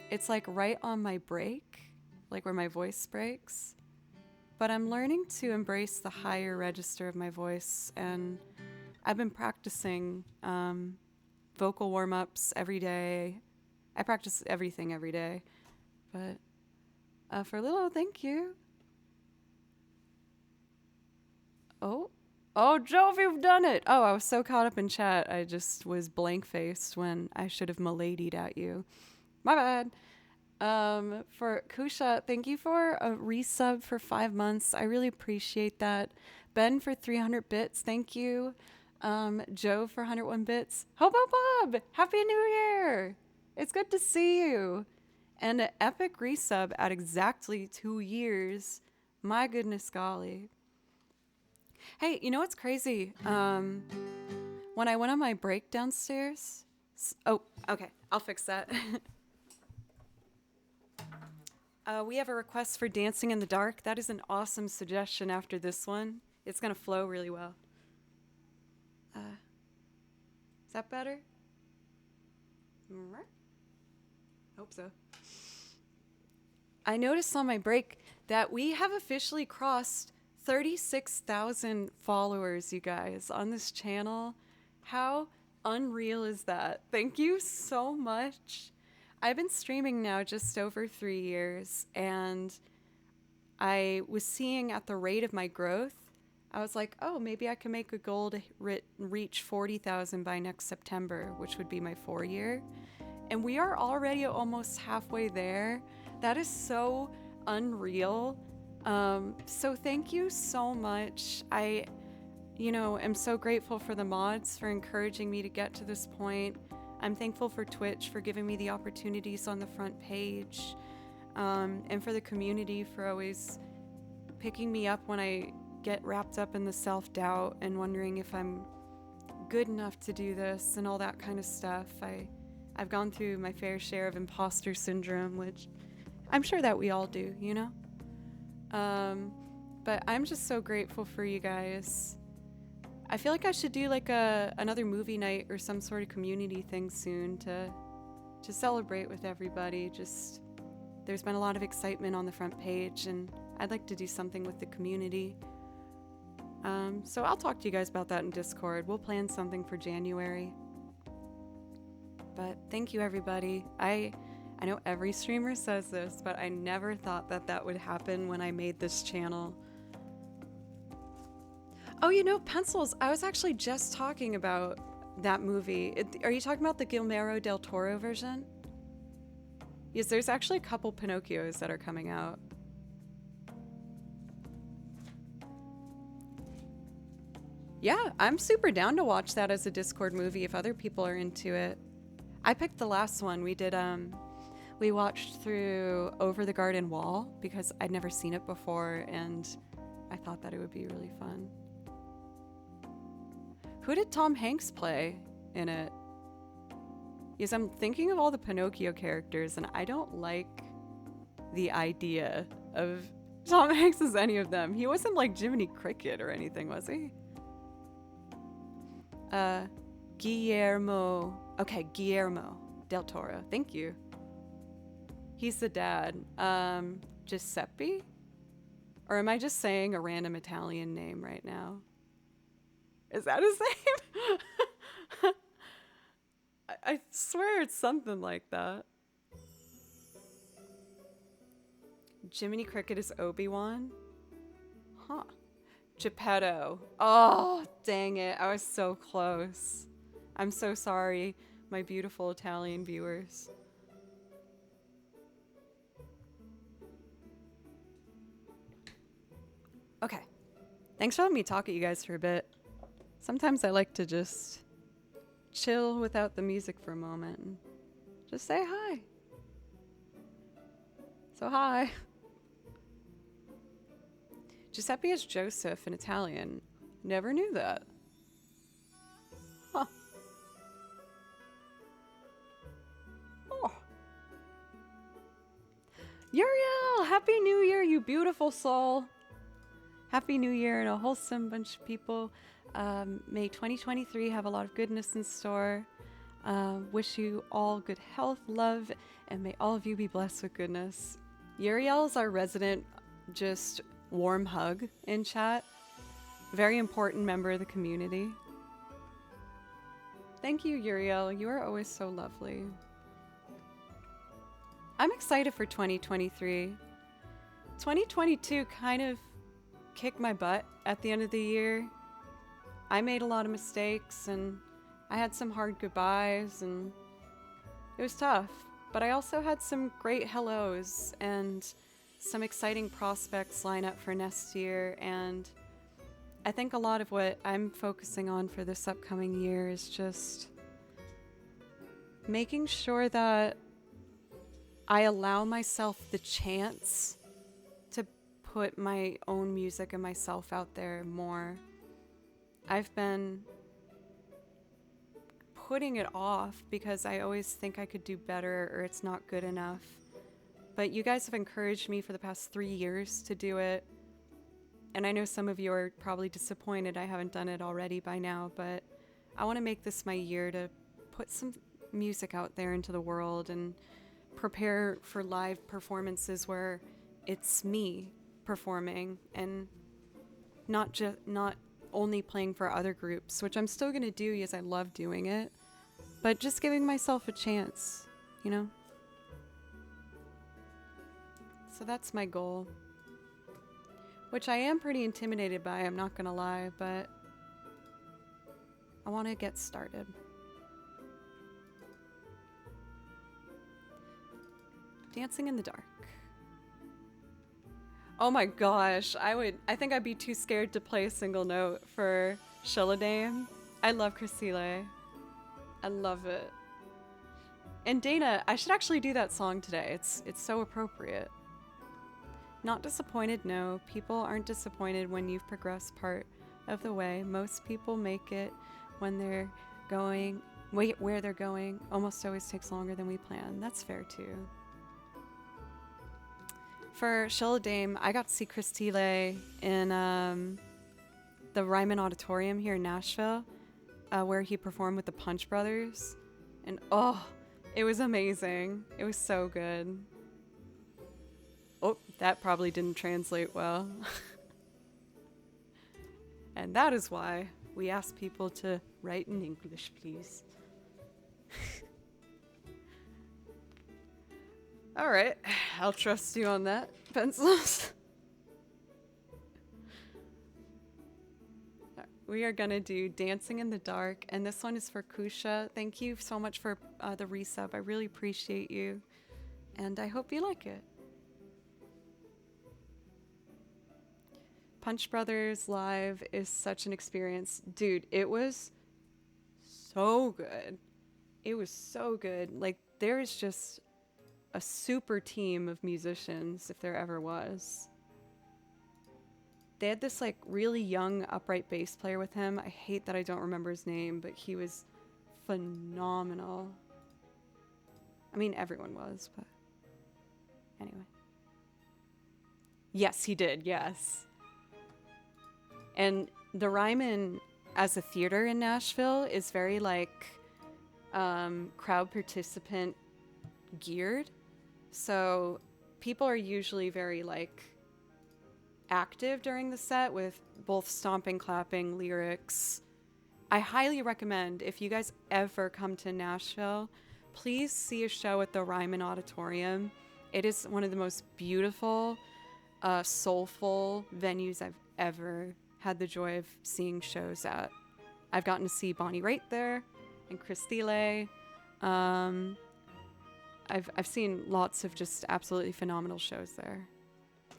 it's like right on my break, like where my voice breaks. But I'm learning to embrace the higher register of my voice. And I've been practicing vocal warm-ups every day. I practice everything every day. But for Lilo, thank you. Oh, Jove, you've done it. Oh, I was so caught up in chat. I just was blank-faced when I should have miladied at you. My bad. For Kusha, thank you for a resub for 5 months. I really appreciate that. Ben for 300 bits. Thank you. Joe for 101 bits. Hobo Bob, Happy New Year. It's good to see you. And an epic resub at exactly 2 years. My goodness golly. Hey, you know what's crazy? When I went on my break downstairs. Oh, okay. I'll fix that. We have a request for Dancing in the Dark. That is an awesome suggestion after this one. It's going to flow really well. Is that better? Hope so. I noticed on my break that we have officially crossed 36,000 followers, you guys, on this channel. How unreal is that? Thank you so much. I've been streaming now just over 3 years, and I was seeing at the rate of my growth, I was like, oh, maybe I can make a goal to reach 40,000 by next September, which would be my 4-year. And we are already almost halfway there. That is so unreal. So thank you so much. I am so grateful for the mods for encouraging me to get to this point. I'm thankful for Twitch for giving me the opportunities on the front page, and for the community for always picking me up when I get wrapped up in the self-doubt and wondering if I'm good enough to do this and all that kind of stuff. I've gone through my fair share of imposter syndrome, which I'm sure that we all do, you know? But I'm just so grateful for you guys. I feel like I should do like another movie night or some sort of community thing soon to celebrate with everybody. Just there's been a lot of excitement on the front page, and I'd like to do something with the community. So I'll talk to you guys about that in Discord. We'll plan something for January. But thank you, everybody. I know every streamer says this, but I never thought that would happen when I made this channel. Oh, Pencils, I was actually just talking about that movie. Are you talking about the Guillermo del Toro version? Yes, there's actually a couple Pinocchios that are coming out. Yeah, I'm super down to watch that as a Discord movie if other people are into it. I picked the last one. We watched through Over the Garden Wall because I'd never seen it before, and I thought that it would be really fun. Who did Tom Hanks play in it? Yes, I'm thinking of all the Pinocchio characters, and I don't like the idea of Tom Hanks as any of them. He wasn't like Jiminy Cricket or anything, was he? Guillermo. Okay, Guillermo del Toro. Thank you. He's the dad. Giuseppe? Or am I just saying a random Italian name right now? Is that his name? I swear it's something like that. Jiminy Cricket is Obi-Wan? Huh. Geppetto. Oh, dang it. I was so close. I'm so sorry, my beautiful Italian viewers. Okay. Thanks for letting me talk at you guys for a bit. Sometimes I like to just chill without the music for a moment and just say hi. So hi. Giuseppe is Joseph in Italian. Never knew that. Huh. Oh. Uriel, Happy New Year, you beautiful soul. Happy New Year and a wholesome bunch of people. May 2023 have a lot of goodness in store. Wish you all good health, love, and may all of you be blessed with goodness. Uriel is our resident just warm hug in chat. Very important member of the community. Thank you, Uriel. You are always so lovely. I'm excited for 2023. 2022 kind of kicked my butt at the end of the year. I made a lot of mistakes and I had some hard goodbyes and it was tough. But I also had some great hellos and some exciting prospects line up for next year. And I think a lot of what I'm focusing on for this upcoming year is just making sure that I allow myself the chance to put my own music and myself out there more. I've been putting it off because I always think I could do better or it's not good enough. But you guys have encouraged me for the past 3 years to do it. And I know some of you are probably disappointed I haven't done it already by now, but I want to make this my year to put some music out there into the world and prepare for live performances where it's me performing and not only playing for other groups, which I'm still going to do because I love doing it, but just giving myself a chance, you know? So that's my goal, which I am pretty intimidated by, I'm not going to lie, but I want to get started. Dancing in the Dark. Oh my gosh, I think I'd be too scared to play a single note for Shilladame. I love Christile. I love it. And Dana, I should actually do that song today. It's so appropriate. Not disappointed, no. People aren't disappointed when you've progressed part of the way. Most people make it when they're going, where they're going almost always takes longer than we plan. That's fair too. For Shilladame, I got to see Christile in the Ryman Auditorium here in Nashville, where he performed with the Punch Brothers. And oh, it was amazing. It was so good. Oh, that probably didn't translate well. And that is why we ask people to write in English, please. All right, I'll trust you on that, Pencils. We are gonna do Dancing in the Dark, and this one is for Kusha. Thank you so much for the resub. I really appreciate you, and I hope you like it. Punch Brothers live is such an experience. Dude, it was so good. It was so good. Like, there is just a super team of musicians, if there ever was. They had this like really young upright bass player with him. I hate that I don't remember his name, but he was phenomenal. I mean, everyone was, but anyway. Yes, he did, yes. And the Ryman as a theater in Nashville is very like crowd participant geared. So people are usually very like active during the set with both stomping, clapping, lyrics. I highly recommend, if you guys ever come to Nashville, please see a show at the Ryman Auditorium. It is one of the most beautiful, soulful venues I've ever had the joy of seeing shows at. I've gotten to see Bonnie Raitt there and Christile. I've seen lots of just absolutely phenomenal shows there.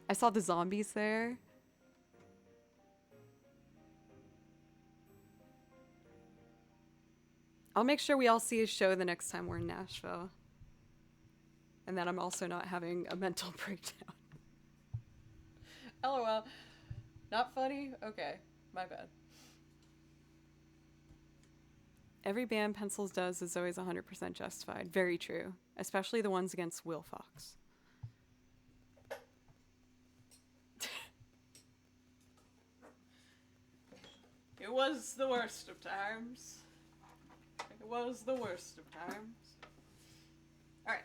I saw the Zombies there. I'll make sure we all see a show the next time we're in Nashville. And that I'm also not having a mental breakdown. LOL. Not funny? Okay, my bad. Every band Pencils does is always 100% justified. Very true. Especially the ones against Will Fox. It was the worst of times. It was the worst of times. Alright,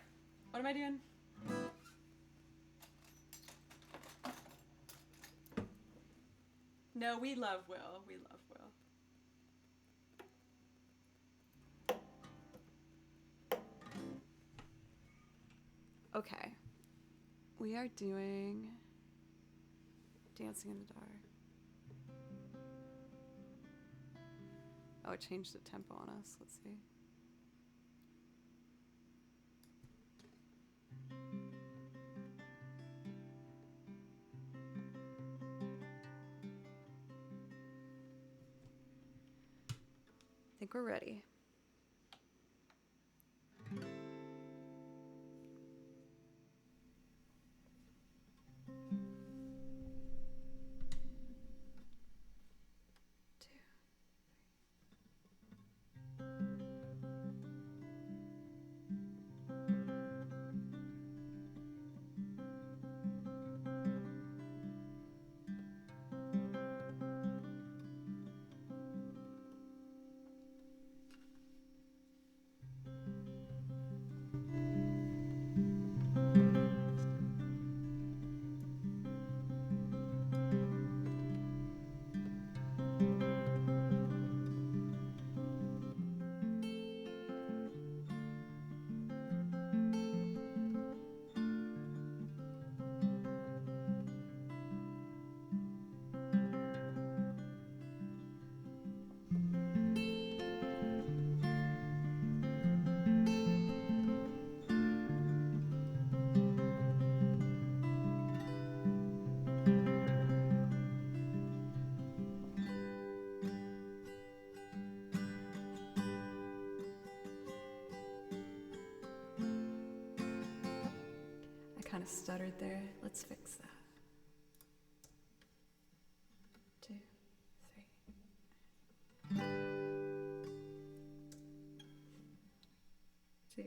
what am I doing? No, we love Will. We love Will. Okay. We are doing Dancing in the Dark. Oh, it changed the tempo on us. Let's see. I think we're ready. kind of stuttered there. Let's fix that. 2, 3. 2.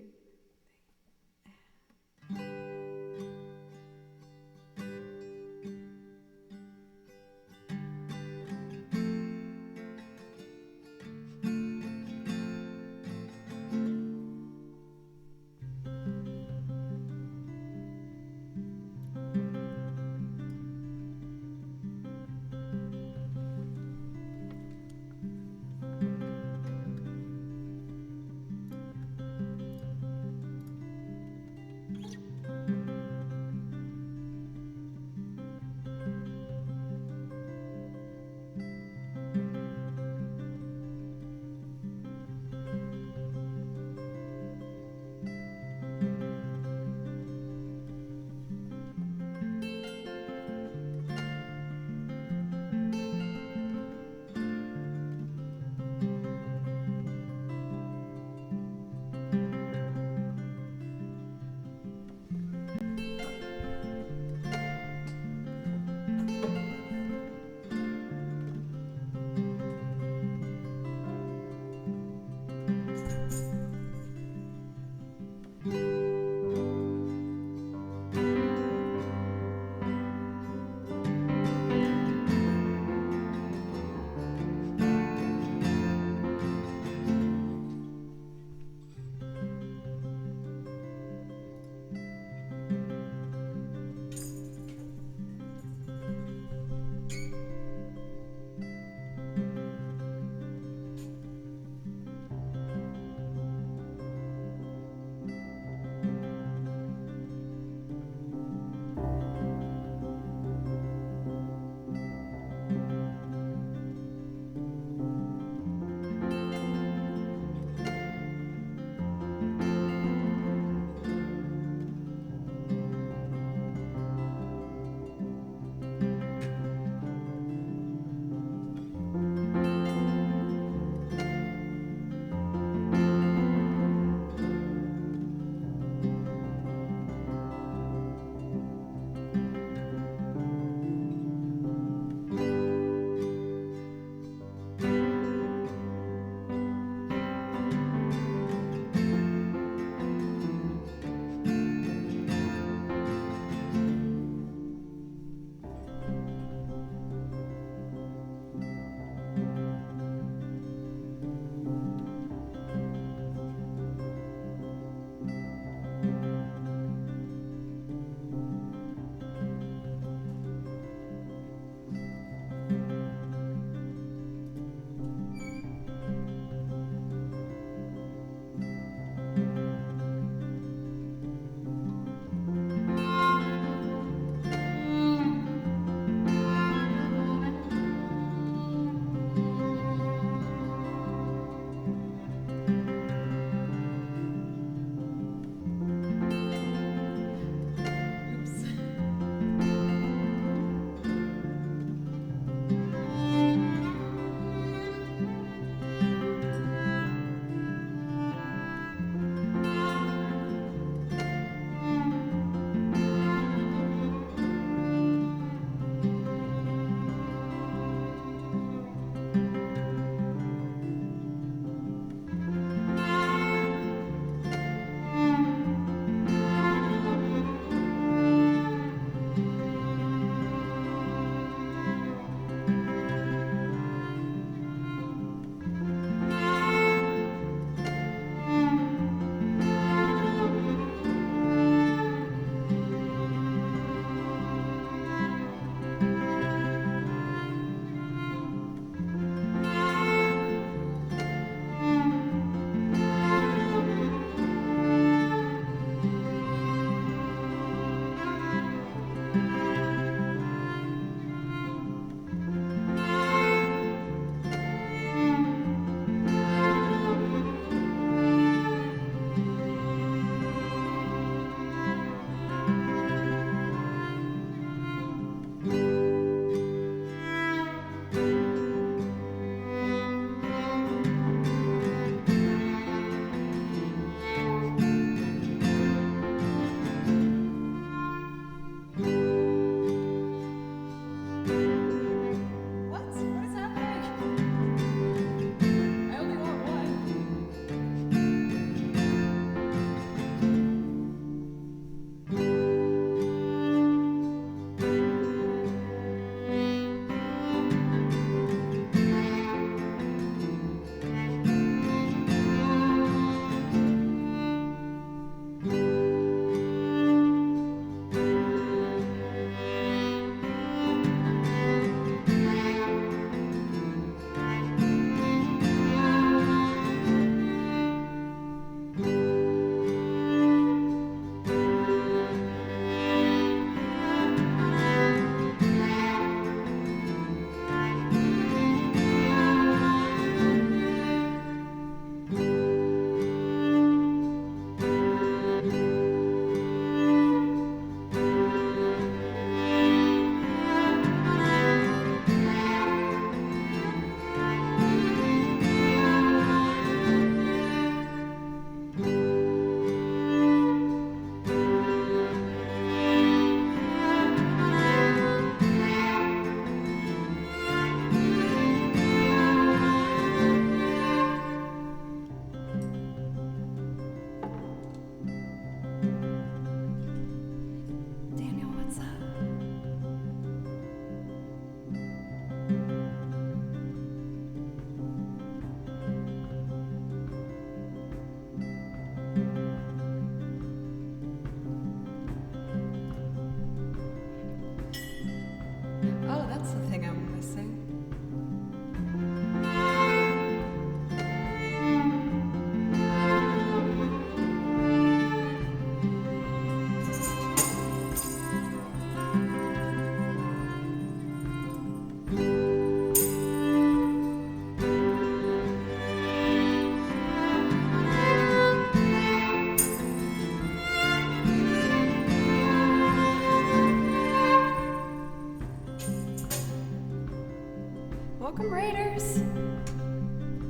Welcome, Raiders.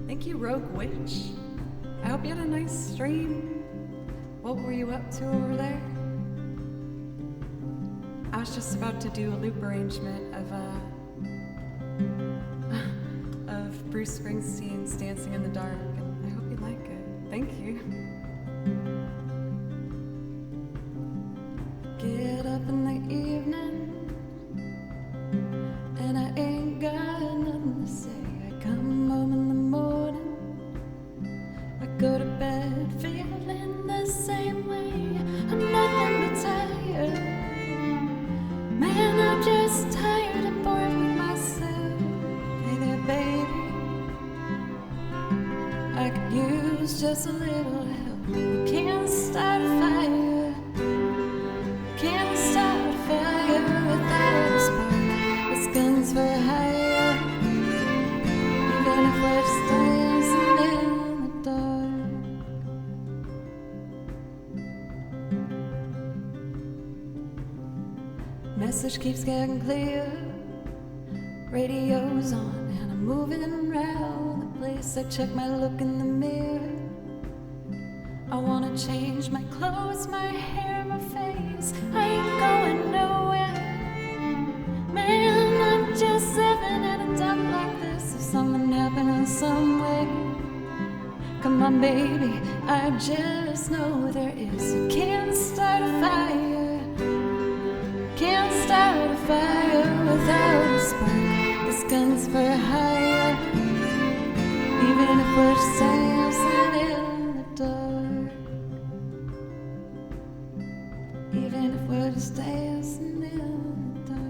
Thank you, Rogue Witch. I hope you had a nice stream. What were you up to over there? I was just about to do a loop arrangement of Bruce Springsteen's Dancing in the Dark, and I hope you like it. Thank you. Get up in the evening, and I ain't got nothing to say. I come home in the morning, I go to bed feeling the same way. I'm nothing but tired. Man, I'm just tired and bored with myself. Hey there, baby, I could use just a little help. You can't start a fire, can't start a fire without a spark. This gun's for hire, even if we're just dancing in the dark. Message keeps getting clear, radio's on, and I'm moving around the place. I check my look in the mirror. I wanna change my clothes, my hair, my face. I ain't going nowhere. Man, I'm just living in a dump like this. If something happened some way, come on, baby, I just know there is. You can't start a fire, can't start a fire without a spark. This gun's for hire, even if we're just dancing in the dark. Even if we're just dancing in the dark.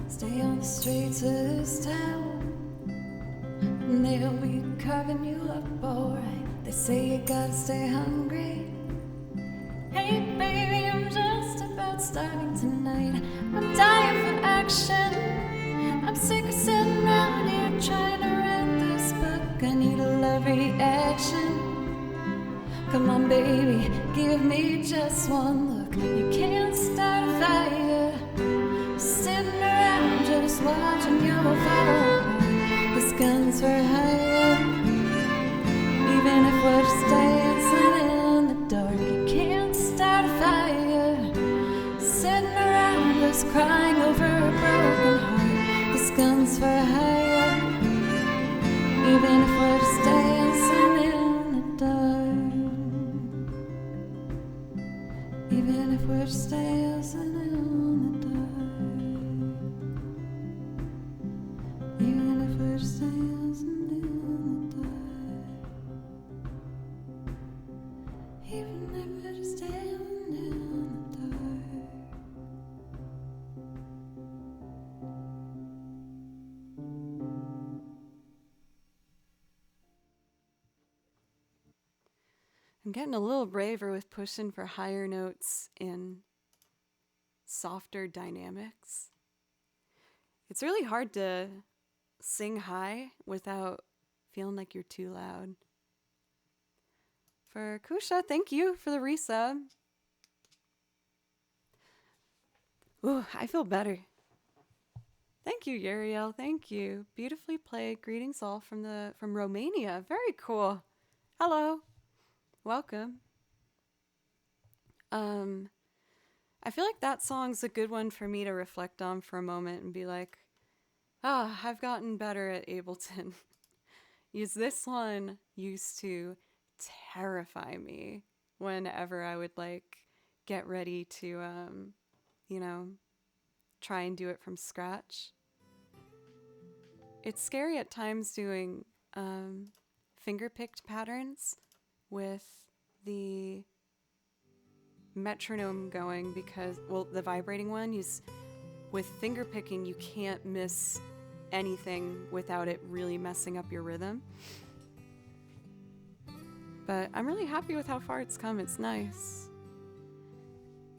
Stay on the streets of this town, and they'll be carving you up alright. They say you gotta stay hungry. Hey baby, I'm just about starving tonight. I'm dying for action. I'm sick of sitting around here trying to read this book. I need a love reaction. Come on baby, give me just one look. You can't start a fire sitting around just watching you fall. This gun's for hire, even if we're just dancing in the dark. You can't start a fire sitting around just crying over a broken heart. This gun's for hire, even if we're just dancing in the dark. Even if we're just dancing in the dark. Even if we're just dancing in the dark. Even if we're just dancing in the dark. I'm getting a little braver with pushing for higher notes in softer dynamics. It's really hard to sing high without feeling like you're too loud. For Kusha, thank you for the resub. Ooh, I feel better. Thank you, Uriel. Thank you. Beautifully played. Greetings all from Romania. Very cool. Hello. Welcome. I feel like that song's a good one for me to reflect on for a moment and be like, I've gotten better at Ableton. Use this one used to terrify me whenever I would like get ready to, you know, try and do it from scratch. It's scary at times doing finger picked patterns with the metronome going because, well, the vibrating one, with finger picking, you can't miss anything without it really messing up your rhythm. But I'm really happy with how far it's come. It's nice.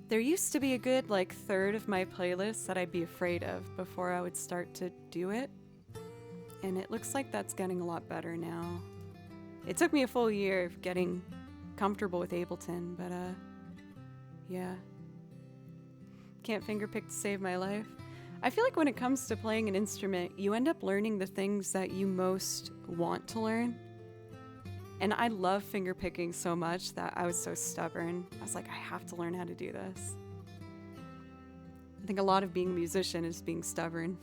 There used to be a good like third of my playlist that I'd be afraid of before I would start to do it. And it looks like that's getting a lot better now. It took me a full year of getting comfortable with Ableton, but yeah. Can't fingerpick to save my life. I feel like when it comes to playing an instrument, you end up learning the things that you most want to learn. And I love fingerpicking so much that I was so stubborn. I was like, I have to learn how to do this. I think a lot of being a musician is being stubborn.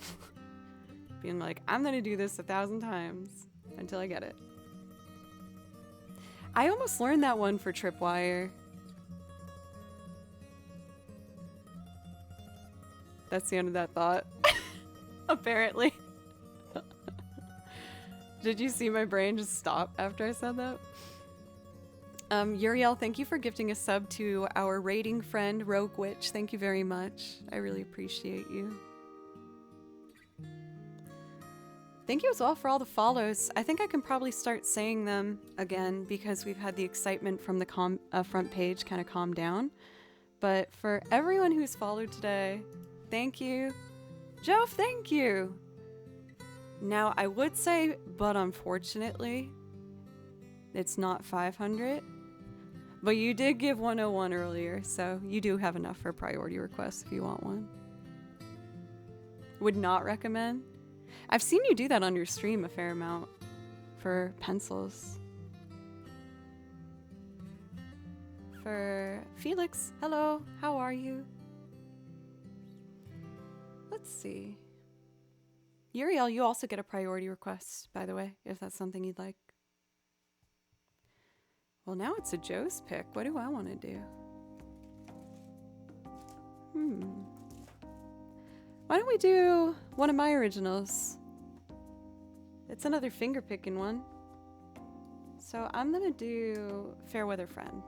Being like, I'm gonna do this 1,000 times until I get it. I almost learned that one for Tripwire. That's the end of that thought. Apparently. Did you see my brain just stop after I said that? Uriel, thank you for gifting a sub to our rating friend, Rogue Witch. Thank you very much. I really appreciate you. Thank you as well for all the follows. I think I can probably start saying them again because we've had the excitement from the front page kind of calm down. But for everyone who's followed today, thank you. Joe, thank you. Now, I would say, but unfortunately, it's not 500. But you did give 101 earlier, so you do have enough for a priority request if you want one. Would not recommend. I've seen you do that on your stream a fair amount for pencils. For Felix, hello, how are you? Let's see. Uriel, you also get a priority request, by the way, if that's something you'd like. Well, now it's a Joe's pick. What do I want to do? Why don't we do one of my originals? It's another finger picking one. So I'm gonna do Fairweather Friend.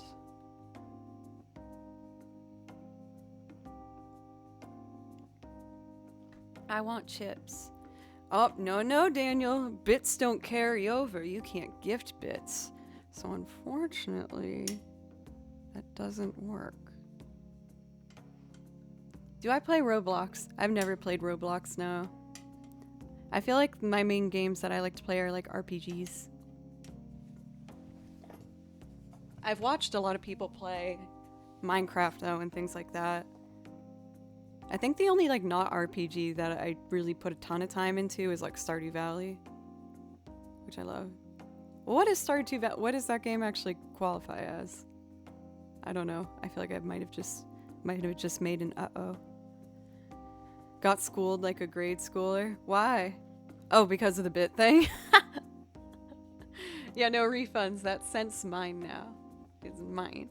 I want chips. Oh, no, Daniel. Bits don't carry over. You can't gift bits. So unfortunately, that doesn't work. Do I play Roblox? I've never played Roblox, no. I feel like my main games that I like to play are like RPGs. I've watched a lot of people play Minecraft though and things like that. I think the only like not RPG that I really put a ton of time into is like Stardew Valley, which I love. What is Stardew Valley? What does that game actually qualify as? I don't know. I feel like I might have just made an uh-oh. Got schooled like a grade schooler. Why? Oh, because of the bit thing. Yeah, no refunds. That cent's mine now. It's mine.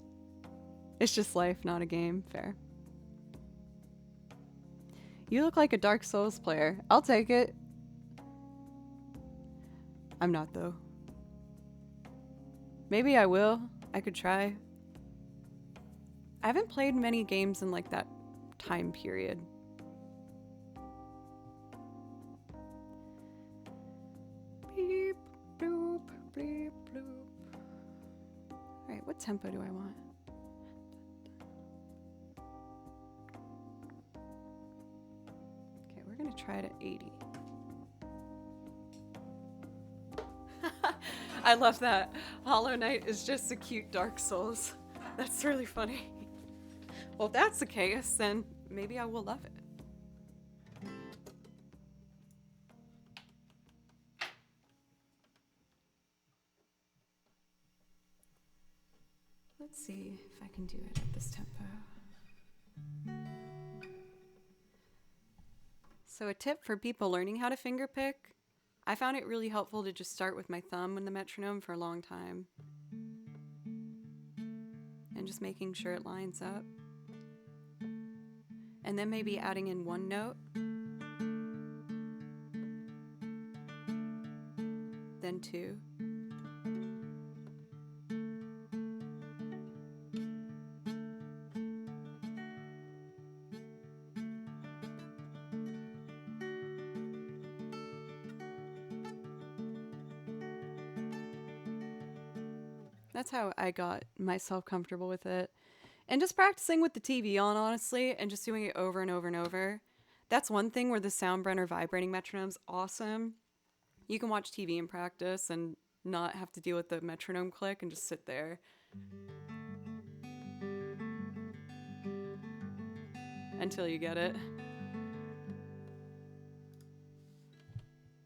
It's just life, not a game. Fair. You look like a Dark Souls player. I'll take it. I'm not, though. Maybe I will. I could try. I haven't played many games in like that time period. Beep, bloop, bleep, bloop. Alright, what tempo do I want? Okay, we're gonna try it at 80. I love that. Hollow Knight is just a cute Dark Souls. That's really funny. Well, if that's the case, then maybe I will love it. Let's see if I can do it at this tempo. So a tip for people learning how to fingerpick, I found it really helpful to just start with my thumb in the metronome for a long time. And just making sure it lines up. And then maybe adding in one note. Then two. That's how I got myself comfortable with it. And just practicing with the TV on, honestly, and just doing it over and over and over. That's one thing where the Soundbrenner vibrating metronome's awesome. You can watch TV and practice and not have to deal with the metronome click and just sit there. Until you get it.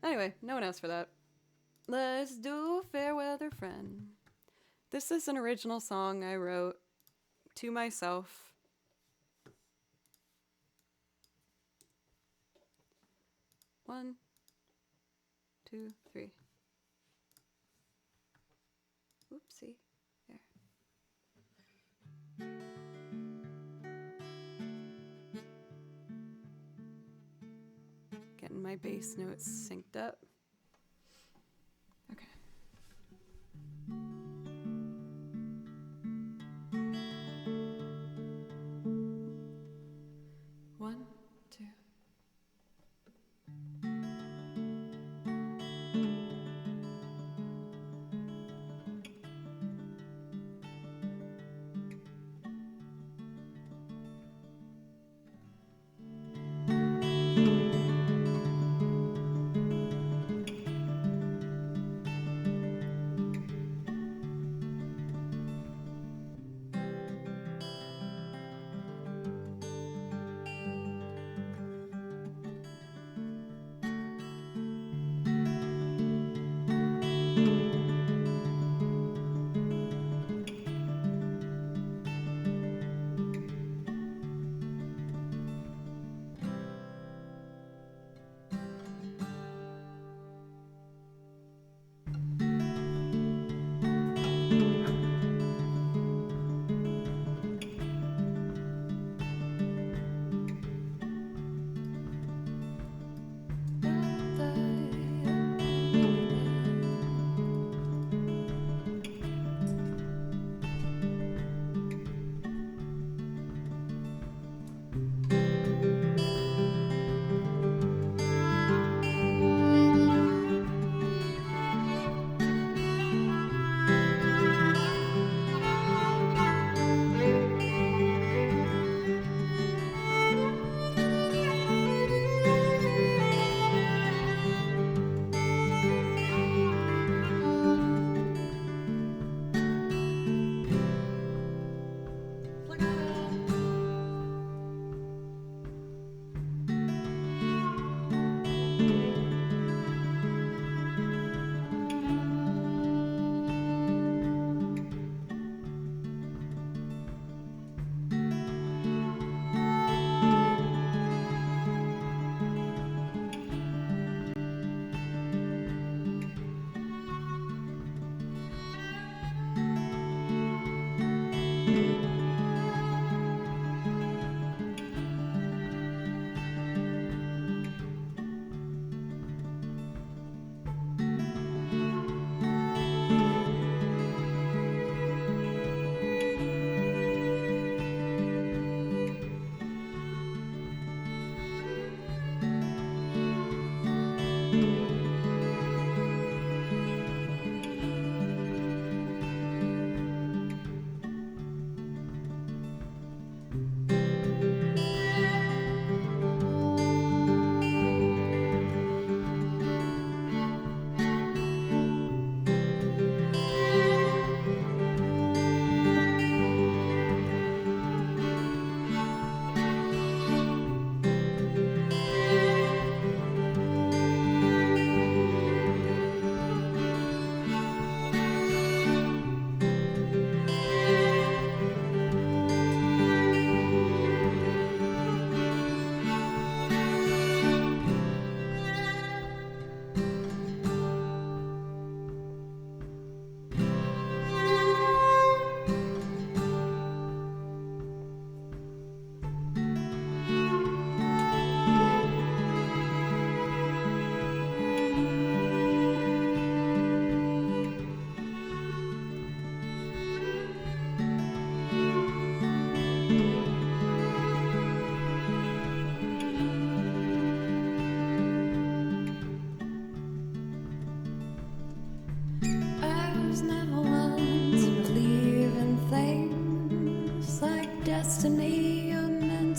Anyway, no one asked for that. Let's do Fair Weather Friend. This is an original song I wrote to myself. One, two, three. Oopsie. There. Getting my bass notes synced up. Okay. One, two.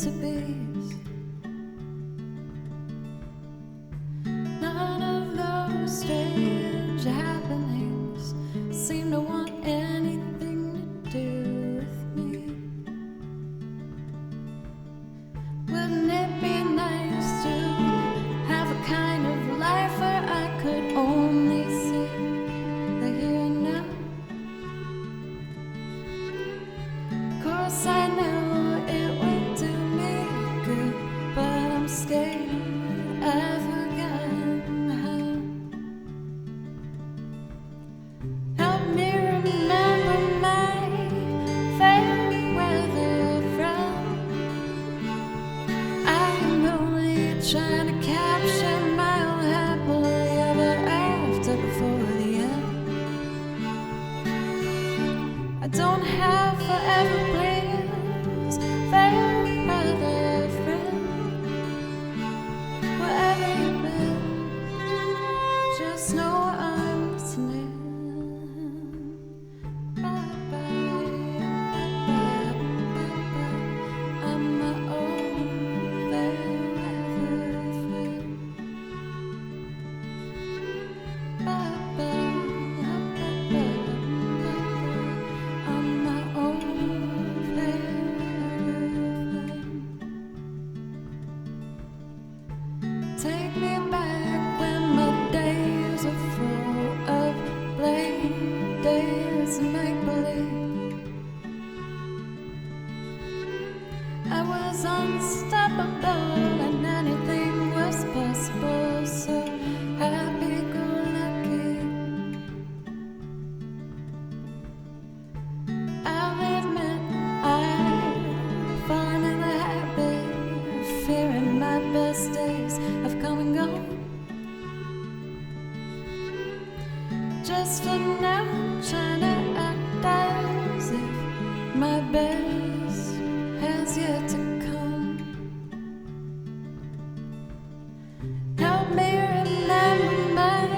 to be. None of those strange happenings seem to want anything to do with me. Wouldn't it be nice to have a kind of life where I could only see the here and now? Course I know it would do me good, but I'm scared I've forgotten how. Help me remember my fair weather frown. I'm only trying to capture my own happily ever after before the end. I don't have forever plans, fair weather friend. Wherever you've been, just know I'm listening. I'm my own fair weather friend. I'm my own fair weather friend. Take me back when my days are full of blame, days of make-believe. I was unstoppable and anything was possible, so happy-go-lucky. I'll admit I've fallen in the habit of fearing my best days have come and gone. Just for now, trying to act as if my best has yet to come. Help me remember my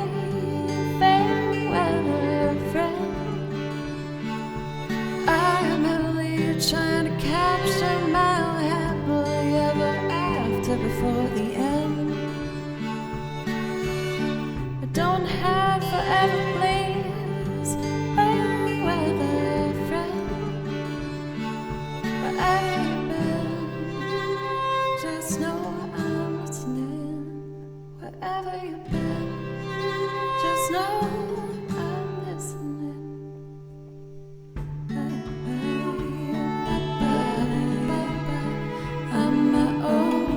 fair weather friend. I'm only trying to capture my own happily ever after before the end. I don't have forever plans, fair weather friend. Wherever you've been, just know I'm listening. Wherever you've been, just know I'm listening. I'm my own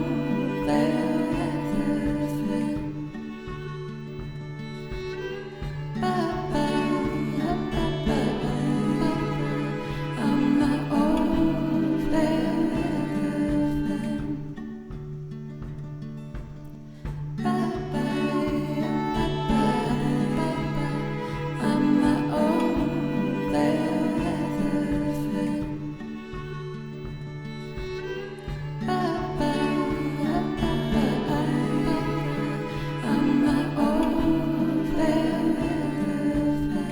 fair weather friend. I'm my own fair weather friend. I'm my own fair weather friend. I'm my own fair weather friend.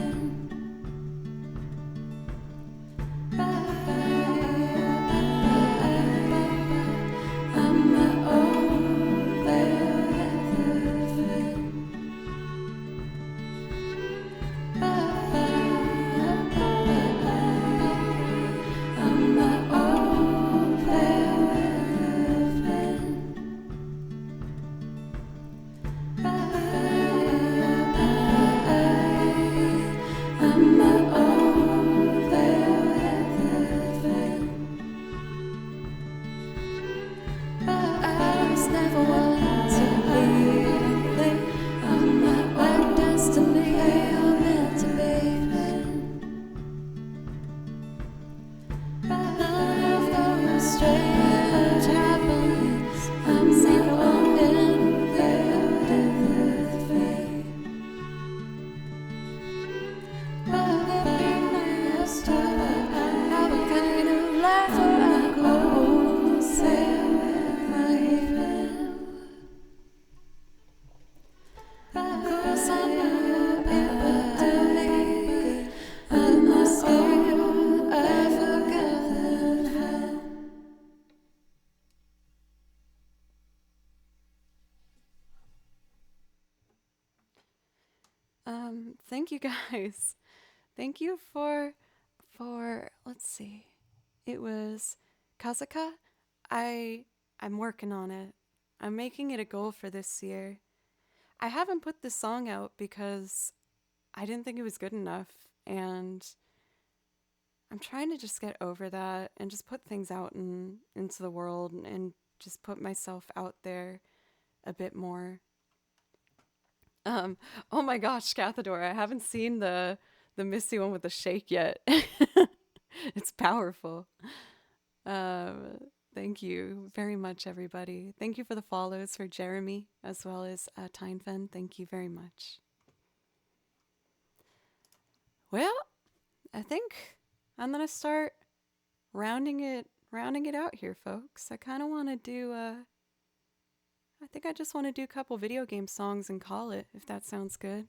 I'm my own fair weather friend. I'm my own fair weather friend. I'm my own fair weather friend. I was never one to be anything. I'm not like destiny or meant to be. None of those strange happenings I'm seen on in the fate. But it be nice to have a kind of life where I could only say my even. 'Cause I know it would do me good. I'm not scared I've forgotten how. Thank you guys. Thank you for let's see. It was Kazuka. I I'm working on it. I'm making it a goal for this year. I haven't put this song out because I didn't think it was good enough, and I'm trying to just get over that and just put things out into the world and just put myself out there a bit more. Um, oh my gosh, Cathador, I haven't seen the Misty one with the shake yet. It's powerful. Um, Thank you very much, everybody. Thank you for the follows for Jeremy as well as Tynefen. Thank you very much. Well, I think I'm gonna start rounding it out here, folks. I kind of want to do. I think I just want to do a couple video game songs and call it, if that sounds good.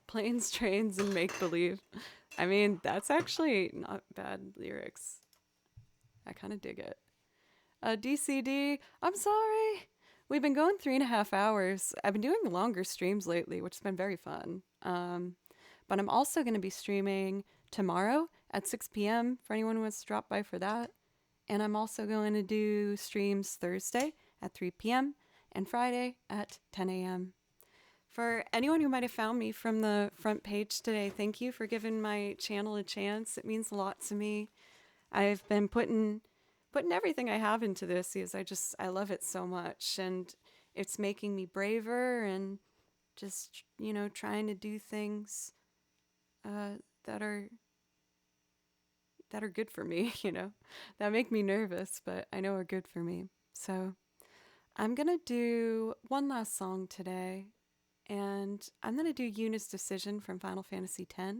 Planes, trains, and make believe. I mean, that's actually not bad lyrics. I kind of dig it. DCD, I'm sorry. We've been going 3.5 hours. I've been doing longer streams lately, which has been very fun. But I'm also going to be streaming tomorrow at 6 p.m. for anyone who wants to drop by for that. And I'm also going to do streams Thursday at 3 p.m. and Friday at 10 a.m. For anyone who might have found me from the front page today, thank you for giving my channel a chance. It means a lot to me. I've been putting everything I have into this because I love it so much, and it's making me braver and just trying to do things that are good for me. That make me nervous, but I know are good for me. So I'm gonna do one last song today. And I'm going to do Yuna's Decision from Final Fantasy X.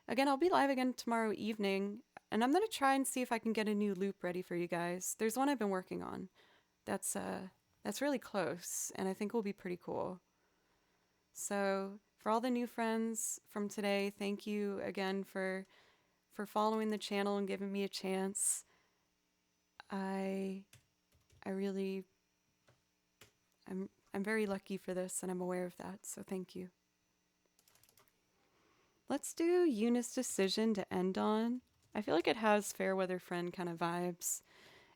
Again, I'll be live again tomorrow evening, and I'm going to try and see if I can get a new loop ready for you guys. There's one I've been working on that's really close, and I think will be pretty cool. So for all the new friends from today, thank you again for following the channel and giving me a chance. I really I'm very lucky for this, and I'm aware of that, so thank you. Let's do Yuna's Decision to end on. I feel like it has Fairweather Friend kind of vibes.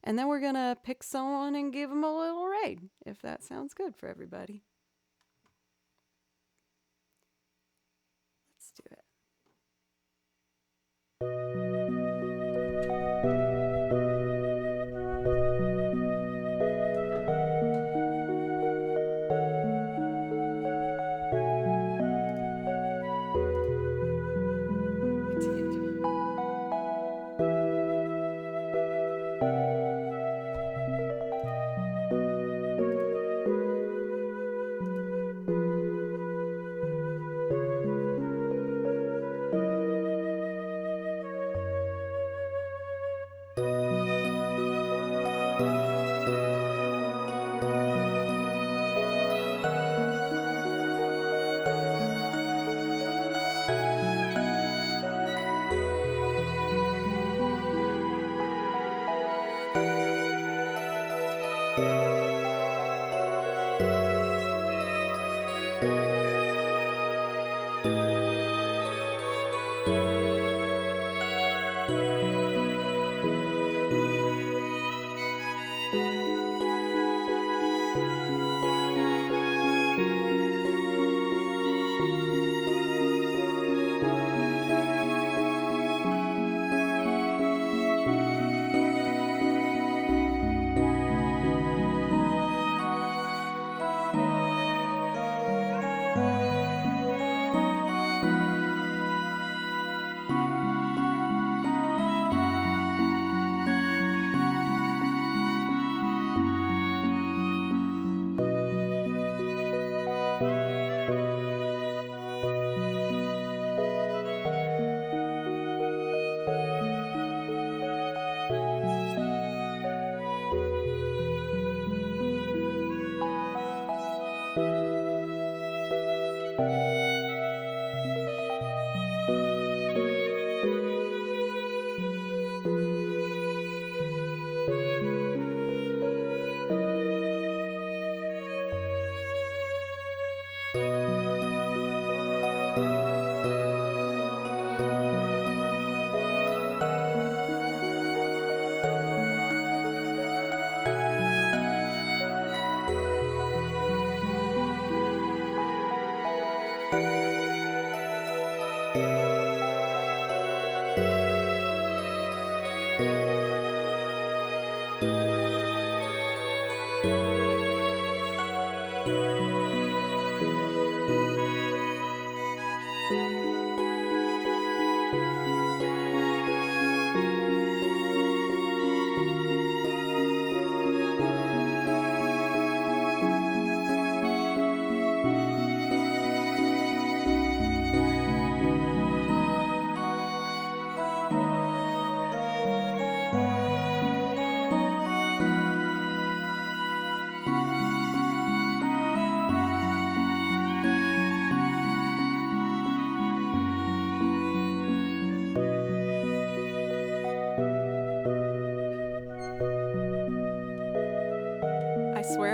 And then we're going to pick someone and give them a little raid, if that sounds good for everybody. Let's do it.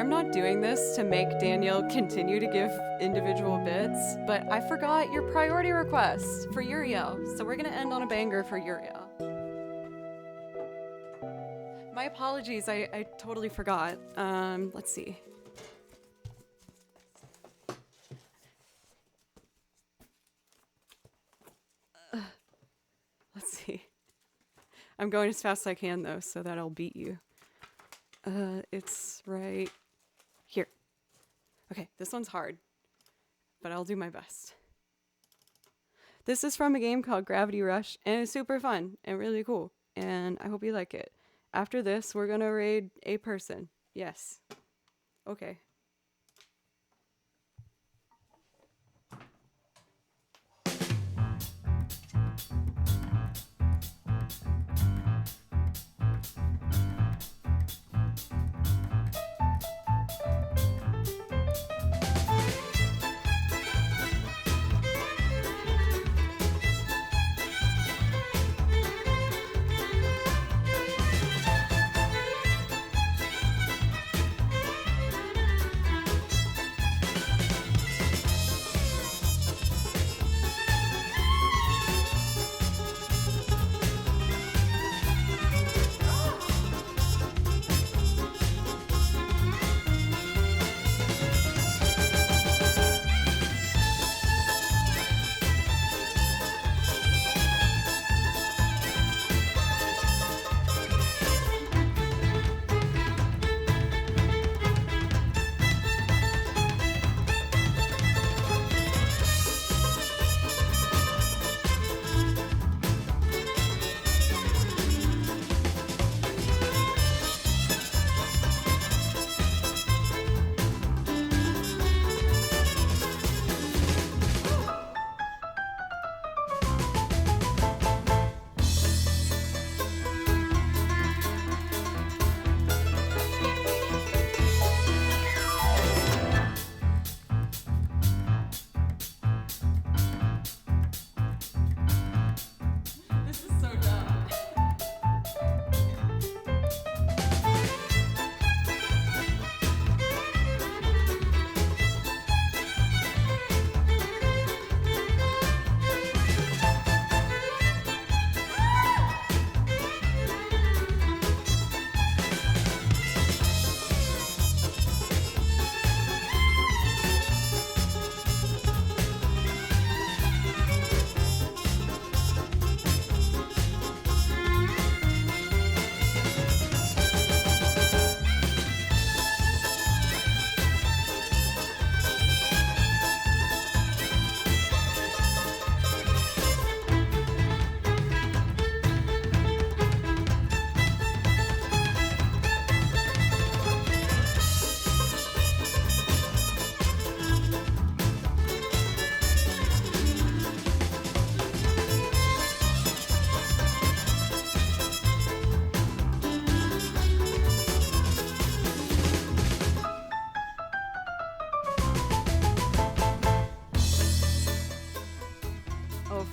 I'm not doing this to make Daniel continue to give individual bits, but I forgot your priority request for Uriel, so we're gonna end on a banger for Uriel. My apologies, I totally forgot. Let's see. Let's see. I'm going as fast as I can though, so that I'll beat you. It's right here. Okay, this one's hard, but I'll do my best. This is from a game called Gravity Rush, and it's super fun and really cool, and I hope you like it. After this, we're gonna raid a person. Yes. Okay.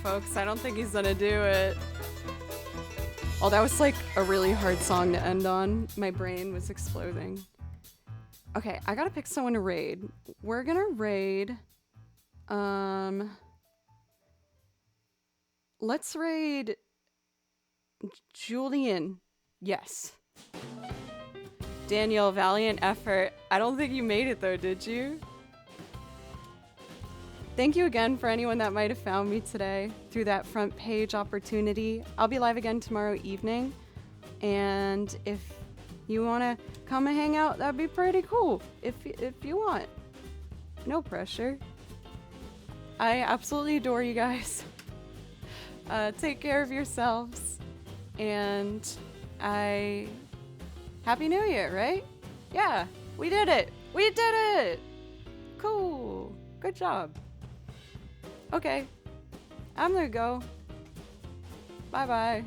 Folks, I don't think he's gonna do it. Oh, that was like a really hard song to end on. My brain was exploding. Okay, I gotta pick someone to raid. We're gonna raid, let's raid Julian. Yes. Daniel, valiant effort. I don't think you made it though, did you? Thank you again for anyone that might have found me today through that front page opportunity. I'll be live again tomorrow evening, and if you want to come and hang out, that'd be pretty cool. If you want. No pressure. I absolutely adore you guys. Take care of yourselves, and Happy New Year, right? Yeah, we did it. We did it. Cool. Good job. Okay, I'm gonna go. Bye-bye.